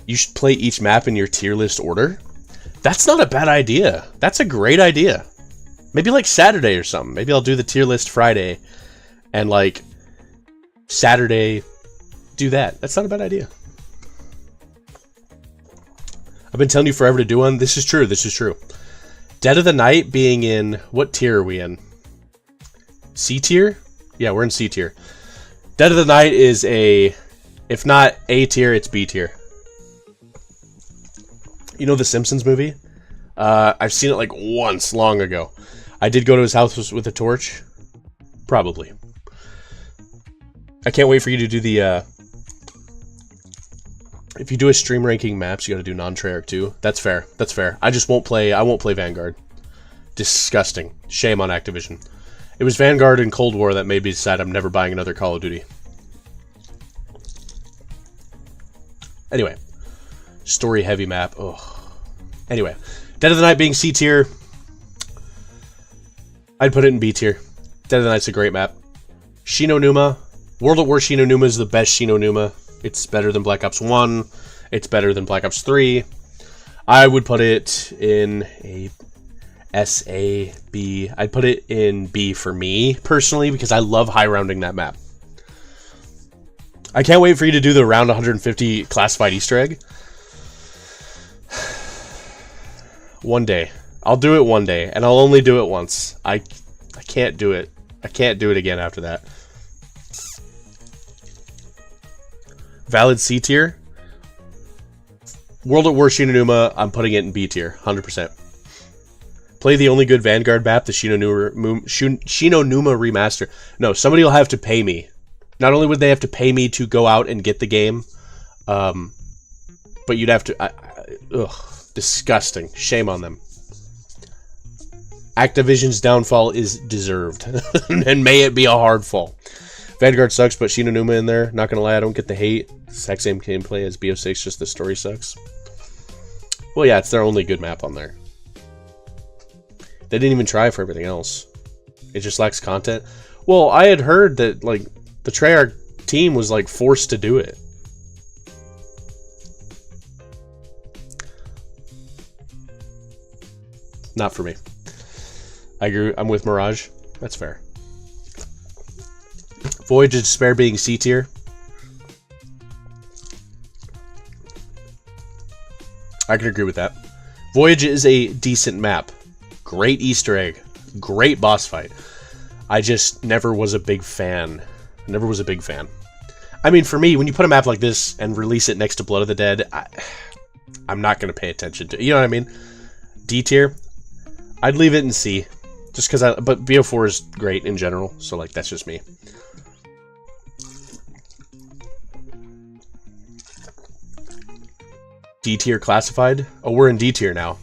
You should play each map in your tier list order. That's not a bad idea. That's a great idea. Maybe like Saturday or something. Maybe I'll do the tier list Friday, and like Saturday do that. That's not a bad idea. I've been telling you forever to do one. This is true. This is true. Dead of the Night being in, what tier are we in? C tier? Yeah, we're in C tier. Dead of the Night is if not A tier, it's B tier. You know the Simpsons movie? I've seen it like once long ago. I did go to his house with a torch. Probably. I can't wait for you to do the, if you do a stream ranking maps, you gotta do non-Treyarch too. That's fair. That's fair. I won't play Vanguard. Disgusting. Shame on Activision. It was Vanguard and Cold War that made me decide I'm never buying another Call of Duty. Anyway. Story heavy map. Oh. Anyway. Dead of the Night being C tier. I'd put it in B tier. Dead of the Night's a great map. Shinonuma. World at War Shinonuma is the best Shinonuma. It's better than Black Ops 1. It's better than Black Ops 3. I would put it in a S, A, B. I'd put it in B for me, personally, because I love high rounding that map. I can't wait for you to do the round 150 classified Easter egg. One day. I'll do it one day, and I'll only do it once. I can't do it. I can't do it again after that. Valid C tier. World at War Shinonuma, I'm putting it in B tier, 100%. Play the only good Vanguard map, the Shinonuma remaster. No, somebody will have to pay me. Not only would they have to pay me to go out and get the game, but you'd have to... ugh, disgusting. Shame on them. Activision's downfall is deserved. And may it be a hard fall. Vanguard sucks, but Shinonuma in there. Not gonna lie, I don't get the hate. Exact same gameplay as BO6, just the story sucks. Well, yeah, it's their only good map on there. They didn't even try for everything else. It just lacks content. Well, I had heard that, like, the Treyarch team was, like, forced to do it. Not for me. I agree. I'm with Mirage. That's fair. Voyage of Despair being C tier. I can agree with that. Voyage is a decent map. Great Easter egg. Great boss fight. I just never was a big fan. Never was a big fan. I mean, for me, when you put a map like this and release it next to Blood of the Dead, I'm not going to pay attention to it. You know what I mean? D tier. I'd leave it in C. Just because but BO4 is great in general. So, like, that's just me. D tier classified? Oh, we're in D tier now.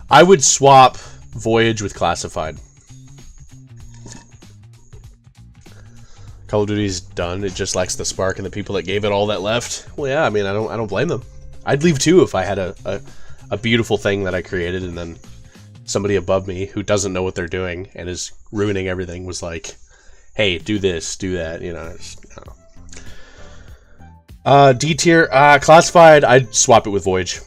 I would swap Voyage with classified. Call of Duty's done. It just lacks the spark and the people that gave it all that left. Well, yeah, I mean, I don't blame them. I'd leave too if I had a beautiful thing that I created and then somebody above me who doesn't know what they're doing and is ruining everything was like, hey, do this, do that, you know. I don't know. D tier, classified, I'd swap it with Voyage.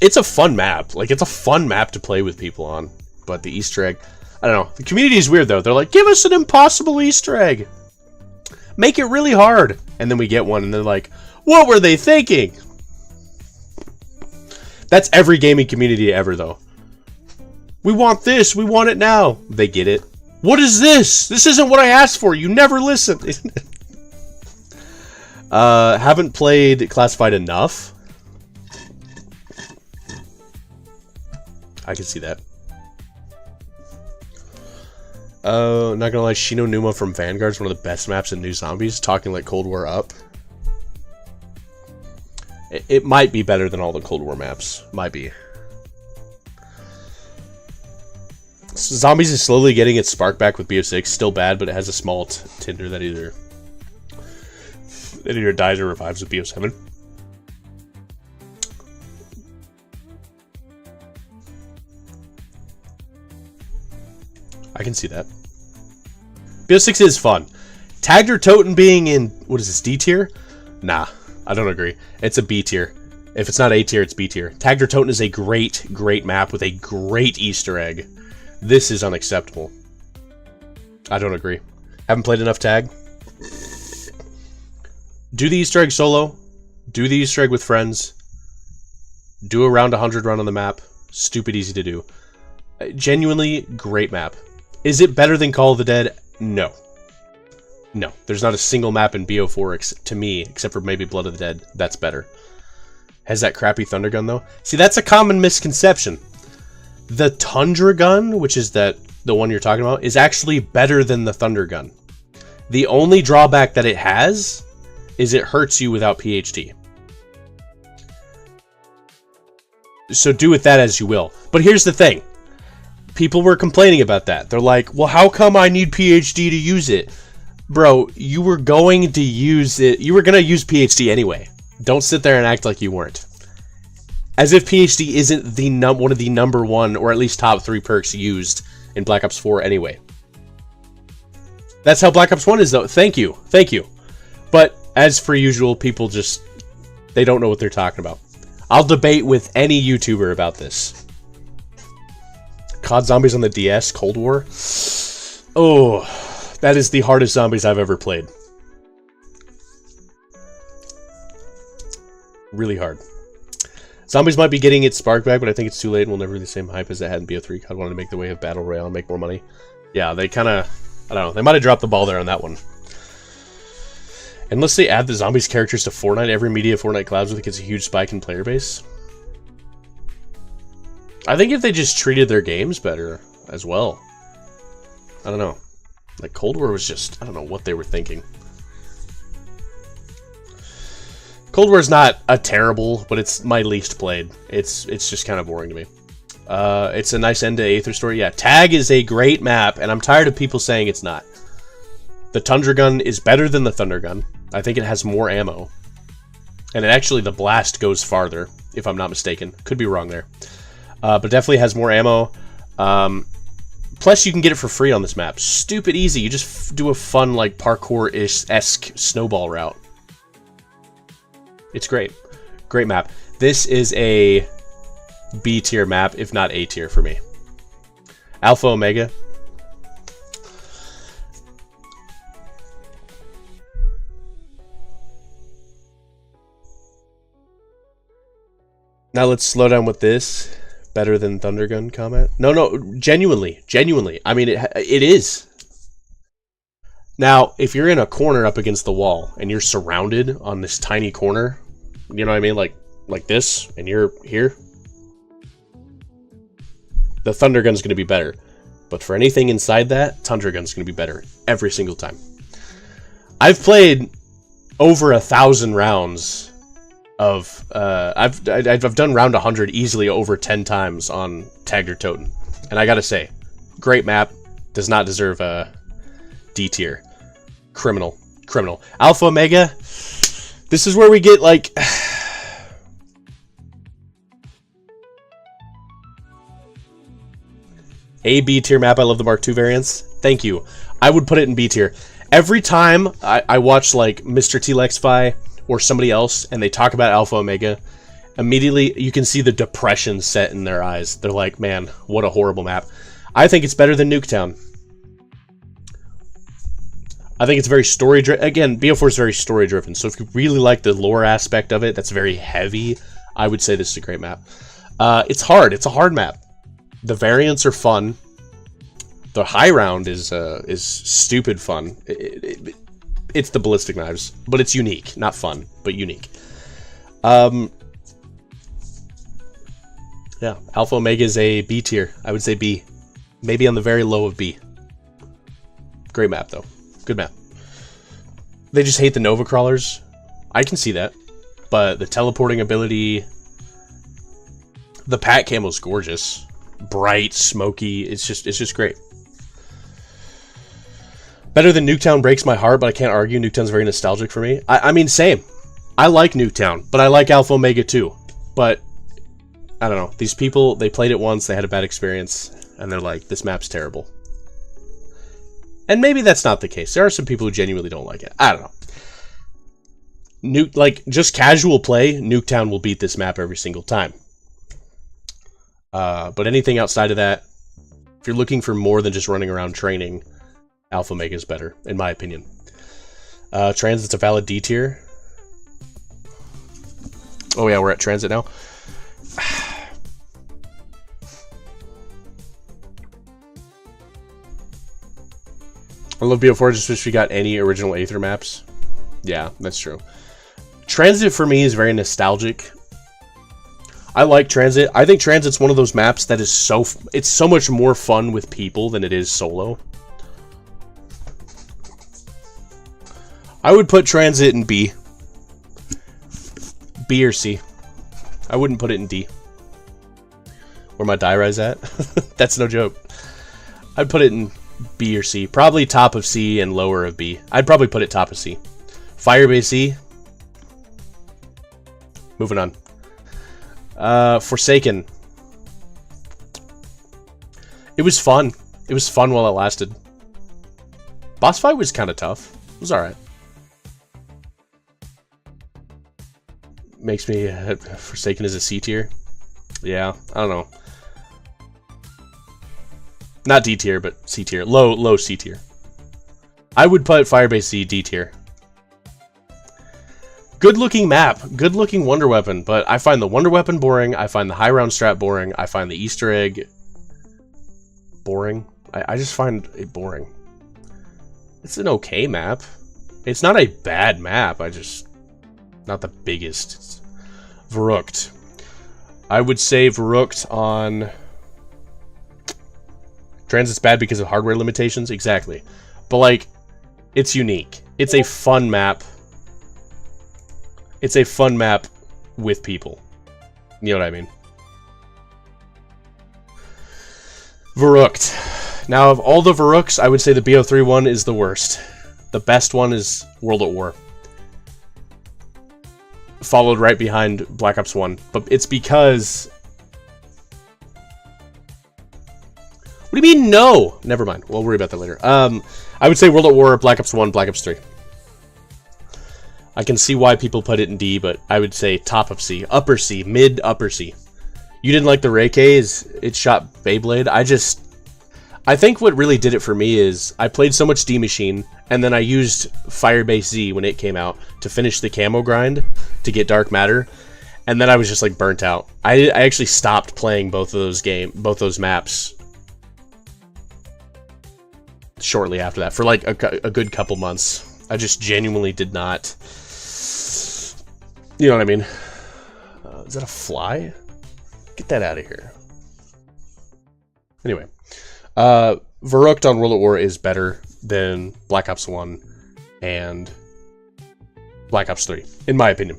It's a fun map. Like, it's a fun map to play with people on. But the Easter egg... I don't know. The community is weird, though. They're like, give us an impossible Easter egg. Make it really hard. And then we get one, and they're like, what were they thinking? That's every gaming community ever, though. We want this. We want it now. They get it. What is this? This isn't what I asked for. You never listen. Haven't played Classified enough. I can see that. Not gonna lie, Shino Numa from Vanguard is one of the best maps in New Zombies, talking like Cold War up. It might be better than all the Cold War maps. Might be. Zombies is slowly getting its spark back with BO6. Still bad, but it has a small tinder that either dies or revives with BO7. I can see that. BO6 is fun. Tagged or Toten being in, what is this, D tier? Nah, I don't agree. It's a B tier. If it's not A tier, it's B tier. Tagged or Toten is a great, great map with a great Easter egg. This is unacceptable. I don't agree. Haven't played enough Tag. Do the Easter egg solo. Do the Easter egg with friends. Do a round 100 run on the map. Stupid easy to do. Genuinely great map. Is it better than Call of the Dead? No. No. There's not a single map in BO4 to me, except for maybe Blood of the Dead, that's better. Has that crappy Thunder Gun, though? See, that's a common misconception. The Tundra Gun, which is the one you're talking about, is actually better than the Thunder Gun. The only drawback that it has is it hurts you without PhD. So do with that as you will. But here's the thing. People were complaining about that. They're like, well, how come I need PhD to use it? Bro, you were going to use it. You were going to use PhD anyway. Don't sit there and act like you weren't. As if PhD isn't the one of the #1 or at least top 3 perks used in Black Ops 4 anyway. That's how Black Ops 1 is, though. Thank you. Thank you. But as for usual, people just, they don't know what they're talking about. I'll debate with any YouTuber about this. COD Zombies on the DS, Cold War. Oh, that is the hardest Zombies I've ever played. Really hard. Zombies might be getting its spark back, but I think it's too late and will never be the same hype as it had in BO3. COD wanted to make the way of Battle Royale and make more money. Yeah, they kind of, I don't know, they might have dropped the ball there on that one. Unless they add the Zombies characters to Fortnite, every media Fortnite collabs with gets a huge spike in player base. I think if they just treated their games better as well. I don't know. Like, Cold War was just, I don't know what they were thinking. Cold War's not a terrible, but it's my least played. It's just kind of boring to me. It's a nice end to Aether Story. Yeah, Tag is a great map, and I'm tired of people saying it's not. The Tundra Gun is better than the Thunder Gun. I think it has more ammo. And it actually, the blast goes farther, if I'm not mistaken. Could be wrong there. But definitely has more ammo. Plus, you can get it for free on this map. Stupid easy. You just do a fun, like, parkour-esque snowball route. It's great. Great map. This is a B tier map, if not A tier for me. Alpha Omega. Now let's slow down with this. Better than Thunder Gun comment? No, genuinely. I mean, it is. Now, if you're in a corner up against the wall and you're surrounded on this tiny corner, you know what I mean, like this, and you're here, the Thunder Gun's going to be better. But for anything inside that, Tundra Gun's going to be better every single time. I've played over 1,000 rounds of I've done round 100 easily over 10 times on Tagged or Toten, and I gotta say, great map. Does not deserve a D tier. Criminal. Alpha Omega. This is where we get like a B tier map. I love the Mark II variants. Thank you. I would put it in B tier. Every time I watch like Mr. T-Lexify or somebody else and they talk about Alpha Omega, immediately you can see the depression set in their eyes. They're like, man, what a horrible map. I think it's better than Nuketown. I think it's very story-driven. Again, BO4 is very story-driven, so if you really like the lore aspect of it, that's very heavy, I would say this is a great map. It's hard. It's a hard map. The variants are fun. The high round is stupid fun. It's the ballistic knives, but it's unique. Not fun, but unique. Yeah, Alpha Omega is a B tier. I would say B. Maybe on the very low of B. Great map, though. Good map. They just hate the Nova Crawlers. I can see that. But the teleporting ability... The Pat Camo's gorgeous. Bright, smoky. It's just great. Better than Nuketown breaks my heart, but I can't argue. Nuketown's very nostalgic for me. I mean, same. I like Nuketown, but I like Alpha Omega too. But, I don't know. These people, they played it once, they had a bad experience, and they're like, this map's terrible. And maybe that's not the case. There are some people who genuinely don't like it. I don't know. Like, just casual play, Nuketown will beat this map every single time. But anything outside of that, if you're looking for more than just running around training, Alpha Omega is better, in my opinion. Transit's a valid D tier. Oh yeah, we're at Transit now. I love BO4, just wish we got any original Aether maps. Yeah, that's true. Transit for me is very nostalgic. I like Transit. I think Transit's one of those maps that is it's so much more fun with people than it is solo. I would put Transit in B. B or C. I wouldn't put it in D. Where my die rise at? That's no joke. I'd put it in B or C. Probably top of C and lower of B. I'd probably put it top of C. Firebase C. Moving on. Forsaken. It was fun. It was fun while it lasted. Boss fight was kind of tough. It was alright. Makes me... Forsaken is a C tier. Yeah, I don't know. Not D tier, but C tier. Low C tier. I would put Firebase C, D tier. Good looking map. Good looking Wonder Weapon, but I find the Wonder Weapon boring. I find the high round strat boring. I find the Easter egg boring. I just find it boring. It's an okay map. It's not a bad map. I just... Not the biggest. It's Verrucht. I would say Verrucht on... Transit's bad because of hardware limitations? Exactly. But, like, it's unique. It's a fun map. It's a fun map with people. You know what I mean? Verrucht. Now, of all the Verruchts, I would say the BO3 one is the worst. The best one is World at War. Followed right behind Black Ops 1. But it's because... What do you mean, no? Never mind. We'll worry about that later. I would say World at War, Black Ops 1, Black Ops 3. I can see why people put it in D, but I would say top of C. Upper C. Mid, upper C. You didn't like the Reiki? It shot Beyblade? I think what really did it for me is I played so much D Machine, and then I used Firebase Z when it came out to finish the camo grind to get Dark Matter, and then I was just like burnt out. I actually stopped playing both of those maps shortly after that for like a good couple months. I just genuinely did not. You know what I mean? Is that a fly? Get that out of here. Anyway. Verrucht on World at War is better than Black Ops 1 and Black Ops 3, in my opinion.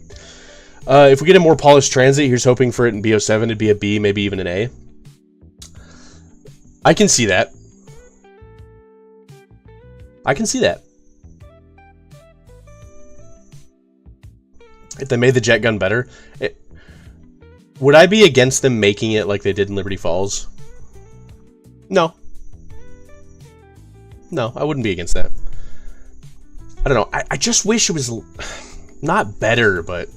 If we get a more polished Transit, here's hoping for it in BO7 to be a B, maybe even an A. I can see that. I can see that. If they made the jet gun better, would I be against them making it like they did in Liberty Falls? No. No, I wouldn't be against that. I don't know. I just wish it was not better, but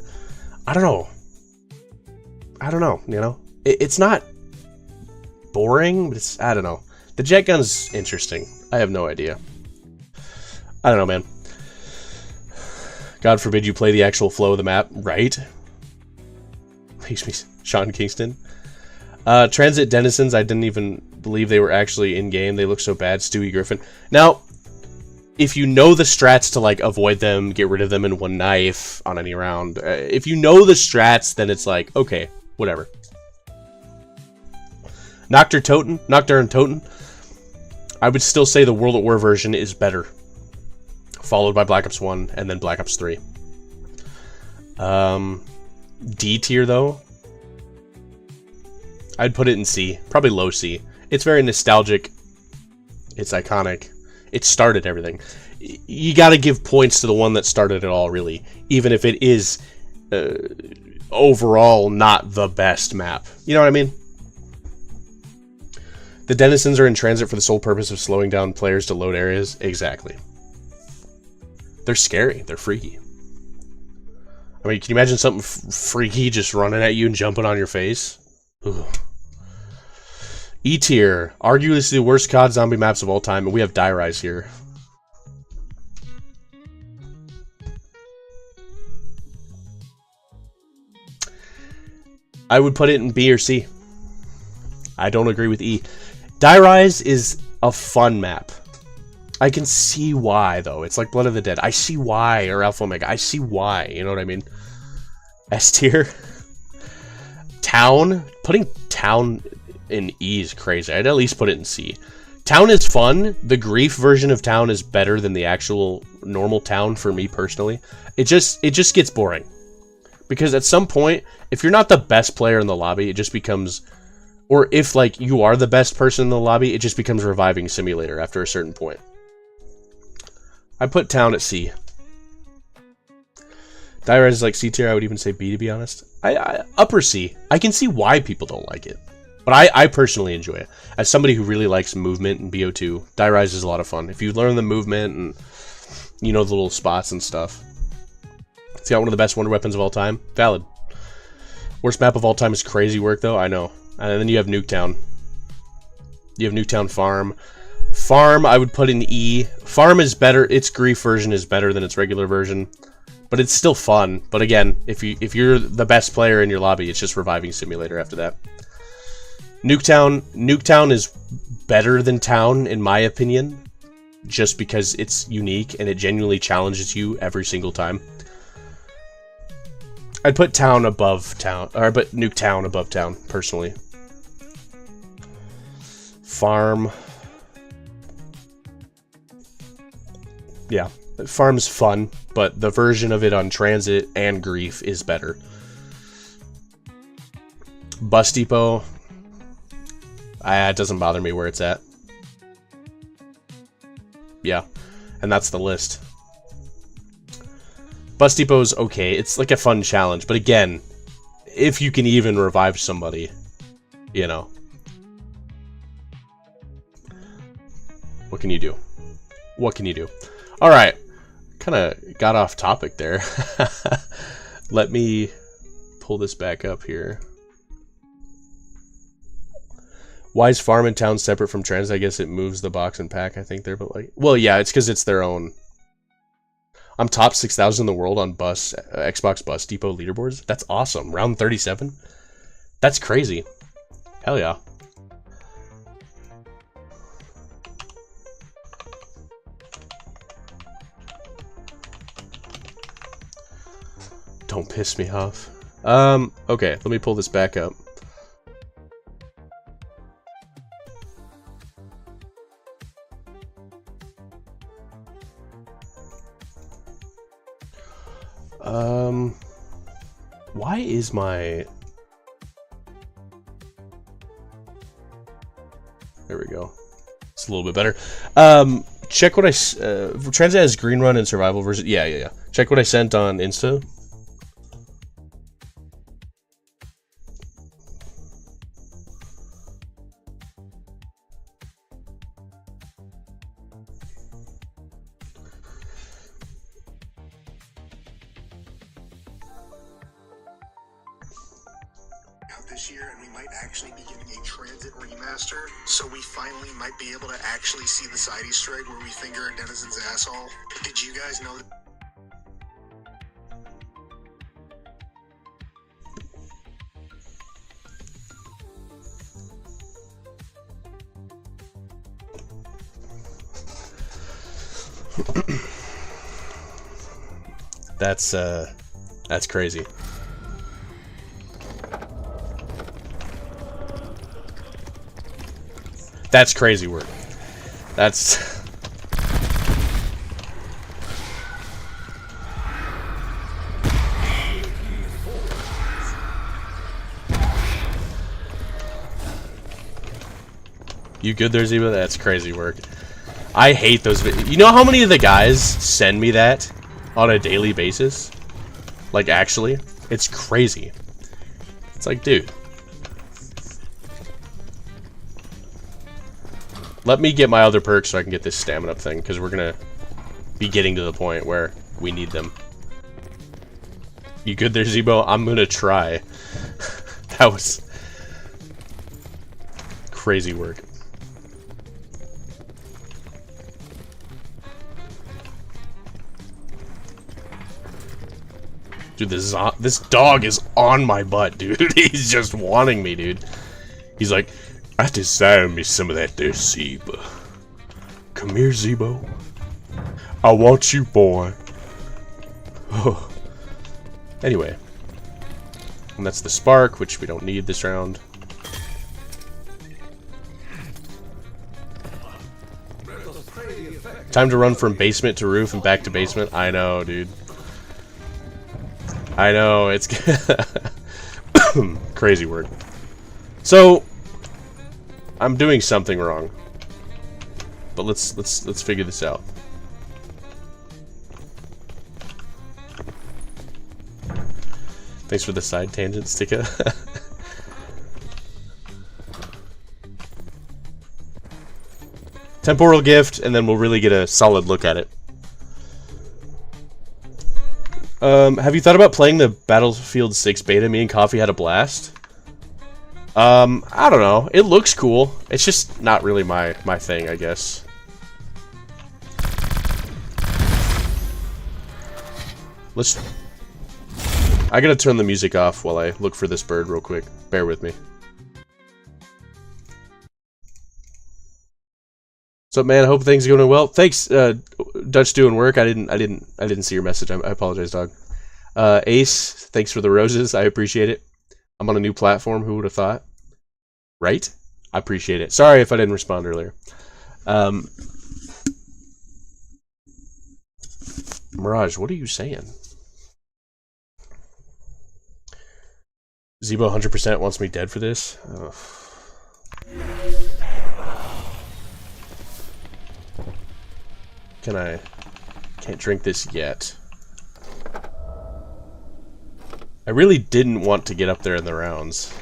I don't know. I don't know, you know? It's not boring, but it's, I don't know. The jet gun's interesting. I have no idea. I don't know, man. God forbid you play the actual flow of the map, right? Makes me Sean Kingston. Transit denizens, I didn't even believe they were actually in-game. They look so bad. Stewie Griffin. Now, if you know the strats to, like, avoid them, get rid of them in one knife on any round, if you know the strats, then it's like, okay, whatever. Nocturne Toten, I would still say the World at War version is better. Followed by Black Ops 1, and then Black Ops 3. D tier, though, I'd put it in C. Probably low C. It's very nostalgic. It's iconic. It started everything. You gotta give points to the one that started it all, really. Even if it is, overall, not the best map. You know what I mean? The denizens are in transit for the sole purpose of slowing down players to load areas. Exactly. They're scary. They're freaky. I mean, can you imagine something freaky just running at you and jumping on your face? Ugh. E tier. Arguably the worst COD zombie maps of all time, and we have Die Rise here. I would put it in B or C. I don't agree with E. Die Rise is a fun map. I can see why, though. It's like Blood of the Dead. I see why, or Alpha Omega. I see why. You know what I mean? S tier. Town. Putting Town in E is crazy. I'd at least put it in C. Town is fun. The Grief version of Town is better than the actual normal Town for me personally. It just gets boring. Because at some point, if you're not the best player in the lobby, it just becomes... Or if, like, you are the best person in the lobby, it just becomes Reviving Simulator after a certain point. I put Town at C. Die Rise is like C tier. I would even say B, to be honest. Upper C. I can see why people don't like it. But I personally enjoy it. As somebody who really likes movement and BO2, Die Rise is a lot of fun. If you learn the movement and, you know, the little spots and stuff. It's got one of the best wonder weapons of all time. Valid. Worst map of all time is Crazy Work, though. I know. And then you have Nuketown. You have Nuketown Farm. Farm, I would put in E. Farm is better. Its Grief version is better than its regular version. But it's still fun. But again, if you're the best player in your lobby, it's just Reviving Simulator after that. Nuketown is better than Town, in my opinion. Just because it's unique and it genuinely challenges you every single time. I'd put Town above Town, or but Nuketown above Town, personally. Farm. Yeah, Farm's fun, but the version of it on Transit and Grief is better. Bus Depot. It doesn't bother me where it's at. Yeah, and that's the list. Bus Depot's okay. It's like a fun challenge, but again, if you can even revive somebody, you know. What can you do? What can you do? Alright, kind of got off topic there. Let me pull this back up here. Why is Farm and Town separate from Trans? I guess it moves the box and pack, I think, there, but like... Well, yeah, it's because it's their own... I'm top 6,000 in the world on Xbox Bus Depot leaderboards. That's awesome. Round 37? That's crazy. Hell yeah. Don't piss me off. Okay, let me pull this back up. Why is my... There we go. It's a little bit better. Check what I... Transit has Green Run and Survival version. Yeah. Check what I sent on Insta. this year, and we might actually be getting a transit remaster. So we finally might be able to actually see the side Easter egg where we finger a denizen's asshole. Did you guys know that? That's crazy. That's crazy work. That's You good there, Zeba? That's crazy work. I hate those videos. You know how many of the guys send me that on a daily basis? Like, actually? It's crazy. It's like, dude. Let me get my other perks so I can get this stamina up thing, because we're gonna be getting to the point where we need them. You good there, Zebo? I'm gonna try. That was crazy work. Dude, this dog is on my butt, dude. He's just wanting me, dude. He's like, I desire me some of that there, Zebo. Come here, Zebo. I want you, boy. Oh. Anyway. And that's the spark, which we don't need this round. Time to run from basement to roof and back to basement. I know, dude. I know, it's crazy work. So I'm doing something wrong. But let's figure this out. Thanks for the side tangent, Sticka. Temporal gift, and then we'll really get a solid look at it. Have you thought about playing the Battlefield 6 beta? Me and Coffee had a blast. I don't know. It looks cool. It's just not really my thing, I guess. I gotta turn the music off while I look for this bird real quick. Bear with me. What's up, man? I hope things are going well. Thanks, Dutch doing work. I didn't see your message. I apologize, dog. Ace, thanks for the roses. I appreciate it. I'm on a new platform. Who would have thought? Right? I appreciate it. Sorry if I didn't respond earlier. Mirage, what are you saying? Zebo 100% wants me dead for this. Ugh. Can't drink this yet. I really didn't want to get up there in the rounds.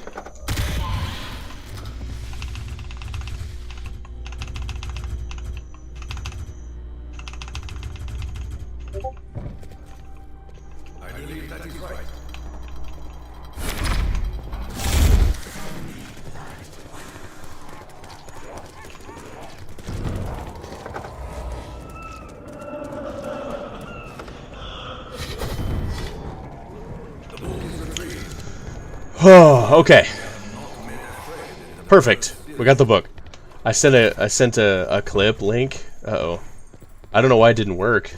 I believe that is right. Oh, okay. Perfect. We got the book. I sent a clip link. Uh-oh. I don't know why it didn't work.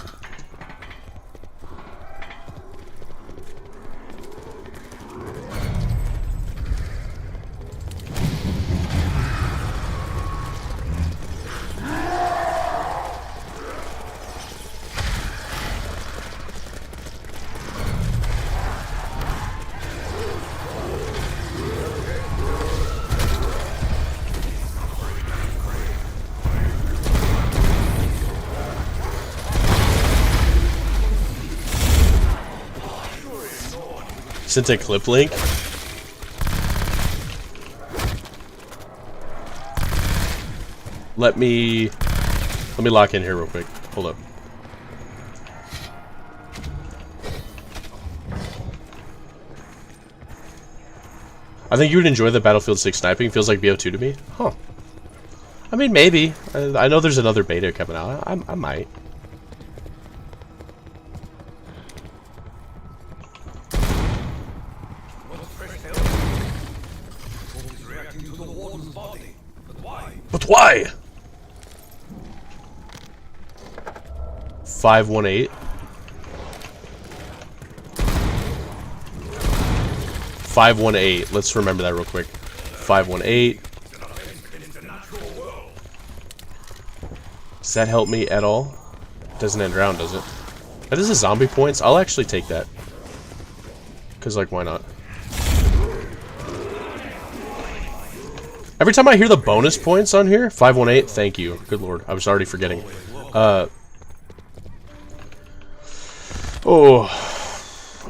Sent a clip link. Let me lock in here real quick. Hold up. I think you would enjoy the Battlefield 6 sniping. Feels like BO2 to me. Huh. I mean, maybe. I know there's another beta coming out. I might. But why? 518. 518. Let's remember that real quick. 518. Does that help me at all? Doesn't end round, does it? That is a zombie points. I'll actually take that. Cause like, why not? Every time I hear the bonus points on here, 518. Thank you. Good lord, I was already forgetting. Oh,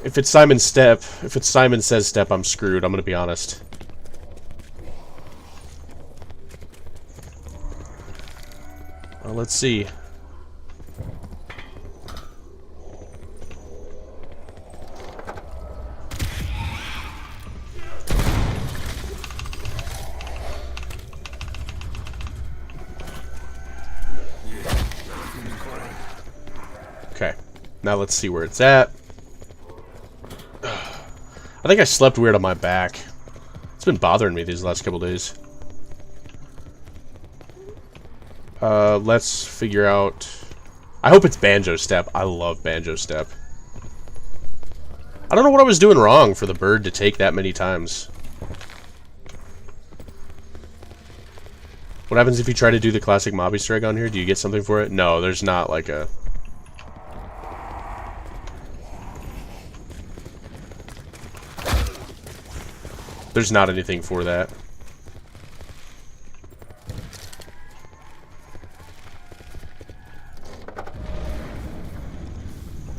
if it's Simon Says Step, I'm screwed. I'm gonna be honest. Well, let's see. Okay, now let's see where it's at. I think I slept weird on my back. It's been bothering me these last couple days. Let's figure out... I hope it's Banjo Step. I love Banjo Step. I don't know what I was doing wrong for the bird to take that many times. What happens if you try to do the classic mob Easter egg on here? Do you get something for it? No, there's not like a... There's not anything for that.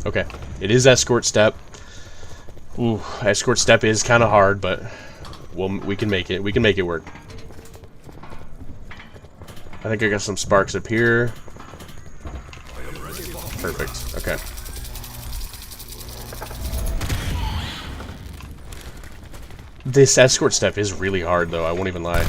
Okay, it is Escort Step. Ooh, Escort Step is kind of hard, but we can make it. We can make it work. I think I got some sparks up here. Perfect. Okay. This Escort Step is really hard, though. I won't even lie.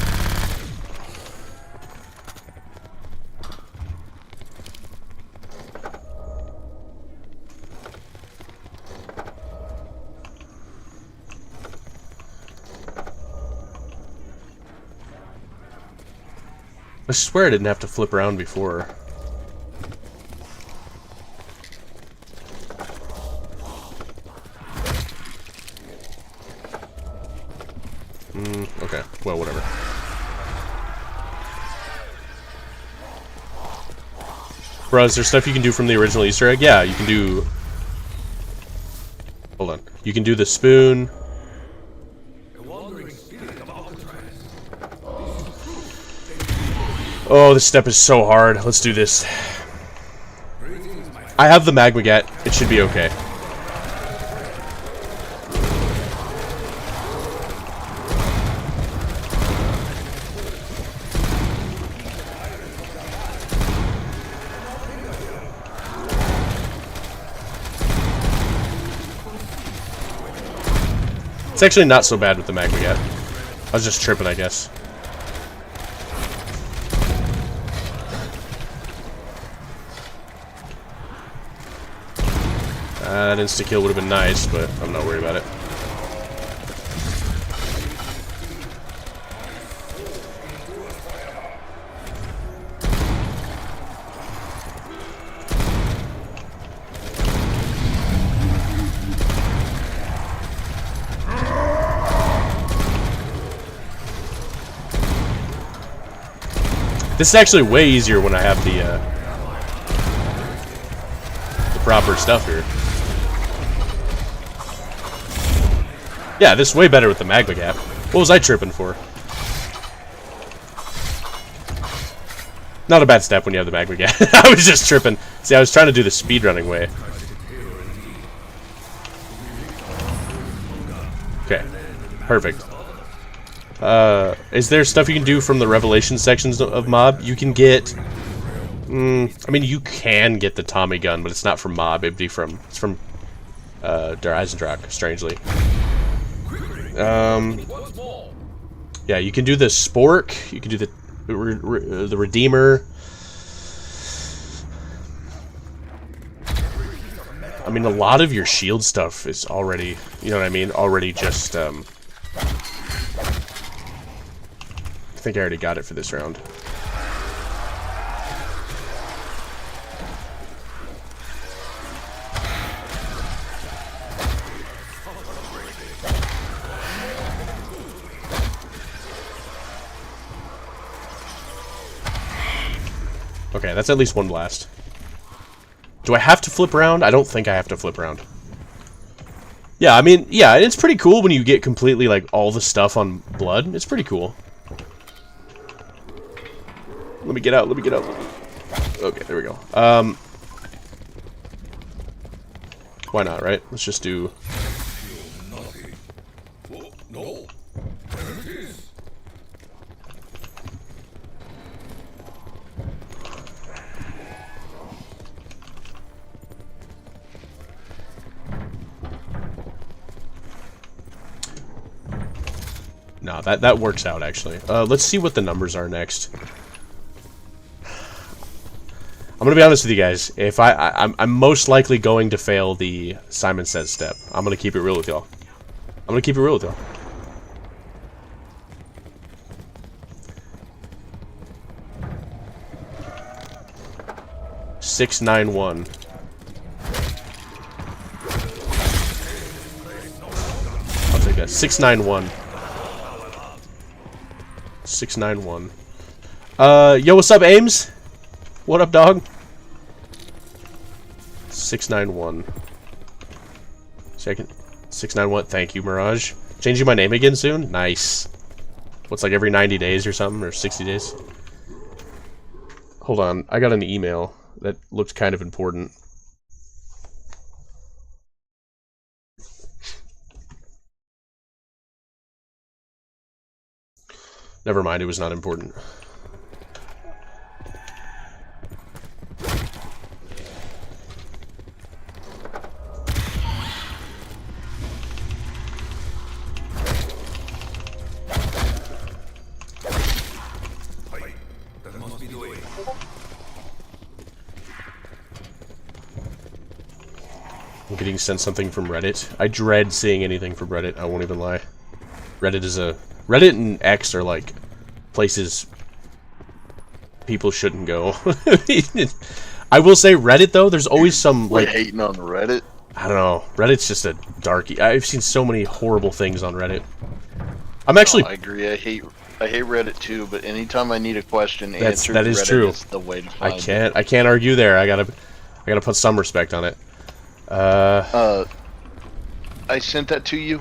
I swear I didn't have to flip around before. Okay, well, whatever. Bro, is there stuff you can do from the original Easter egg? Yeah, you can do... Hold on. You can do the spoon. Oh, this step is so hard. Let's do this. I have the Magmagat. It should be okay. It's actually not so bad with the Magmagat. I was just tripping, I guess. That insta-kill would have been nice, but I'm not worried about it. This is actually way easier when I have the proper stuff here. Yeah, this is way better with the Magmagat. What was I tripping for? Not a bad step when you have the Magmagat. I was just tripping. See, I was trying to do the speedrunning way. Okay, perfect. Is there stuff you can do from the Revelation sections of Mob? You can get... I mean, you can get the Tommy gun, but it's not from Mob. It'd be from... It's from... Der Eisendrache, strangely. Yeah, you can do the Spork. You can do the Redeemer. I mean, a lot of your shield stuff is already, you know what I mean? Already just, I think I already got it for this round. Okay, that's at least one blast. Do I have to flip around? I don't think I have to flip around. Yeah, I mean, yeah, it's pretty cool when you get completely, like, all the stuff on blood. It's pretty cool. Let me get out, let me get out. Okay, there we go. Why not, right? Let's just do... No. There it is. No, that works out, actually. Let's see what the numbers are next. I'm gonna be honest with you guys. If I'm most likely going to fail the Simon Says step. I'm gonna keep it real with y'all. I'm gonna keep it real with y'all. $691. I'll take that. 691. 691. Yo, what's up, Ames? What up, dog? 691. Second. 691. Thank you, Mirage. Changing my name again soon? Nice. What's, like, every 90 days or something? Or 60 days? Hold on. I got an email that looked kind of important. Never mind, it was not important. That must be the way. I'm getting sent something from Reddit. I dread seeing anything from Reddit, I won't even lie. Reddit and X are like places people shouldn't go. I will say Reddit though, there's always some like hating on Reddit. I don't know. Reddit's just a darky. I've seen so many horrible things on Reddit. I'm actually I agree. I hate Reddit too, but anytime I need a question answered, that is Reddit true. is the way to find I can't argue there. I gotta put some respect on it. I sent that to you.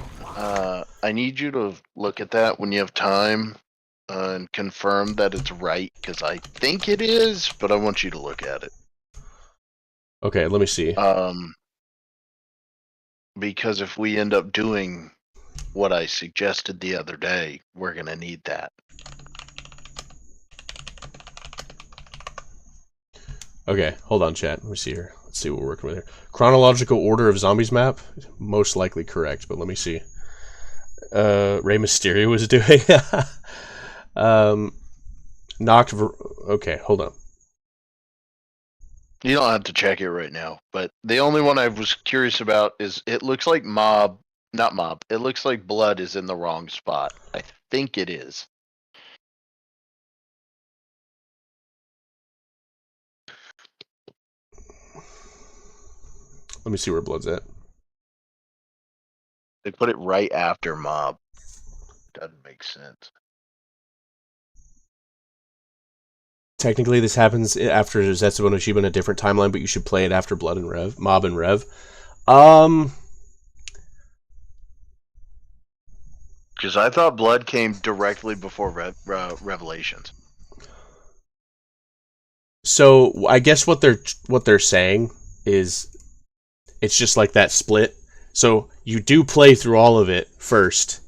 I need you to look at that when you have time and confirm that it's right, because I think it is, but I want you to look at it. Okay, let me see. Because if we end up doing what I suggested the other day, we're gonna need that. Okay, hold on, chat. Let me see here. Let's see what we're working with here. Chronological order of zombies map? Most likely correct, but let me see. Rey Mysterio was doing. Okay, hold on. You don't have to check it right now, but the only one I was curious about is it looks like it looks like blood is in the wrong spot. I think it is. Let me see where blood's at. They put it right after mob. Doesn't make sense. Technically, this happens after Zetsubo no Shiba in a different timeline, but you should play it after Blood and Rev, Mob and Rev. Because I thought blood came directly before Revelations. So I guess what they're saying is it's just like that split. So you do play through all of it first,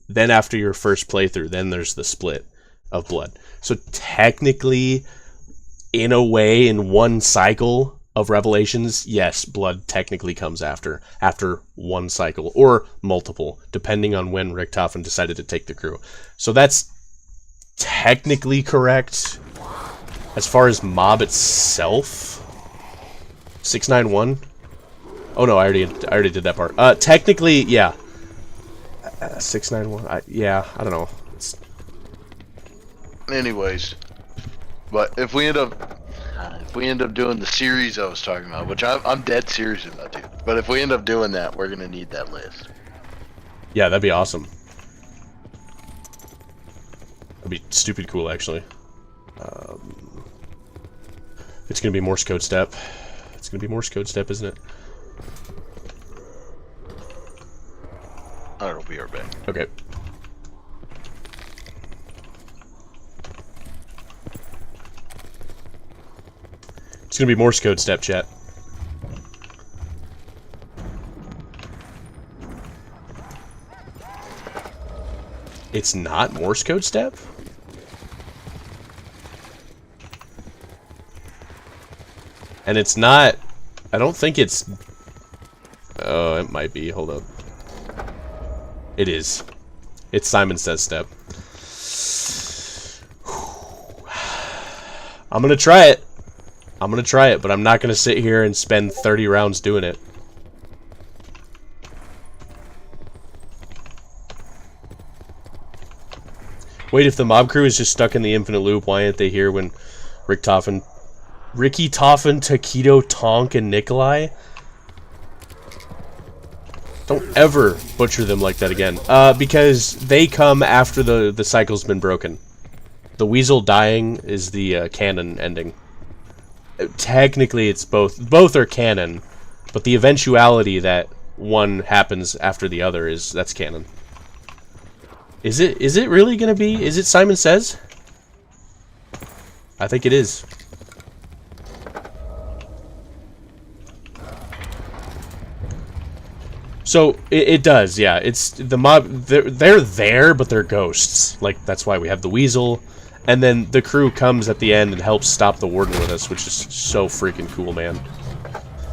then after your first playthrough, then there's the split of blood. So technically, in a way, in one cycle, of Revelations, yes, blood technically comes after one cycle, or multiple, depending on when Richtofen decided to take the crew. So that's technically correct. As far as mob itself, 691. Oh no, I already did that part. Technically, yeah. 691. Yeah, I don't know. Anyways, but if we end up doing the series I was talking about, which I'm dead serious about, dude. But if we end up doing that, we're gonna need that list. Yeah, that'd be awesome. That'd be stupid cool, actually. It's gonna be Morse code step. It's gonna be Morse code step, isn't it? I'll be right back. Okay. It's gonna be Morse code step, chat. It's not Morse code step? And it's not... I don't think it's... Oh, it might be. Hold up. It is. It's Simon Says step. I'm gonna try it. I'm gonna try it, but I'm not gonna sit here and spend 30 rounds doing it. Wait, if the mob crew is just stuck in the infinite loop, why aren't they here when Ricky Toffin, Taquito, Tonk, and Nikolai? Don't ever butcher them like that again. Because they come after the cycle's been broken. The Weasel dying is the canon ending. Technically, it's both. Both are canon, but the eventuality that one happens after the other that's canon. Is it really gonna be? Is it Simon Says? I think it is. So it does, yeah. It's the mob. They're there, but they're ghosts. Like, that's why we have the Weasel, and then the crew comes at the end and helps stop the Warden with us, which is so freaking cool, man.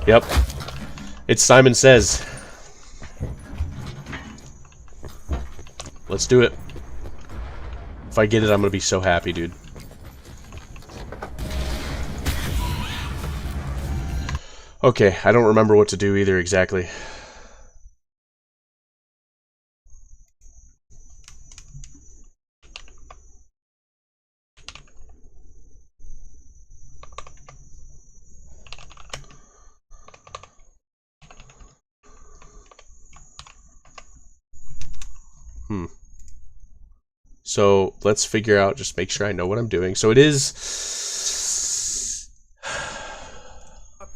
Yep, it's Simon Says. Let's do it. If I get it, I'm gonna be so happy, dude. Okay, I don't remember what to do either exactly. So let's figure out, just make sure I know what I'm doing. So it is...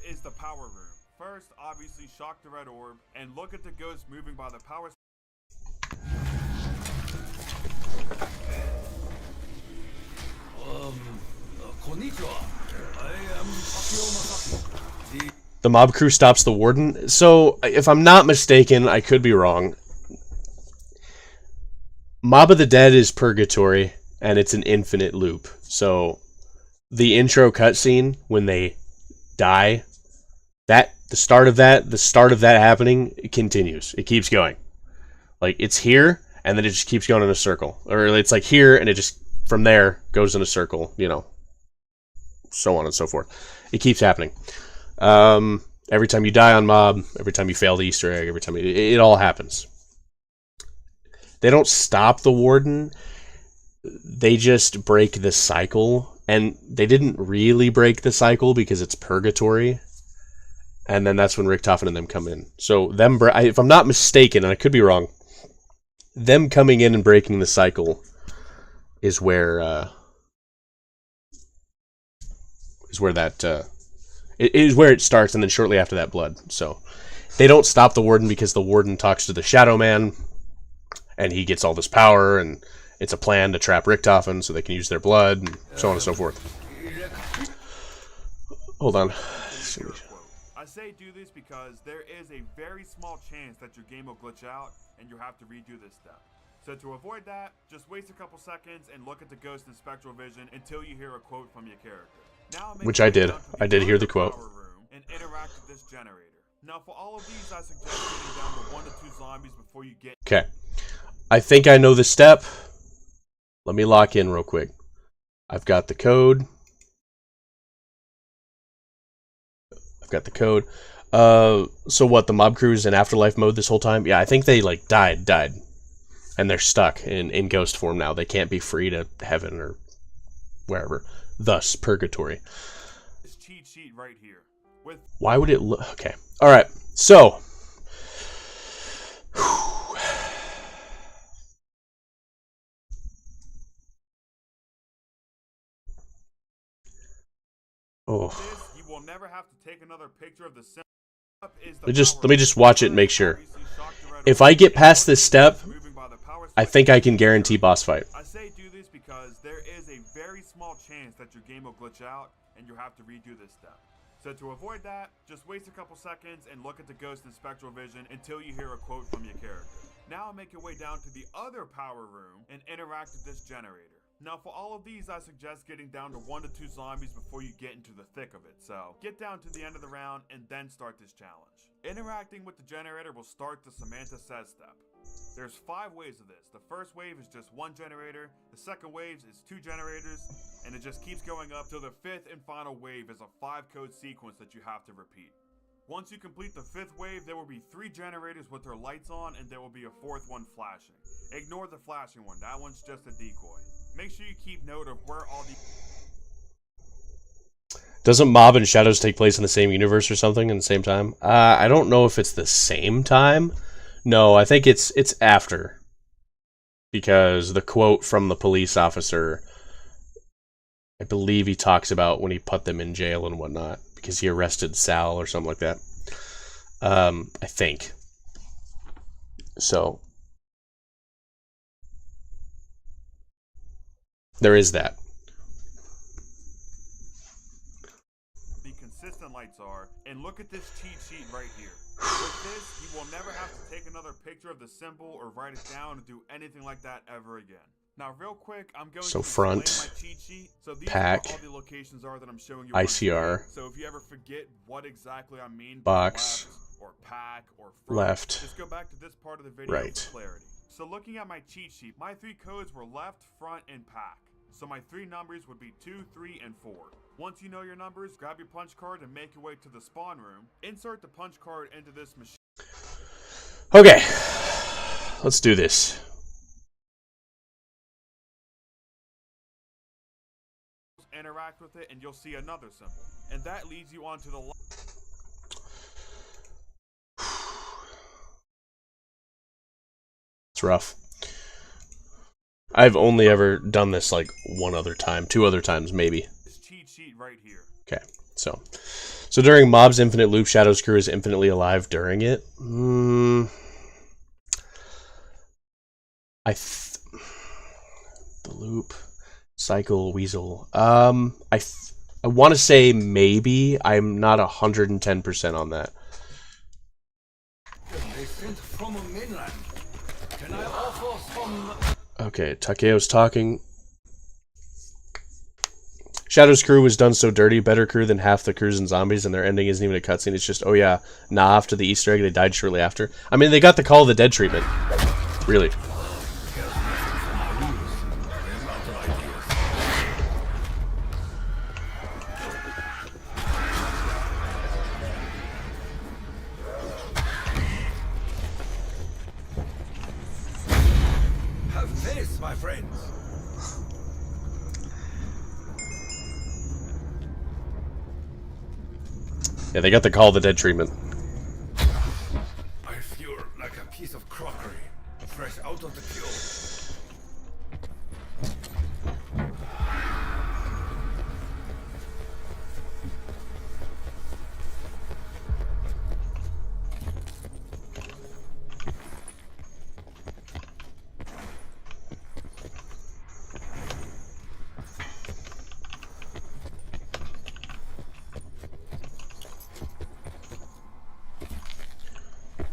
Is the power room. First, obviously, shock the red orb and look at the ghost moving by the power. Konnichiwa. I am Akio Masaki. The mob crew stops the Warden. So, if I'm not mistaken, I could be wrong. Mob of the Dead is purgatory, and it's an infinite loop. So, the intro cutscene, when they die, the start of that happening, it continues. It keeps going. Like, it's here, and then it just keeps going in a circle. Or it's like here, and it just, from there, goes in a circle, you know. So on and so forth. It keeps happening. Every time you die on mob, every time you fail the Easter egg, every time it all happens. They don't stop the Warden. They just break the cycle. And they didn't really break the cycle because it's purgatory. And then that's when Richtofen and them come in. So them, if I'm not mistaken, and I could be wrong, them coming in and breaking the cycle is where it starts, and then shortly after that, blood. So they don't stop the Warden because the Warden talks to the Shadow Man, and he gets all this power, and it's a plan to trap Richtofen so they can use their blood, and so on and so forth. Hold on. I say do this because there is a very small chance that your game will glitch out and you have to redo this step. So to avoid that, just waste a couple seconds and look at the ghost in spectral vision until you hear a quote from your character. Now, which I did. I did hear the quote. and interact with this generator. Now, for all of these, I suggest getting down to 1 to 2 zombies before you get... Okay. I think I know the step. Let me lock in real quick. I've got the code. So what, the mob crew's in afterlife mode this whole time? Yeah, I think they, like, died. And they're stuck in ghost form now. They can't be free to heaven or wherever. Thus, purgatory. This cheat sheet right here. With... Why would it look... Okay. Alright. So... Oh. This, you will never have to take another picture of the symbol. Let me just watch it and make sure. If I get past this step, I think I can guarantee boss fight. I say do this because there is a very small chance that your game will glitch out and you'll have to redo this step. So to avoid that, just waste a couple seconds and look at the ghost in spectral vision until you hear a quote from your character. Now make your way down to the other power room and interact with this generator. Now for all of these, I suggest getting down to 1 to 2 zombies before you get into the thick of it. So get down to the end of the round and then start this challenge. Interacting with the generator will start the Samantha Says step. There's 5 waves of this. The first wave is just 1 generator, the second wave is 2 generators, and it just keeps going up till the 5th and final wave is a 5-code sequence that you have to repeat. Once you complete the 5th wave, there will be 3 generators with their lights on and there will be a 4th one flashing. Ignore the flashing one, that one's just a decoy. Make sure you keep note of where all the... Doesn't Mob and Shadows take place in the same universe or something in the same time? I don't know if it's the same time. No, I think it's after. Because the quote from the police officer, I believe he talks about when he put them in jail and whatnot. Because he arrested Sal or something like that. I think. So... there is that. The consistent lights are, and look at this cheat sheet right here. With this, you will never have to take another picture of the symbol or write it down or do anything like that ever again. Now, real quick, I'm going to explain my cheat sheet. So these pack, are all the locations are that I'm showing you. ICR. So if you ever forget what exactly I mean by box, left, or pack, or front, left, just go back to this part of the video for clarity. So looking at my cheat sheet, my 3 codes were left, front, and pack. So my 3 numbers would be 2, 3, and 4. Once you know your numbers, grab your punch card and make your way to the spawn room. Insert the punch card into this machine. Okay, let's do this. Interact with it and you'll see another symbol. And that leads you onto the... It's rough. I've only ever done this like 1 other time, 2 other times maybe. This cheat sheet right here. Okay, so during Mob's infinite loop, Shadow's crew is infinitely alive during it. The loop, cycle, weasel. I want to say maybe. I'm not 110% on that. They sent from a mainland. Can I offer some... Okay, Takeo's talking. Shadow's crew was done so dirty, better crew than half the crews in Zombies, and their ending isn't even a cutscene. It's just, oh yeah, nah, after the Easter egg, they died shortly after. I mean, they got the Call of the Dead treatment. Really. Have this, my friends. Yeah, they got the Call of the Dead treatment. I feel like a piece of crockery, fresh out of the kiln.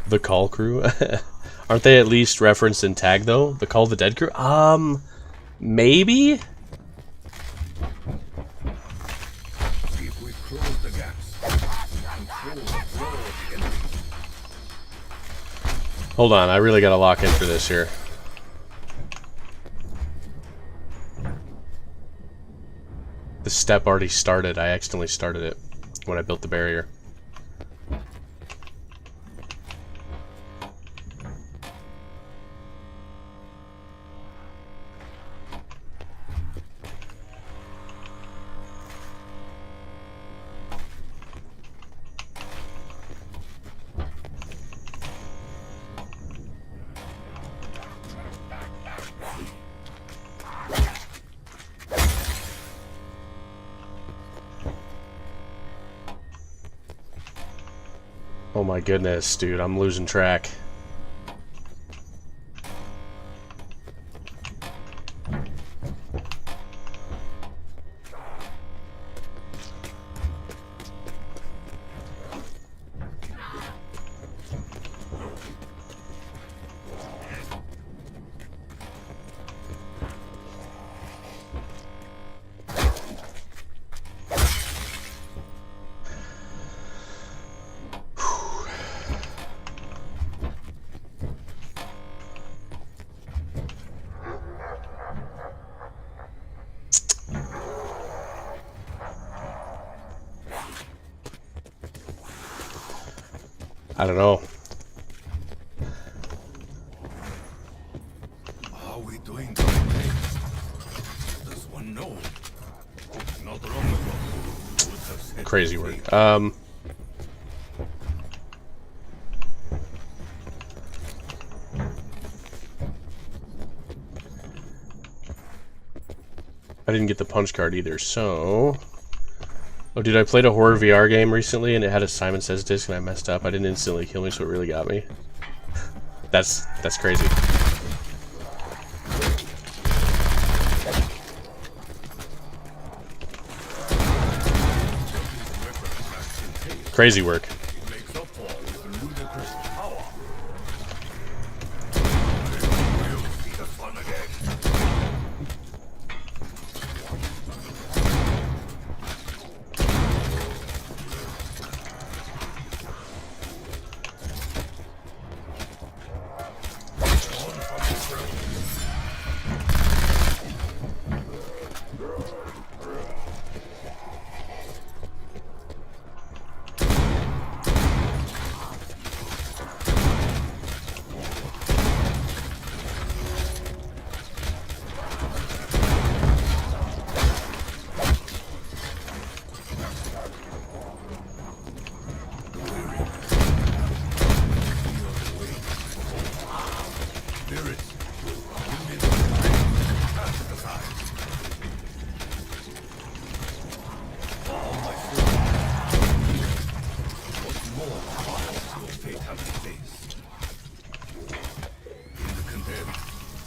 The Call crew? Aren't they at least referenced in tag though? The Call of the Dead crew? Maybe? If we close the gaps, Hold on, I really gotta lock in for this here. The step already started. I accidentally started it when I built the barrier. Oh my goodness, dude, I'm losing track. I don't know. How are we doing today? Does one know? Not long ago, you would have said Crazy the work. same. I didn't get the punch card either, so... Oh, dude, I played a horror VR game recently, and it had a Simon Says disc, and I messed up. I didn't instantly kill me, so it really got me. That's crazy. Crazy work. It makes up for it with ludicrous power. We'll see the fun again.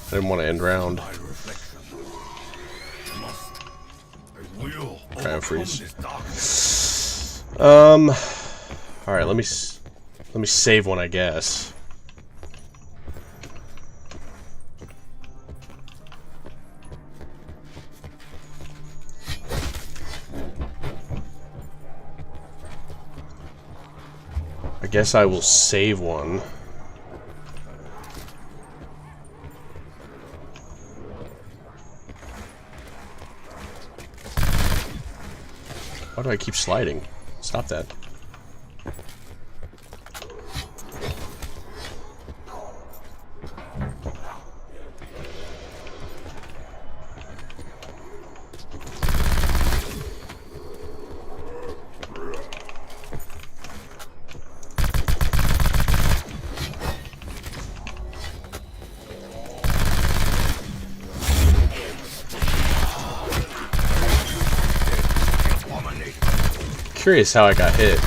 I didn't want to end round. Cryo freeze. Alright, let me save one, I guess. I guess I will save one. Why do I keep sliding? Stop that. Curious how I got hit.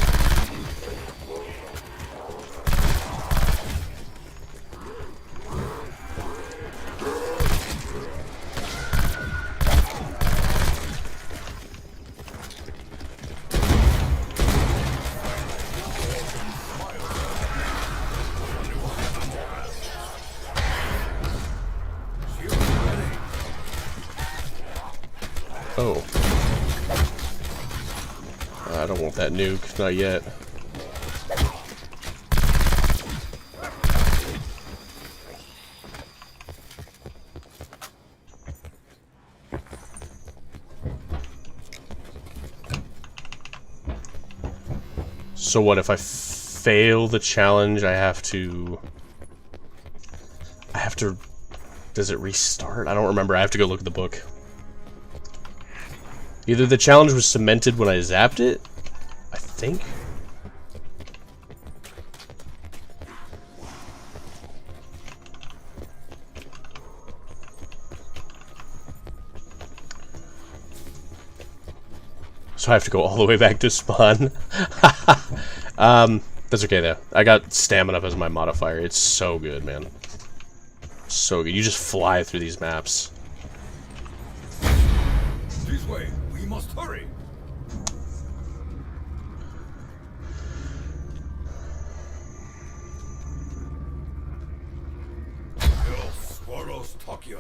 Oh. I don't want that nuke, not yet. So what if I fail the challenge? I have to. Does it restart? I don't remember. I have to go look at the book. Either the challenge was cemented when I zapped it, I think. So I have to go all the way back to spawn. That's okay though. I got stamina as my modifier. It's so good, man. So good. You just fly through these maps. This way. We must hurry. Hell swallows Tokyo.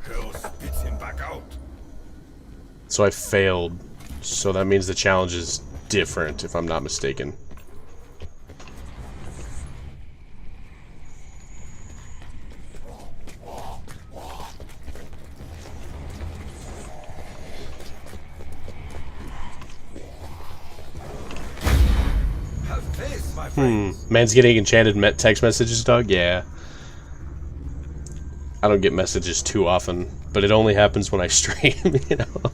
Hell spits him back out. So I failed. So that means the challenge is different, if I'm not mistaken. Man's getting enchanted text messages, dog? Yeah. I don't get messages too often, but it only happens when I stream, you know?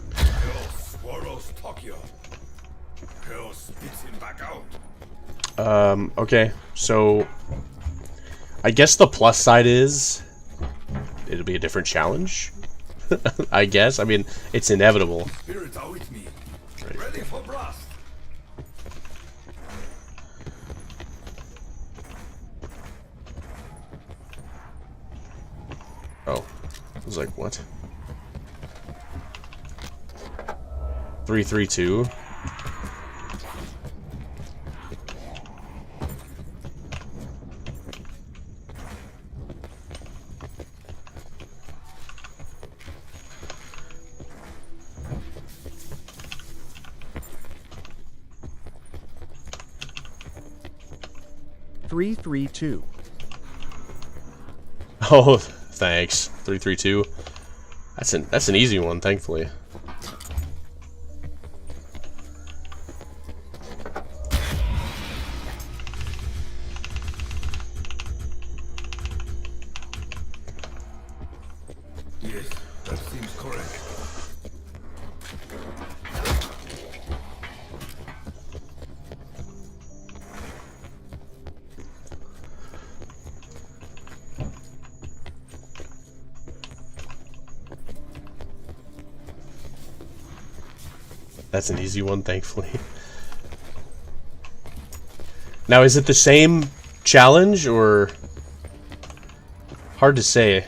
Okay, so I guess the plus side is it'll be a different challenge. I guess. I mean, it's inevitable. Spirits are with me. Right. Ready for blast. Oh, I was like, what? 332. Oh, thanks. 332. That's an easy one, thankfully. Yes, that seems correct. That's an easy one, thankfully. Now, is it the same challenge, or... Hard to say.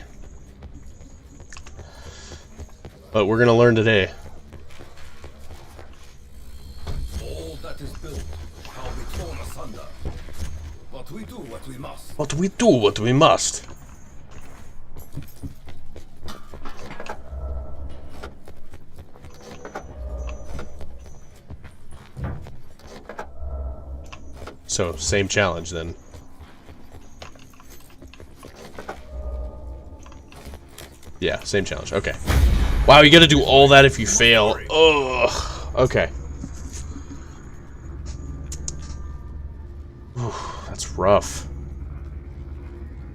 But we're gonna learn today. All that is built shall be torn asunder. But we do what we must. But we do what we must. So, same challenge then. Yeah, same challenge. Okay. Wow, you gotta do all that if you fail. Ugh. Okay. Ooh, that's rough.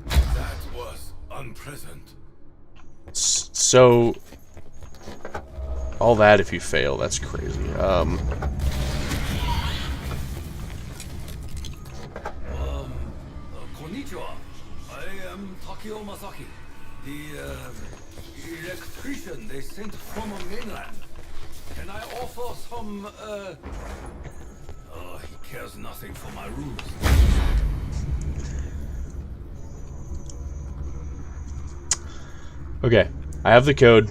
That was unpleasant. So, all that if you fail. That's crazy. Konnichiwa. I am Takeo Masaki, the electrician they sent from mainland. Can I offer some, he cares nothing for my rules. Okay, I have the code.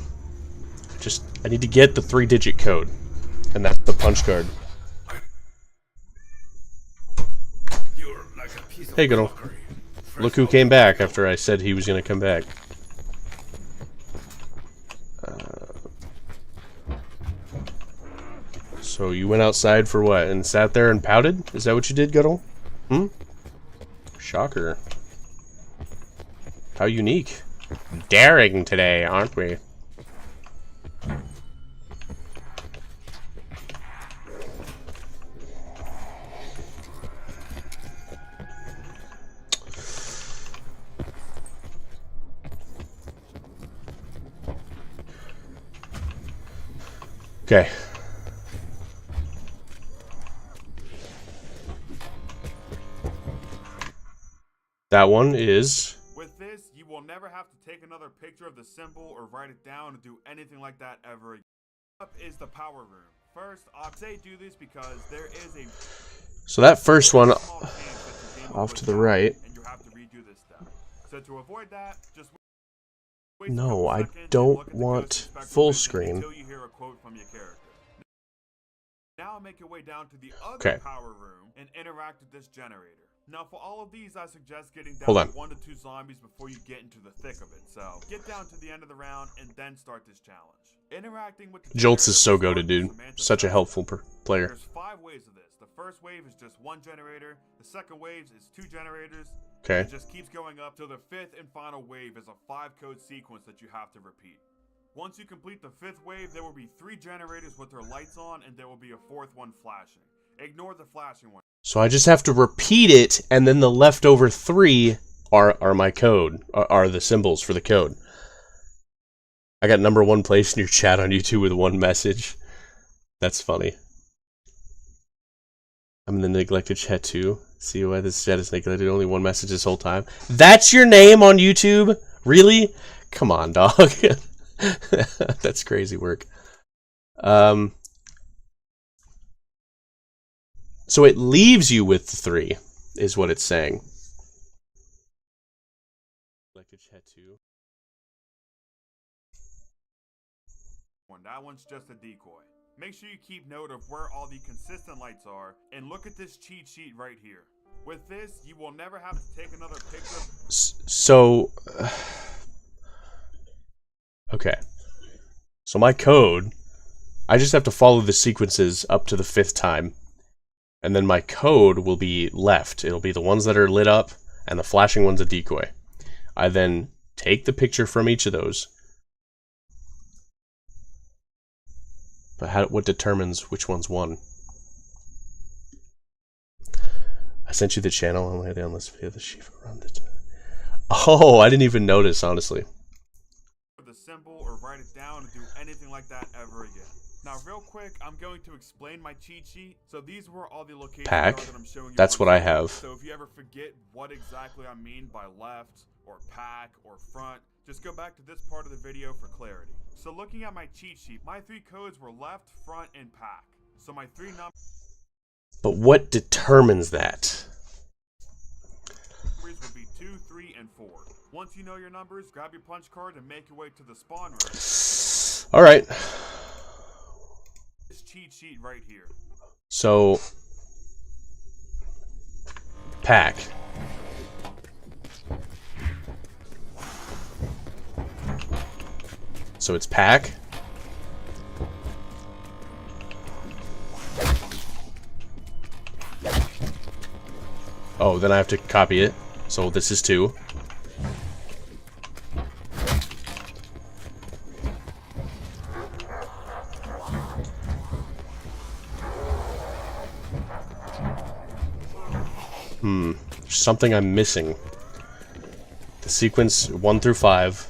I need to get the 3-digit code. And that's the punch card. You're like a piece of Hey, good old. crockery. Look who came back after I said he was going to come back. So you went outside for what? And sat there and pouted? Is that what you did, Guddle? Shocker. How unique. Daring today, aren't we? Okay. That one is... With this, you will never have to take another picture of the symbol or write it down or do anything like that ever again. Up is the power room. First, I'll say do this because there is a So that first one small chance that your game will off to glitch the out right. and you have to redo this step. So to avoid that, just waste a No, couple I seconds and don't look at the want ghost inspector full vision screen. until you hear a quote from your character. Now make your way down to the other Okay. power room and interact with this generator. Now for all of these, I suggest getting down Hold on. to 1 to 2 zombies before you get into the thick of it. So get down to the end of the round and then start this challenge. Interacting with the Jolts is so generator will goated, dude. start with Such a Samantha helpful Festa. player. There's 5 waves of this. The first wave is just 1 generator. The second wave is 2 generators. Okay. It just keeps going up till the 5th and final wave is a 5-code sequence that you have to repeat. Once you complete the 5th wave, there will be 3 generators with their lights on, and there will be a 4th one flashing. Ignore the flashing one. So I just have to repeat it, and then the leftover 3 are my code, are the symbols for the code. I got number 1 place in your chat on YouTube with 1 message. That's funny. I'm in the neglected chat too. See why this chat is neglected? Only 1 message this whole time. That's your name on YouTube? Really? Come on, dog. That's crazy work. So it leaves you with 3, is what it's saying. Neglected chat too. That one's just a decoy. Make sure you keep note of where all the consistent lights are, and look at this cheat sheet right here. With this, you will never have to take another picture. So, okay. So my code, I just have to follow the sequences up to the 5th time, and then my code will be left. It'll be the ones that are lit up, and the flashing one's a decoy. I then take the picture from each of those. But what determines which one's one? I sent you the channel only on this video. The Shiva run it. Oh, I didn't even notice, honestly. The symbol or write it down and do anything like that ever again. Now, real quick, I'm going to explain my cheat sheet. So these were all the locations Pack. that I'm showing you. That's on what I screen. have. So if you ever forget what exactly I mean by left or pack or front, just go back to this part of the video for clarity. So looking at my cheat sheet, my 3 codes were left, front, and pack. So my 3 numbers But what determines that? would be 2, 3, and 4. Once you know your numbers, grab your punch card and make your way to the spawn room. All right. This cheat sheet right here. So, pack. So it's pack. Oh, then I have to copy it. So this is 2. There's something I'm missing. The sequence 1 through 5.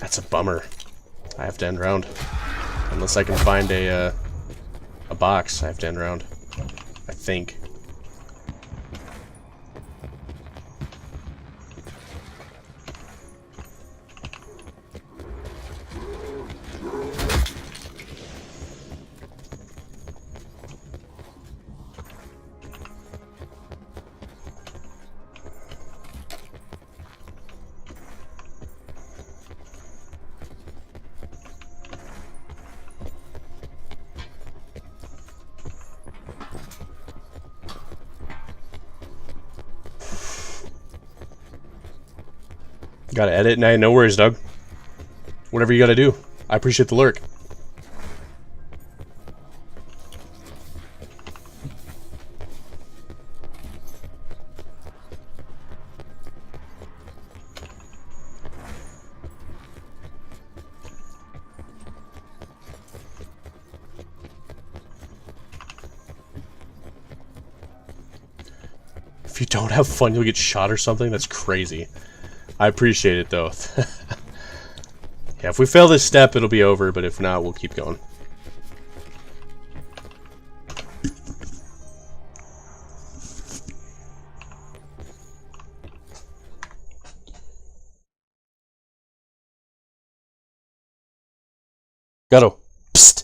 That's a bummer. I have to end round. Unless I can find a box, I have to end round. I think. Gotta edit? Nah, no worries, Doug. Whatever you gotta do. I appreciate the lurk. If you don't have fun, you'll get shot or something? That's crazy. I appreciate it, though. Yeah, if we fail this step, it'll be over, but if not, we'll keep going. Gato. Psst.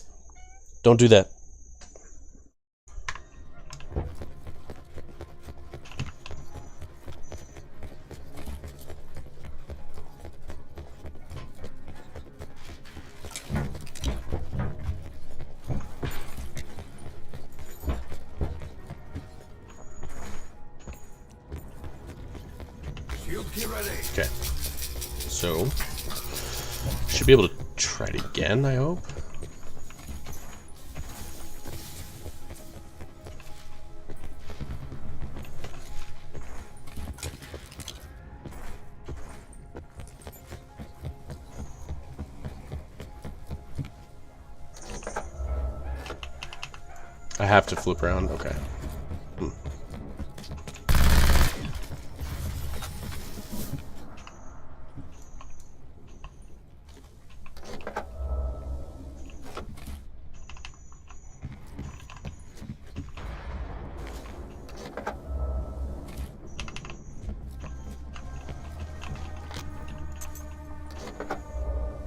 Don't do that. Okay. So, should be able to try it again, I hope. I have to flip around? Okay.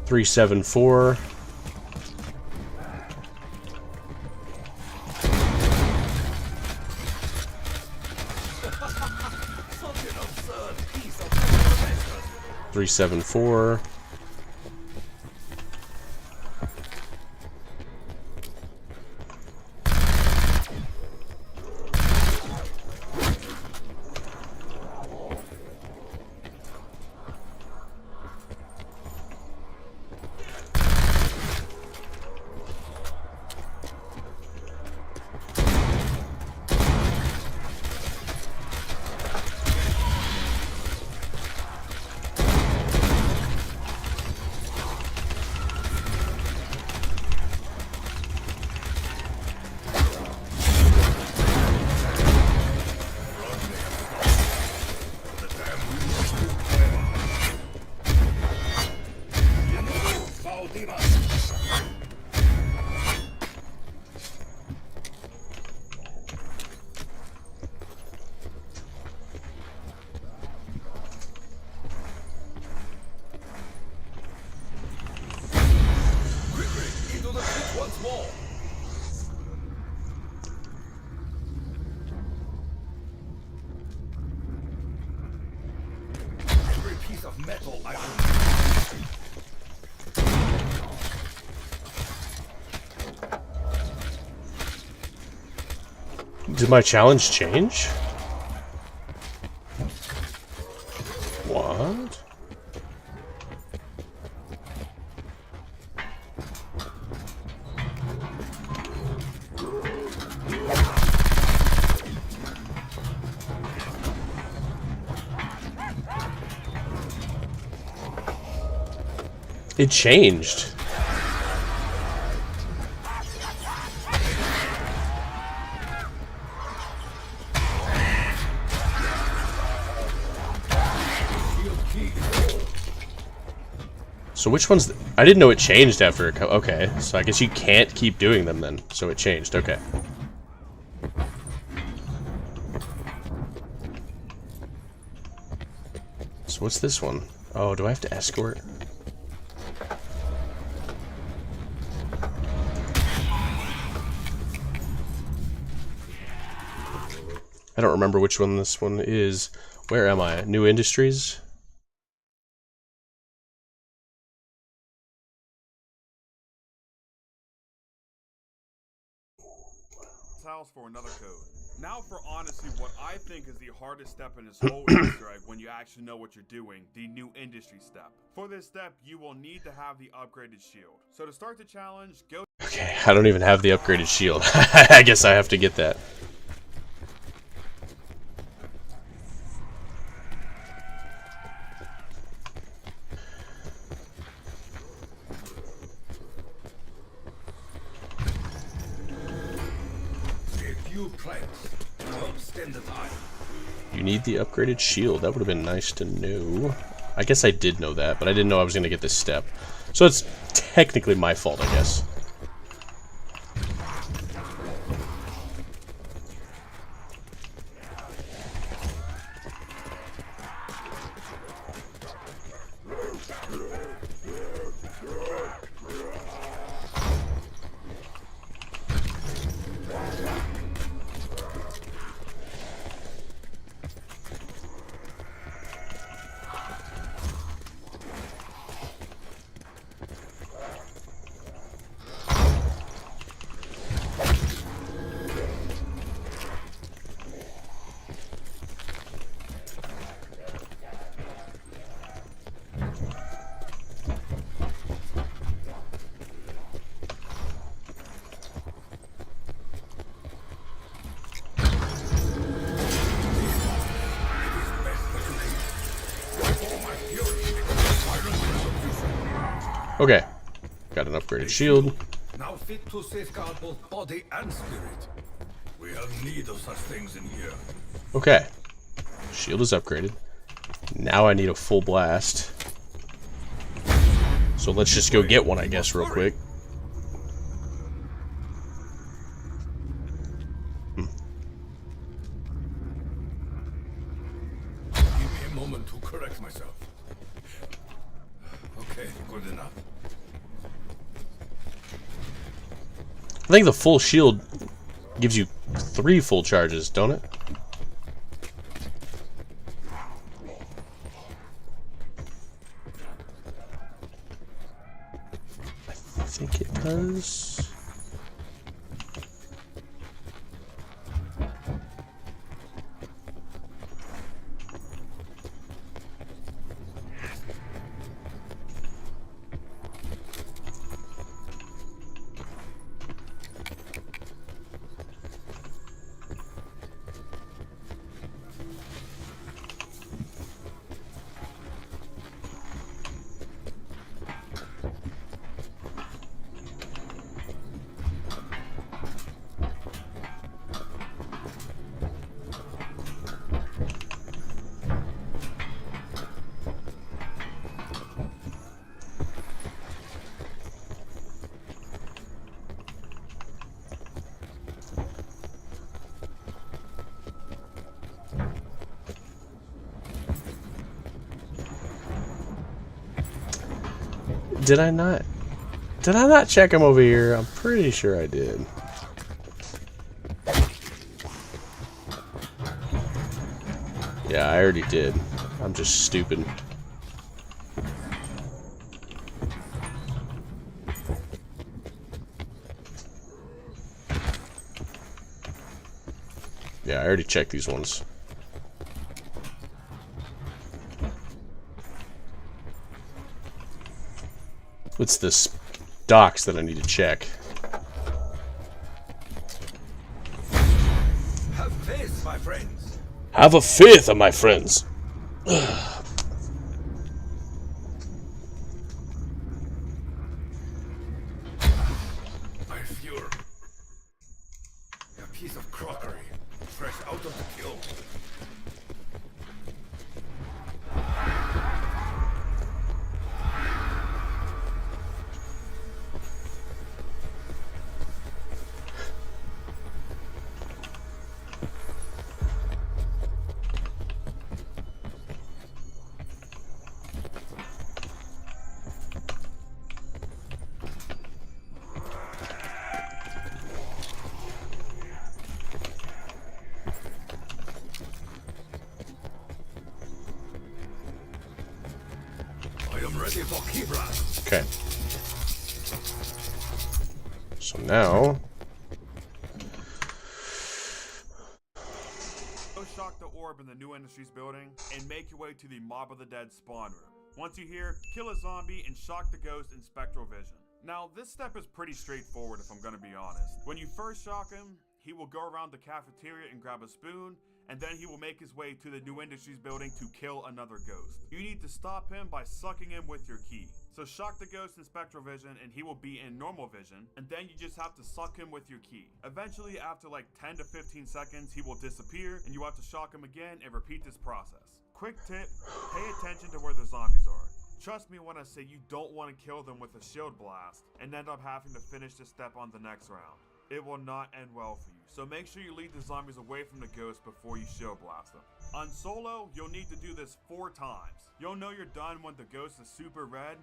374. Three, 7, 4. Did my challenge change? What? It changed. So which one's... I didn't know it changed after... Okay, so I guess you can't keep doing them then. So it changed, okay. So what's this one? Oh, do I have to escort? I don't remember which one this one is. Where am I? New Industries? House for another code. Now for honestly what I think is the hardest step in this whole Easter egg when you actually know what you're doing, the new industry step. For this step, you will need to have the upgraded shield. So to start the challenge, go... Okay, I don't even have the upgraded shield. I guess I have to get that. You need the upgraded shield. That would have been nice to know. I guess I did know that, but I didn't know I was going to get this step. So it's technically my fault, I guess. Okay, got an upgraded shield. Now fit to safeguard both body and spirit. We have need of such things in here. Okay, shield is upgraded. Now I need a full blast. So let's just go get one, I guess, real quick. Give me a moment to correct myself. Okay, good enough. I think the full shield gives you 3 full charges, don't it? I think it does. Did I not? Did I not check him over here? I'm pretty sure I did. Yeah, I already did. I'm just stupid. Yeah, I already checked these ones. What's this docks that I need to check? Have faith, my friends. Have a faith, my friends. I fear a piece of crockery, fresh out of the kiln. I am ready for Kibra. Okay. So now, Go shock the orb in the New Industries building and make your way to the Mob of the Dead spawn room. Once you're here, kill a zombie and shock the ghost in Spectral Vision. Now, this step is pretty straightforward if I'm gonna be honest. When you first shock him, he will go around the cafeteria and grab a spoon, and then he will make his way to the New Industries building to kill another ghost. You need to stop him by sucking him with your key. So shock the ghost in Spectral Vision and he will be in Normal Vision, and then you just have to suck him with your key. Eventually, after like 10 to 15 seconds, he will disappear and you have to shock him again and repeat this process. Quick tip, pay attention to where the zombies are. Trust me when I say you don't want to kill them with a shield blast and end up having to finish this step on the next round. It will not end well for you, so make sure you lead the zombies away from the ghost before you shield blast them. On solo, you'll need to do this 4 times. You'll know you're done when the ghost is super red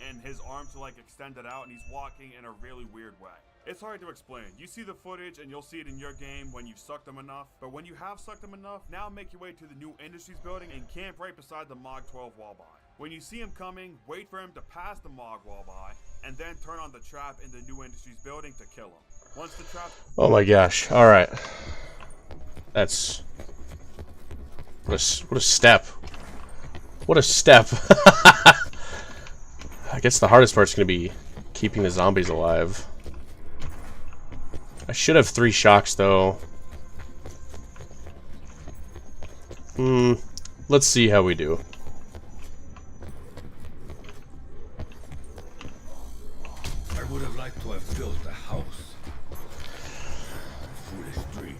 and his arms are like extended out and he's walking in a really weird way. It's hard to explain. You see the footage and you'll see it in your game when you've sucked them enough, but when you have sucked them enough, now make your way to the new Industries building and camp right beside the MOG 12 wall by. When you see him coming, wait for him to pass the MOG wall by, and then turn on the trap in the new Industries building to kill him. Once the trap... Oh my gosh. Alright. That's... What a step. What a step. I guess the hardest part's going to be keeping the zombies alive. I should have 3 shocks, though. Let's see how we do. I would have liked to have built a house. Foolish dream.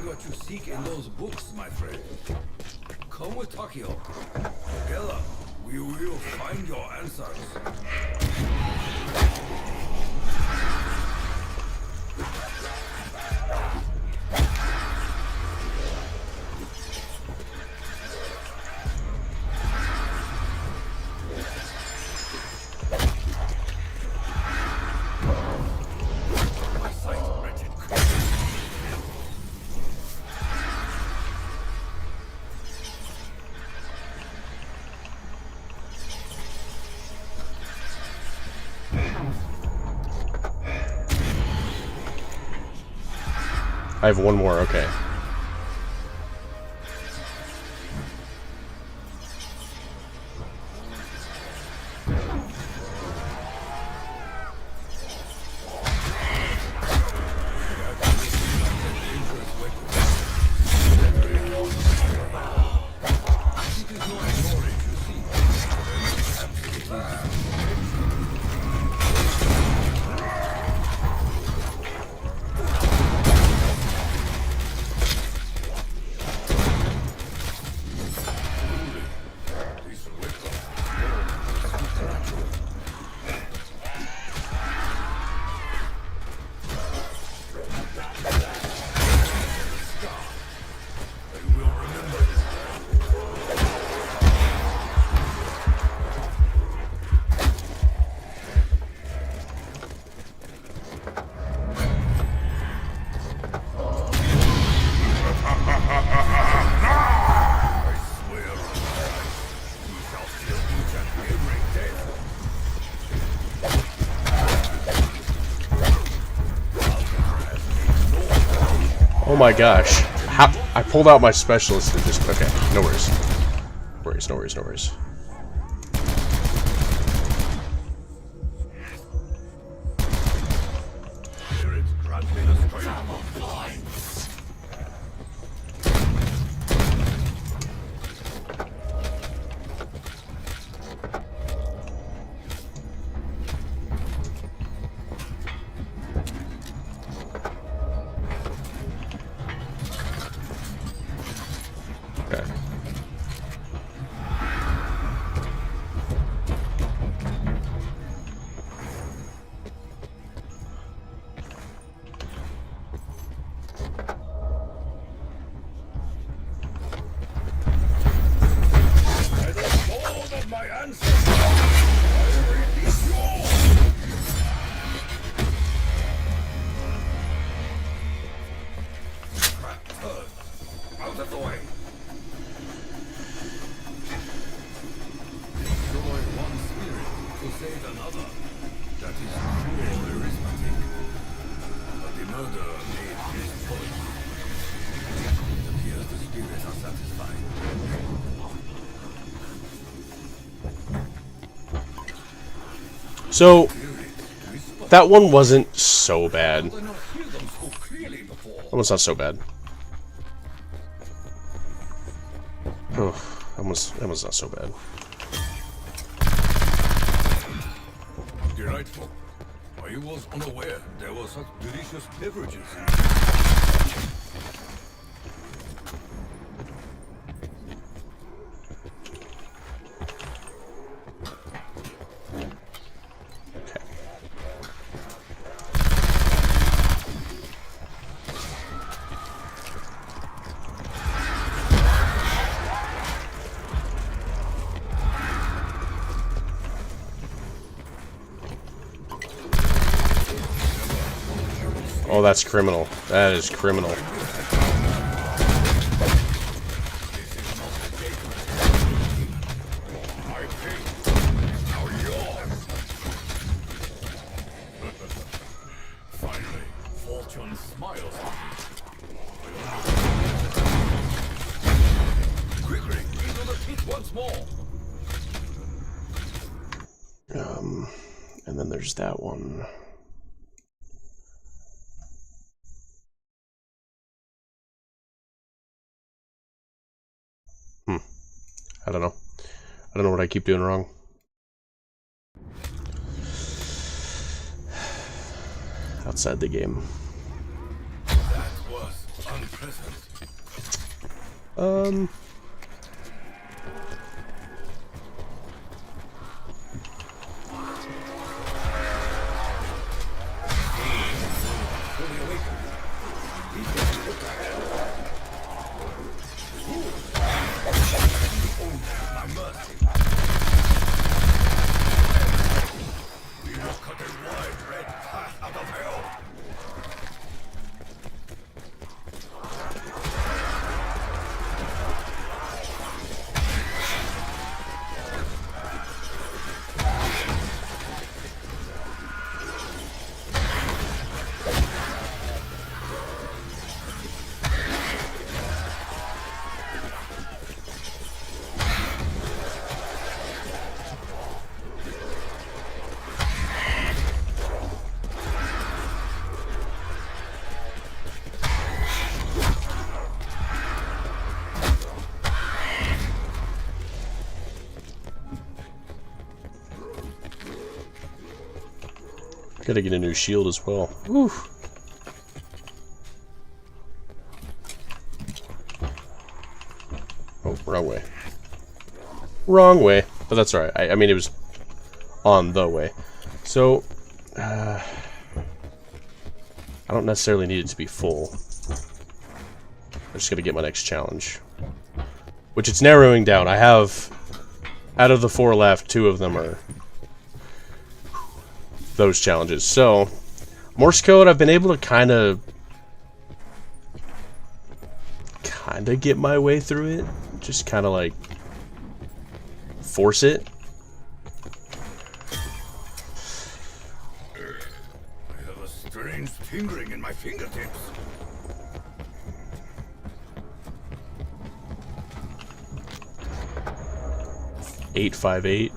What you seek in those books, my friend. Come with Takio. Together, we will find your answers. I have 1 more, okay. Oh my gosh. I pulled out my specialist and just... Okay, no worries. No worries. So, that one wasn't so bad. That one's not so bad. Oh, that was not so bad. Delightful. I was unaware there were such delicious beverages. Oh, that's criminal. That is criminal. Finally, fortune smiles. Quickly, into the pit once more. And then there's that one. I don't know. I don't know what I keep doing wrong. Outside the game. That was unpleasant. Gotta get a new shield as well. Whew. Oh, wrong way. Wrong way. But that's alright. I mean, it was on the way. So, I don't necessarily need it to be full. I'm just gonna get my next challenge. Which it's narrowing down. I have, out of the 4 left, 2 of them are those challenges. So, Morse code, I've been able to kind of get my way through it. Just kind of like force it. I have a strange tingling in my fingertips. Eight 5-8.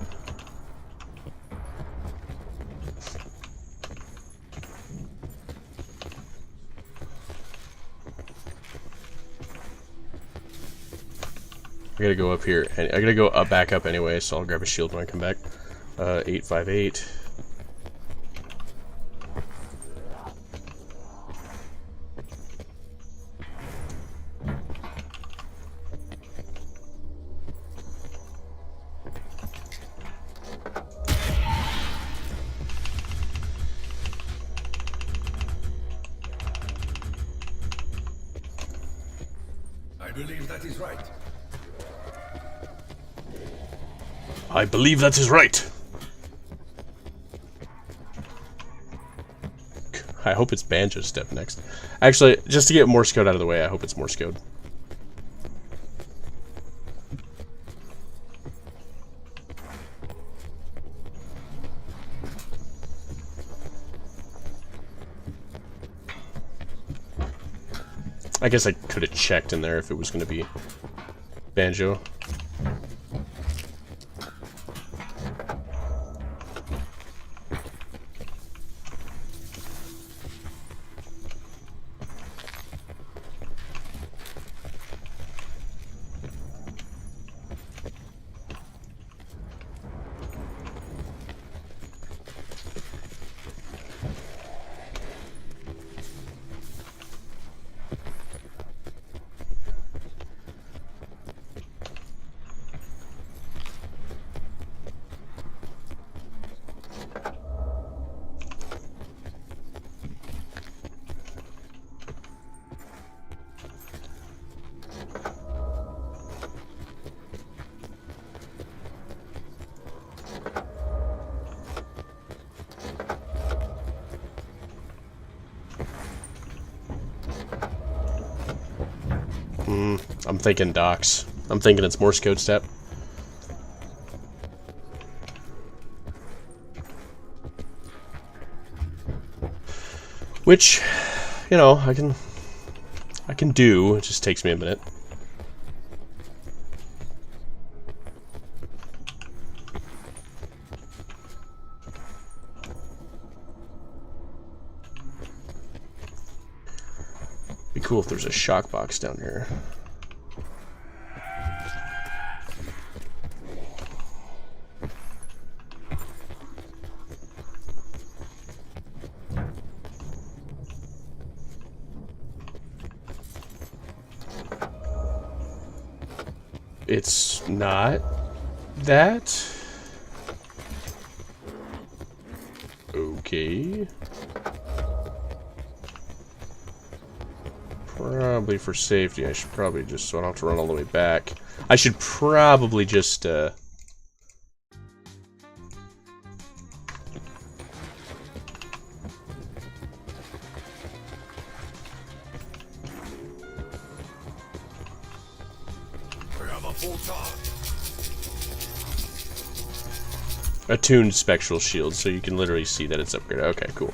I gotta go up here, and I gotta go up, back up anyway, so I'll grab a shield when I come back. 8-5-8. I believe that is right. I believe that is right. I hope it's Banjo's step next. Actually, just to get Morse code out of the way, I hope it's Morse code. I guess I could have checked in there if it was going to be Banjo. I'm thinking docks. I'm thinking it's Morse code step. Which, you know, I can do. It just takes me a minute. Be cool if there's a shock box down here. It's not that. Okay. Probably for safety, I should probably just, so I don't have to run all the way back. I should probably just, attuned spectral shield, so you can literally see that it's upgraded. Okay, cool.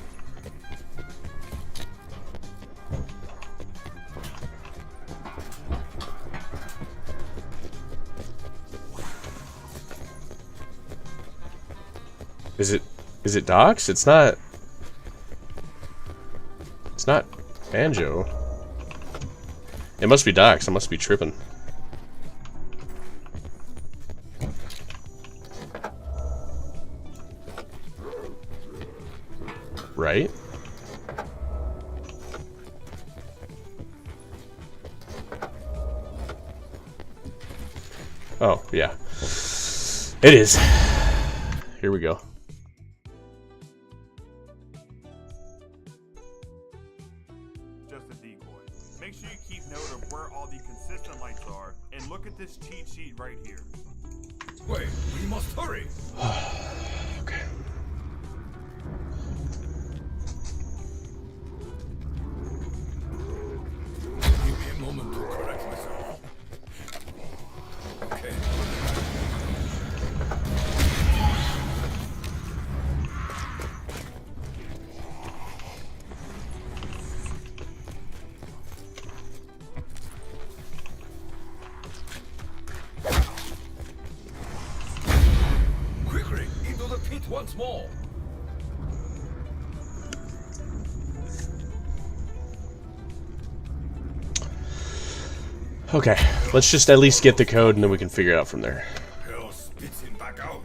Is it Docs? It's not Banjo. It must be Docs. I must be tripping. Right? Oh, yeah. It is. Here we go. Just a decoy. Make sure you keep note of where all the consistent lights are, and look at this cheat sheet right here. Wait, we must hurry. Okay. Give me a moment to correct myself. Okay. Quickly, into the pit once more. Okay, let's just at least get the code and then we can figure it out from there. Hell spits him back out.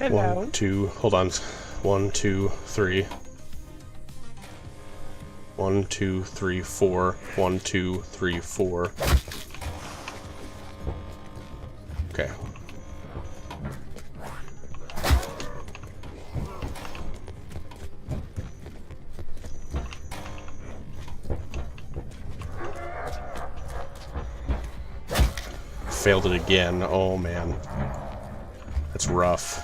Hello. 1, 2, hold on. 1, 2, 3. 1, 2, 3, 4. 1, 2, 3, 4. Okay. Failed it again. Oh man. That's rough.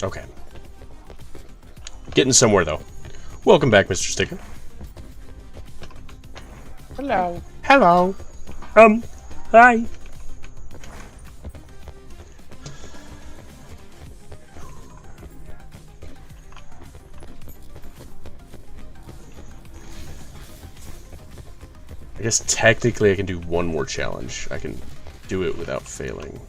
Okay. Getting somewhere though. Welcome back, Mr. Sticker. Hello. Hello. Hi. I guess technically I can do one more challenge. I can do it without failing.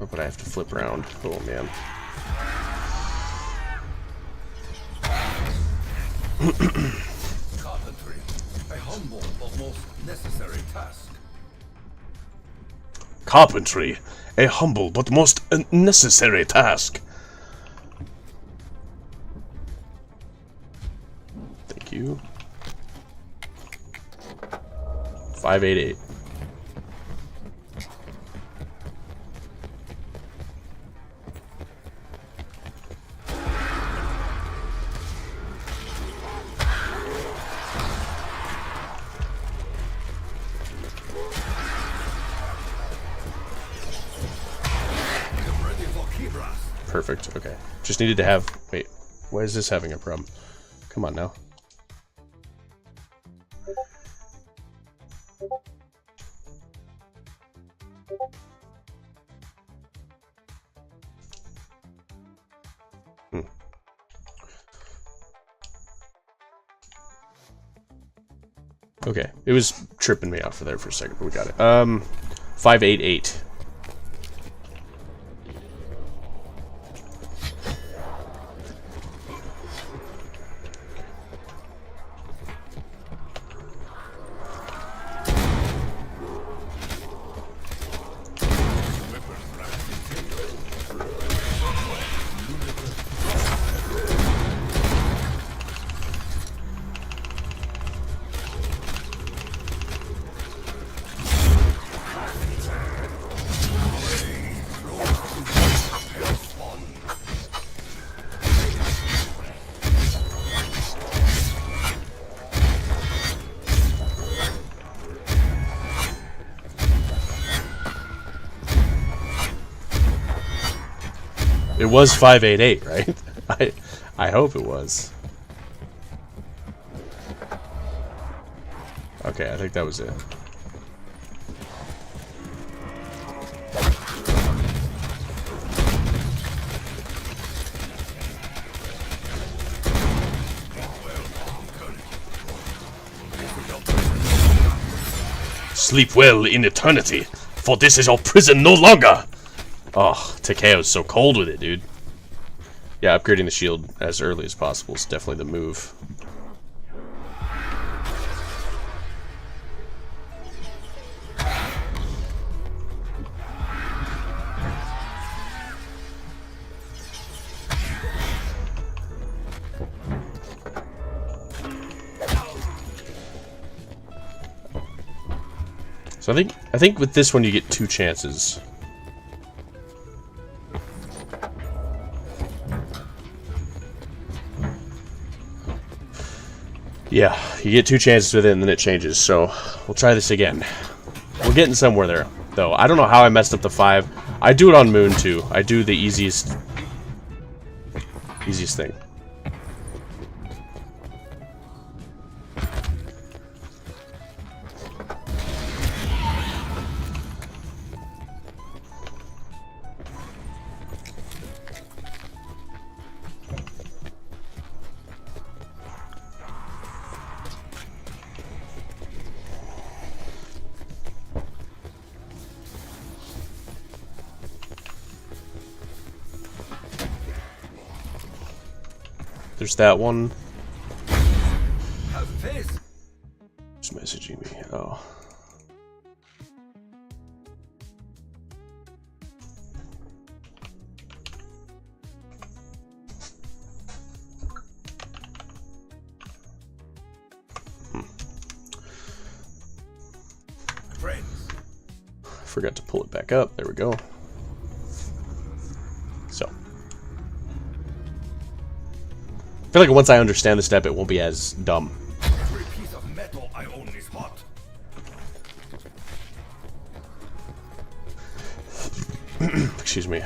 Oh, but I have to flip around. Oh man. Carpentry, a humble but most necessary task. Carpentry, a humble but most necessary task. Thank you. 588. Perfect, okay. Just needed to have... Wait, why is this having a problem? Come on now. Okay, it was tripping me out for there for a second, but we got it. 588. It was 588, right? I hope it was. Okay, I think that was it. Sleep well in eternity, for this is your prison no longer! Oh, Takeo's so cold with it, dude. Yeah, upgrading the shield as early as possible is definitely the move. So I think with this one you get 2 chances. Yeah, you get 2 chances with it and then it changes, so we'll try this again. We're getting somewhere there, though. I don't know how I messed up the 5. I do it on Moon, too. I do the easiest thing. There's that one. Have faith. Who's messaging me? Oh. Friends. Forgot to pull it back up. There we go. So. I feel like once I understand the step, it won't be as dumb. Every piece of metal I own is hot. Excuse me.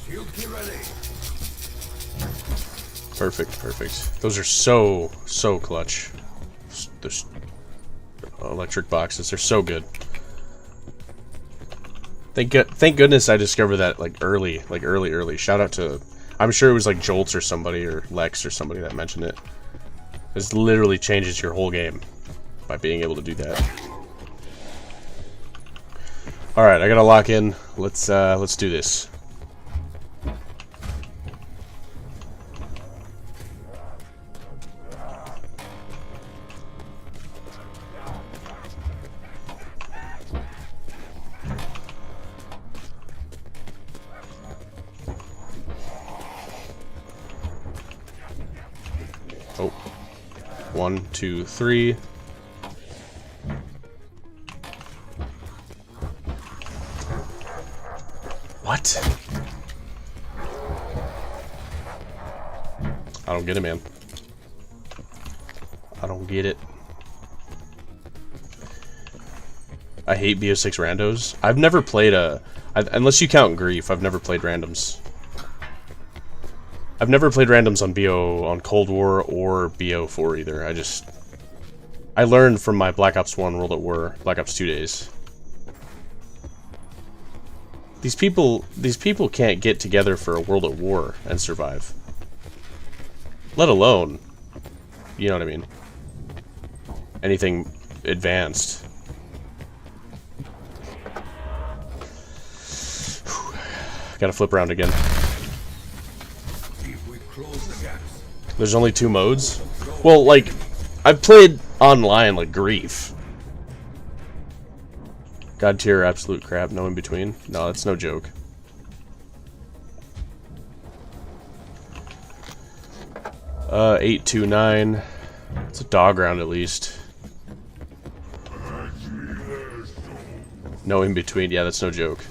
Shield key ready. Perfect, perfect. Those are so clutch. Those electric boxes, they're so good. Thank goodness I discovered that like early. Shout out to, I'm sure it was like Jolts or somebody or Lex or somebody that mentioned it. This literally changes your whole game by being able to do that. All right, I gotta lock in. Let's do this. Oh, 1, 2, 3. What? I don't get it, man. I don't get it. I hate BO6 randos. I've never played unless you count Grief, I've never played randoms. I've never played randoms on Cold War or BO4 either. I learned from my Black Ops 1 World at War, Black Ops 2 days. These people can't get together for a World at War and survive. Let alone, you know what I mean, anything advanced. Gotta flip around again. There's only 2 modes? Well, like, I've played online, like, Grief. God tier, absolute crap, no in between. No, that's no joke. Uh, 829. It's a dog round at least. No in between, yeah, that's no joke.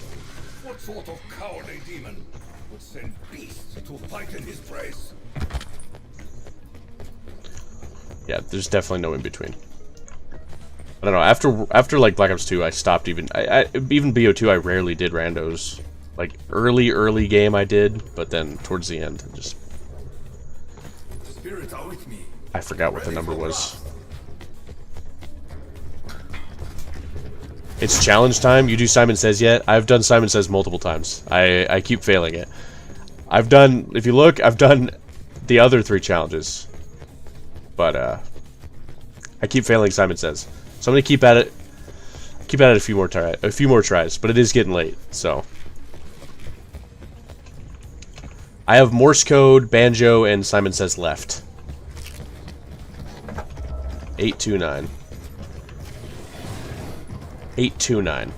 What sort of cowardly demon would send beasts to fight in his place? Yeah, there's definitely no in between. I don't know. After like Black Ops 2, I stopped even. Even BO2, I rarely did randos. Like early game, I did, but then towards the end, just Spirits are with me. I forgot what the number was. It's challenge time. You do Simon Says yet? I've done Simon Says multiple times. I keep failing it. I've done. If you look, I've done the other 3 challenges. But I keep failing Simon Says, so I'm gonna keep at it. Keep at it a few more tries. But it is getting late, so I have Morse code, Banjo, and Simon Says left. 829. 829.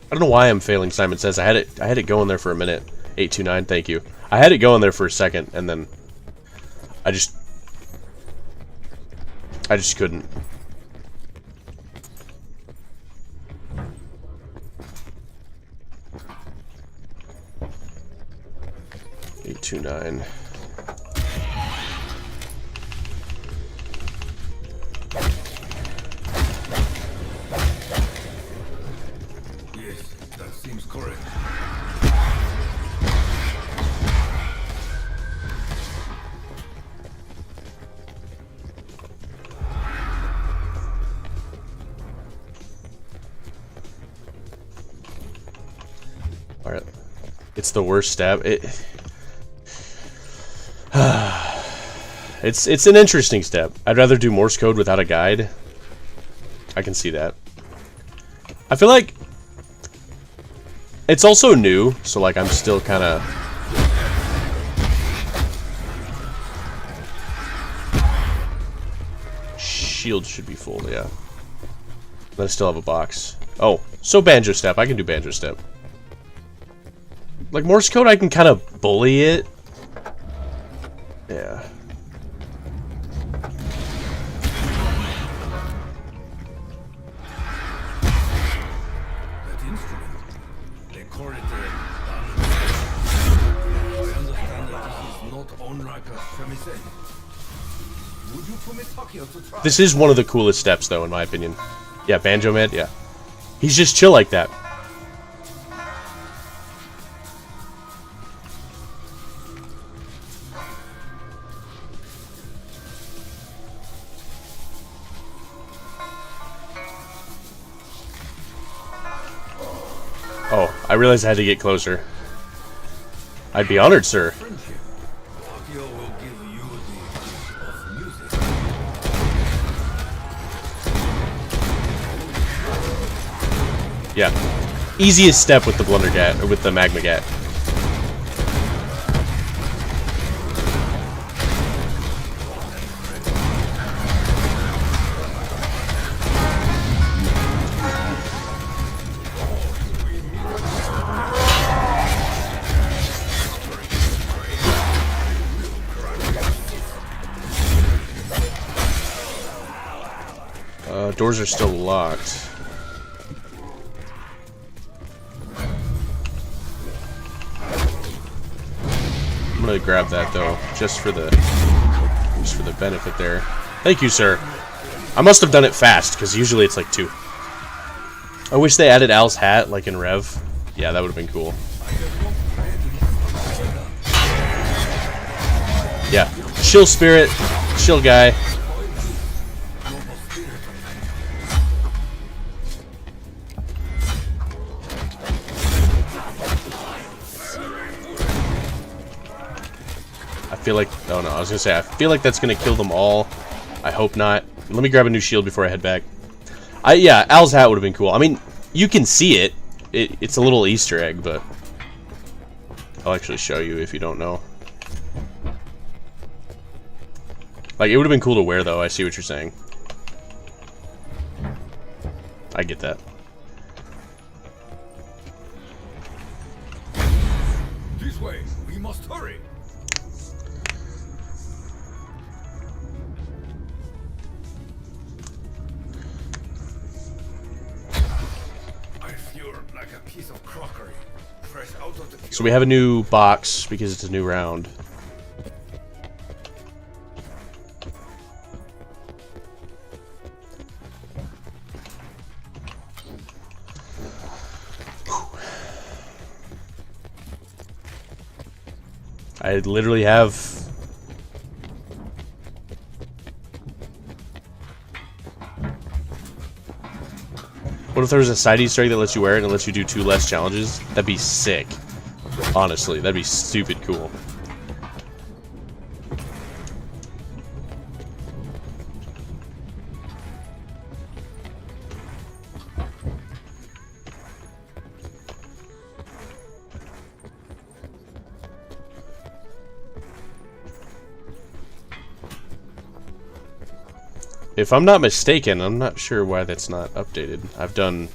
I don't know why I'm failing Simon Says. I had it going there for a minute. 829, thank you. I had it going there for a second, and then I just couldn't. $829. Yes, that seems correct. It's the worst step. It's an interesting step. I'd rather do Morse code without a guide. I can see that. I feel like it's also new, so like I'm still kind of. Shield should be full, yeah. But I still have a box. Oh, so banjo step. I can do banjo step. Like Morse code, I can kind of bully it. Yeah. That instrument, they call it I understand that this is not unlike a shamisen. Would you permit Takio to try? This is one of the coolest steps, though, in my opinion. Yeah, Banjo Man, yeah. He's just chill like that. Oh, I realized I had to get closer. I'd be honored, sir. Friendship. Takio will give you the gift of music. Yeah. Easiest step with the Blundergat, or with the Magma Gat. Doors are still locked. I'm gonna grab that though, just for the benefit there. Thank you, sir. I must have done it fast, because usually it's like 2. I wish they added Al's hat, like in Rev. Yeah, that would have been cool. Yeah, chill spirit, chill guy. I feel like, oh no, I was gonna say, I feel like that's gonna kill them all. I hope not. Let me grab a new shield before I head back. Yeah, Al's hat would have been cool. I mean, you can see it. It's a little Easter egg, but I'll actually show you if you don't know. Like, it would have been cool to wear, though. I see what you're saying. I get that. This way, we must hurry. I feel like a piece of crockery, fresh out of the So we have a new box because it's a new round. I literally have... What if there was a side Easter egg that lets you wear it and lets you do 2 less challenges? That'd be sick. Honestly, that'd be stupid cool. If I'm not mistaken, I'm not sure why that's not updated. I've done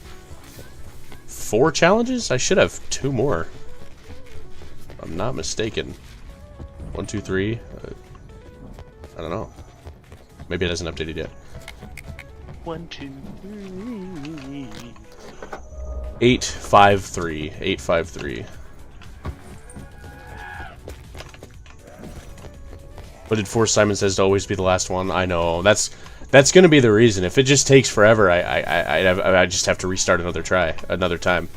4 challenges? I should have 2 more. If I'm not mistaken. 1, 2, 3. I don't know. Maybe it hasn't updated yet. 1, 2, 3. 853. 853. What did Force Simon says to always be the last one? I know. That's going to be the reason. If it just takes forever, I just have to restart another time.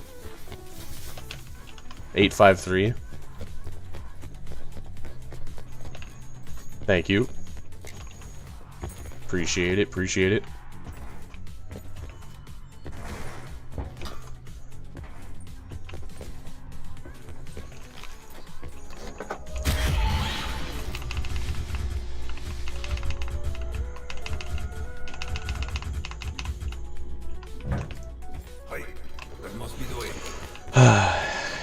853. Thank you. Appreciate it. Appreciate it.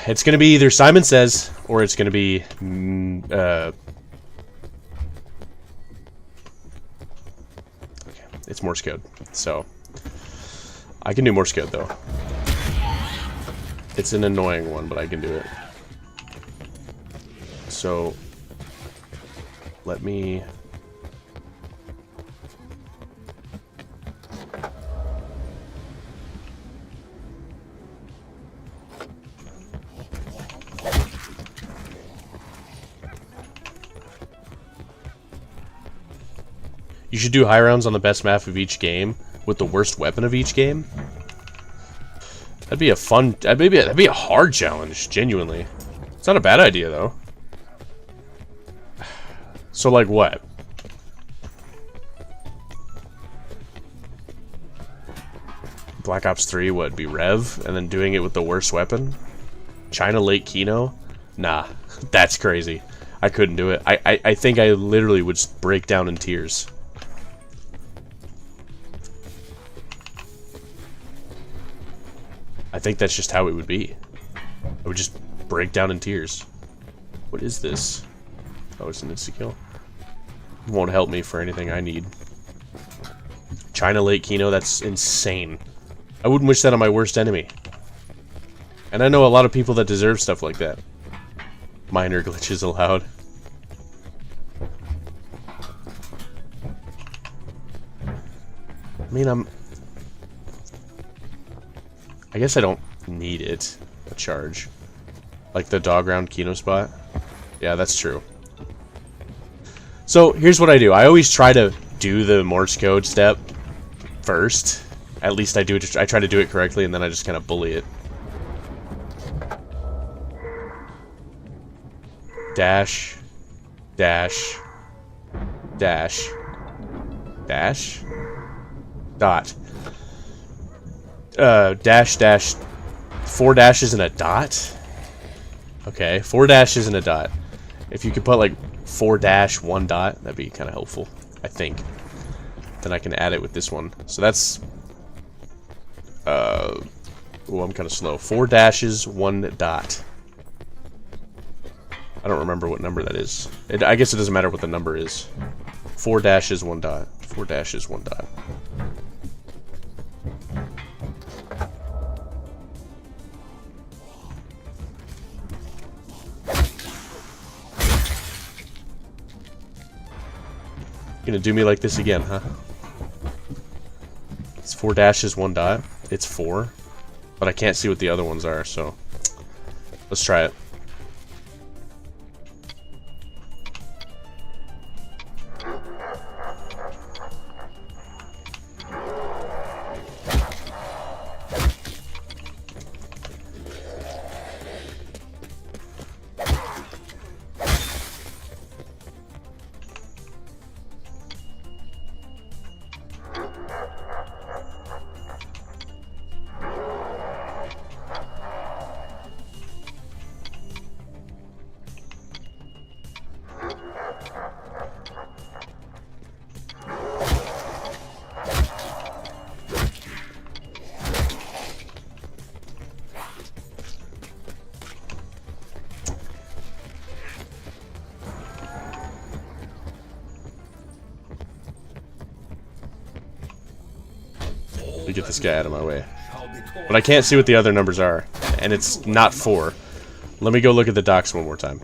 it's gonna be either Simon Says or it's gonna be okay, it's Morse code. So I can do Morse code though. It's an annoying one, but I can do it. So let me. You should do high rounds on the best map of each game with the worst weapon of each game. That'd be a fun. That'd be a hard challenge. Genuinely, it's not a bad idea though. So like what? Black Ops 3 would be Rev, and then doing it with the worst weapon? China Lake Kino? Nah, that's crazy. I couldn't do it. I think I literally would just break down in tears. I think that's just how it would be. I would just break down in tears. What is this? Oh, it's an insta-kill. It won't help me for anything I need. China Lake Kino, that's insane. I wouldn't wish that on my worst enemy. And I know a lot of people that deserve stuff like that. Minor glitches allowed. I mean, I guess I don't need it. A charge. Like the dog round Kino spot. Yeah, that's true. So, here's what I do. I always try to do the Morse code step first. At least I do it. I try to do it correctly, and then I just kind of bully it. Dash. Dash. Dash. Dash. Dot. Dash, dash. 4 dashes and a dot? Okay, 4 dashes and a dot. If you could put like 4 dash, 1 dot, that'd be kind of helpful, I think. Then I can add it with this one. So that's... oh, I'm kind of slow. 4 dashes, 1 dot. I don't remember what number that is. I guess it doesn't matter what the number is. 4 dashes, 1 dot. 4 dashes, 1 dot. Gonna do me like this again, huh? It's 4 dashes, 1 dot. It's 4. But I can't see what the other ones are, so... let's try it. To get this guy out of my way. But I can't see what the other numbers are. And it's not 4. Let me go look at the docs one more time.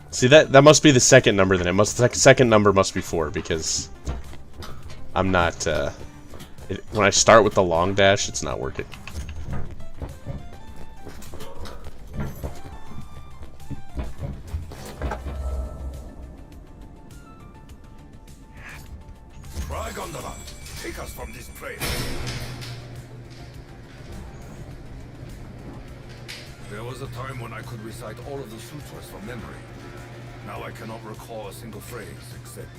See, that must be the second number then. The second number must be 4 because I'm not, when I start with the long dash, it's not working. Take us from this place. There was a time when I could recite all of the sutras from memory. Now I cannot recall a single phrase except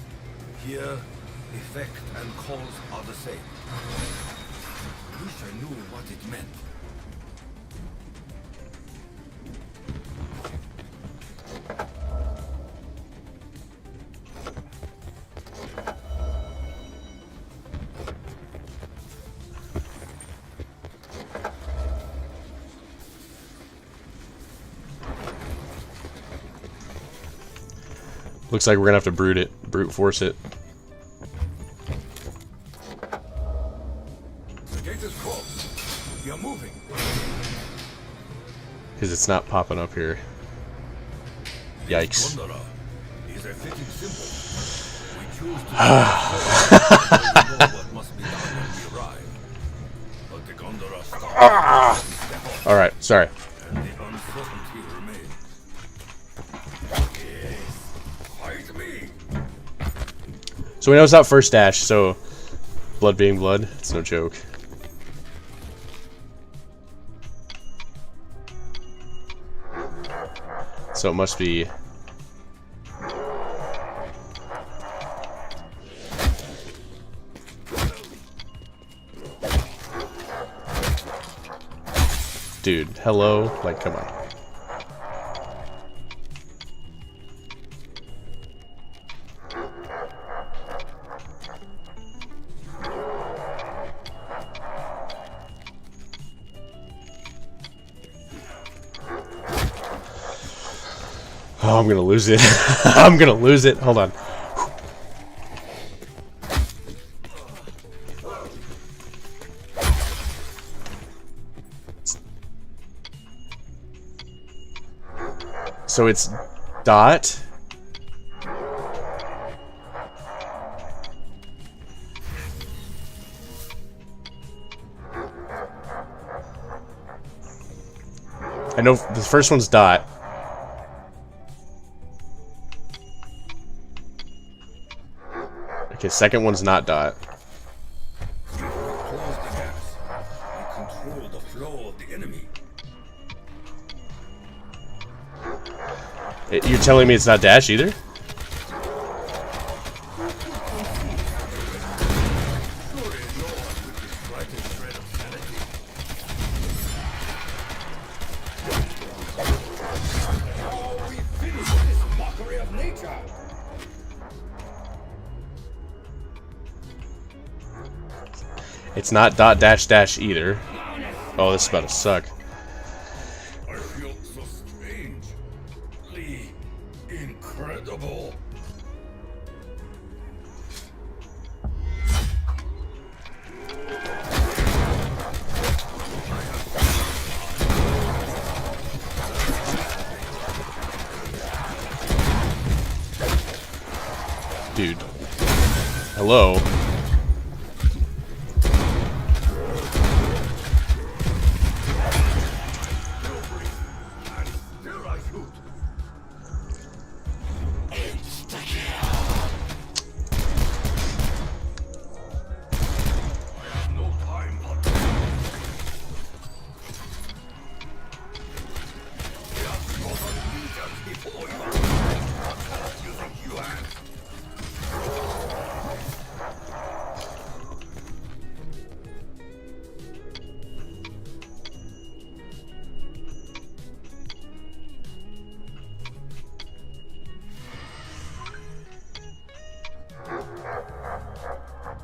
here, effect and cause are the same. Wish I knew what it meant. Looks like we're gonna have to brute force it. The gate is closed. We are moving. Because it's not popping up here. Yikes. Gondara is a fitting symbol. We choose to know what must be done when we arrive. But the Gondara stops. Alright, sorry. And the uncertainty remains. Yes, fight me. So we know it's not first dash, so blood being blood, it's no joke. So it must be... Dude, hello? Like, come on. Oh, I'm gonna lose it. I'm gonna lose it. Hold on. So it's dot. I know the first one's dot. Okay, second one's not dot. Close the gaps and control the flow of the enemy. You're telling me it's not dash either? It's not dot dash dash either. Oh, this is about to suck. I feel so strangely incredible. Dude. Hello?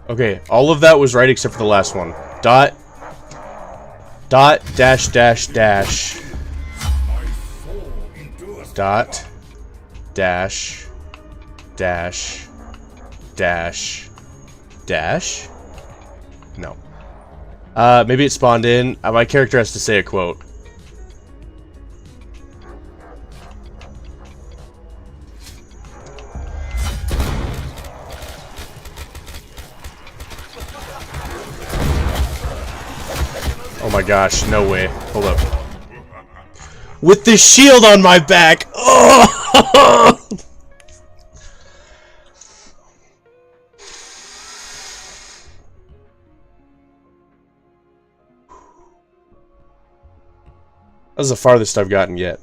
Okay, all of that was right except for the last one. Dot dash dash dash dot dash dash dash dash. No. Maybe it spawned in. My character has to say a quote. Oh my gosh, no way. Hold up. With the shield on my back! Oh! That was the farthest I've gotten yet.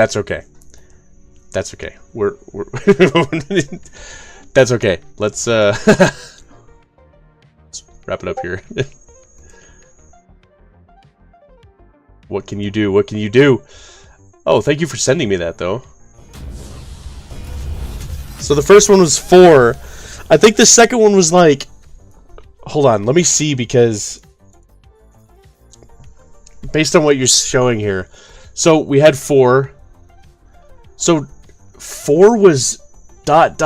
That's okay. That's okay. We're that's okay. Let's let's wrap it up here. What can you do? What can you do? Oh, thank you for sending me that, though. So the first one was 4. I think the second one was like... Hold on, let me see, because... Based on what you're showing here. So we had 4. So 4 was... Dot.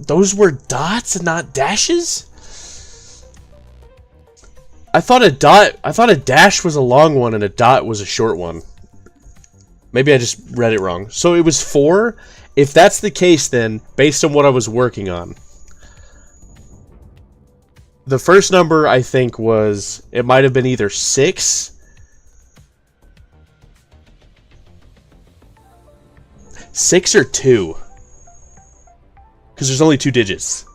Those were dots and not dashes? I thought a dash was a long one and a dot was a short one. Maybe I just read it wrong. So it was 4. If that's the case, then, based on what I was working on, the first number, I think, was... It might have been either 6... 6 or 2. Because there's only 2 digits.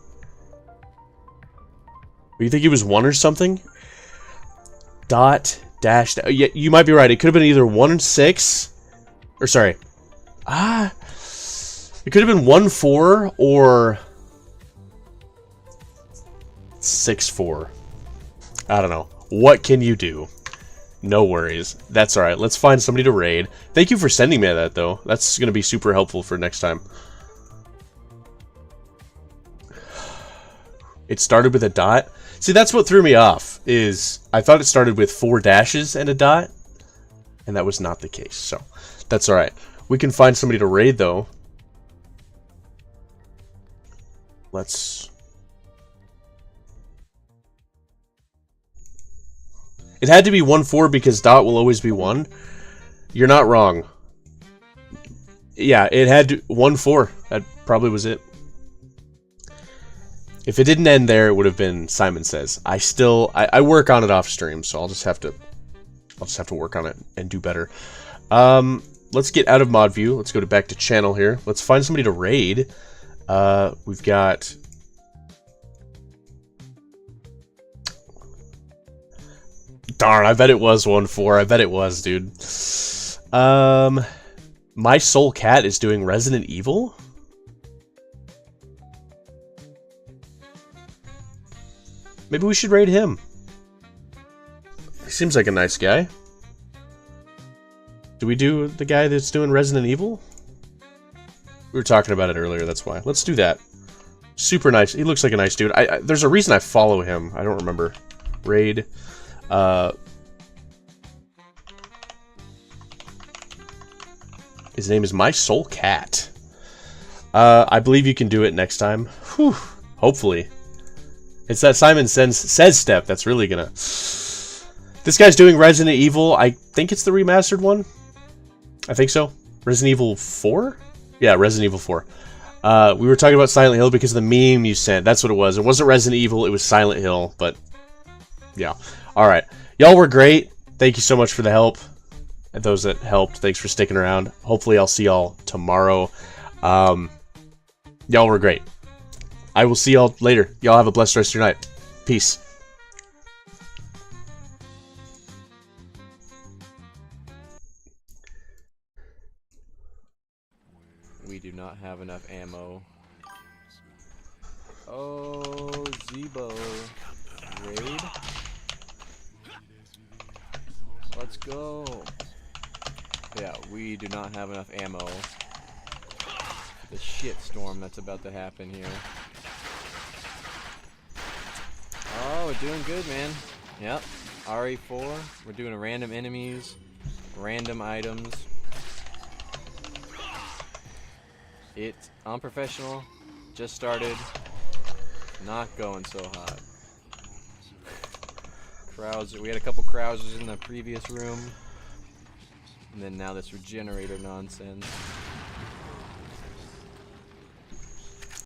You think it was 1 or something? Dot, dash, yeah, you might be right. It could have been either 1 and 6, or sorry, it could have been 1 4 or 6 4. I don't know. What can you do? No worries. That's all right. Let's find somebody to raid. Thank you for sending me that, though. That's gonna be super helpful for next time. It started with a dot. See, that's what threw me off, is I thought it started with 4 dashes and a dot, and that was not the case, so that's alright. We can find somebody to raid, though. Let's... It had to be 1 4 because dot will always be 1. You're not wrong. Yeah, it had to... 1 4. That probably was it. If it didn't end there, it would have been Simon Says. I work on it off stream, so I'll just have to work on it and do better. Let's get out of mod view. Let's go back to channel here. Let's find somebody to raid. We've got... Darn, I bet it was 1 4. I bet it was, dude. My Soul Cat is doing Resident Evil? Maybe we should raid him. He seems like a nice guy. Do we do the guy that's doing Resident Evil? We were talking about it earlier, that's why. Let's do that. Super nice. He looks like a nice dude. There's a reason I follow him. I don't remember. Raid. His name is My Soul Cat. I believe you can do it next time. Whew. Hopefully. It's that Simon Says step that's really gonna... This guy's doing Resident Evil. I think it's the remastered one. I think so. Resident Evil 4? Yeah, Resident Evil 4. We were talking about Silent Hill because of the meme you sent. That's what it was. It wasn't Resident Evil, it was Silent Hill, but... Yeah. Alright. Y'all were great. Thank you so much for the help. And those that helped, thanks for sticking around. Hopefully I'll see y'all tomorrow. Y'all were great. I will see y'all later. Y'all have a blessed rest of your night. Peace. We do not have enough ammo. Oh, Zebo. Raid? Let's go. Yeah, we do not have enough ammo. The shitstorm that's about to happen here. Oh, we're doing good, man. Yep. RE4. We're doing random enemies, random items. It's unprofessional. Just started. Not going so hot. Crowds. We had a couple Krausers in the previous room. And then now this regenerator nonsense.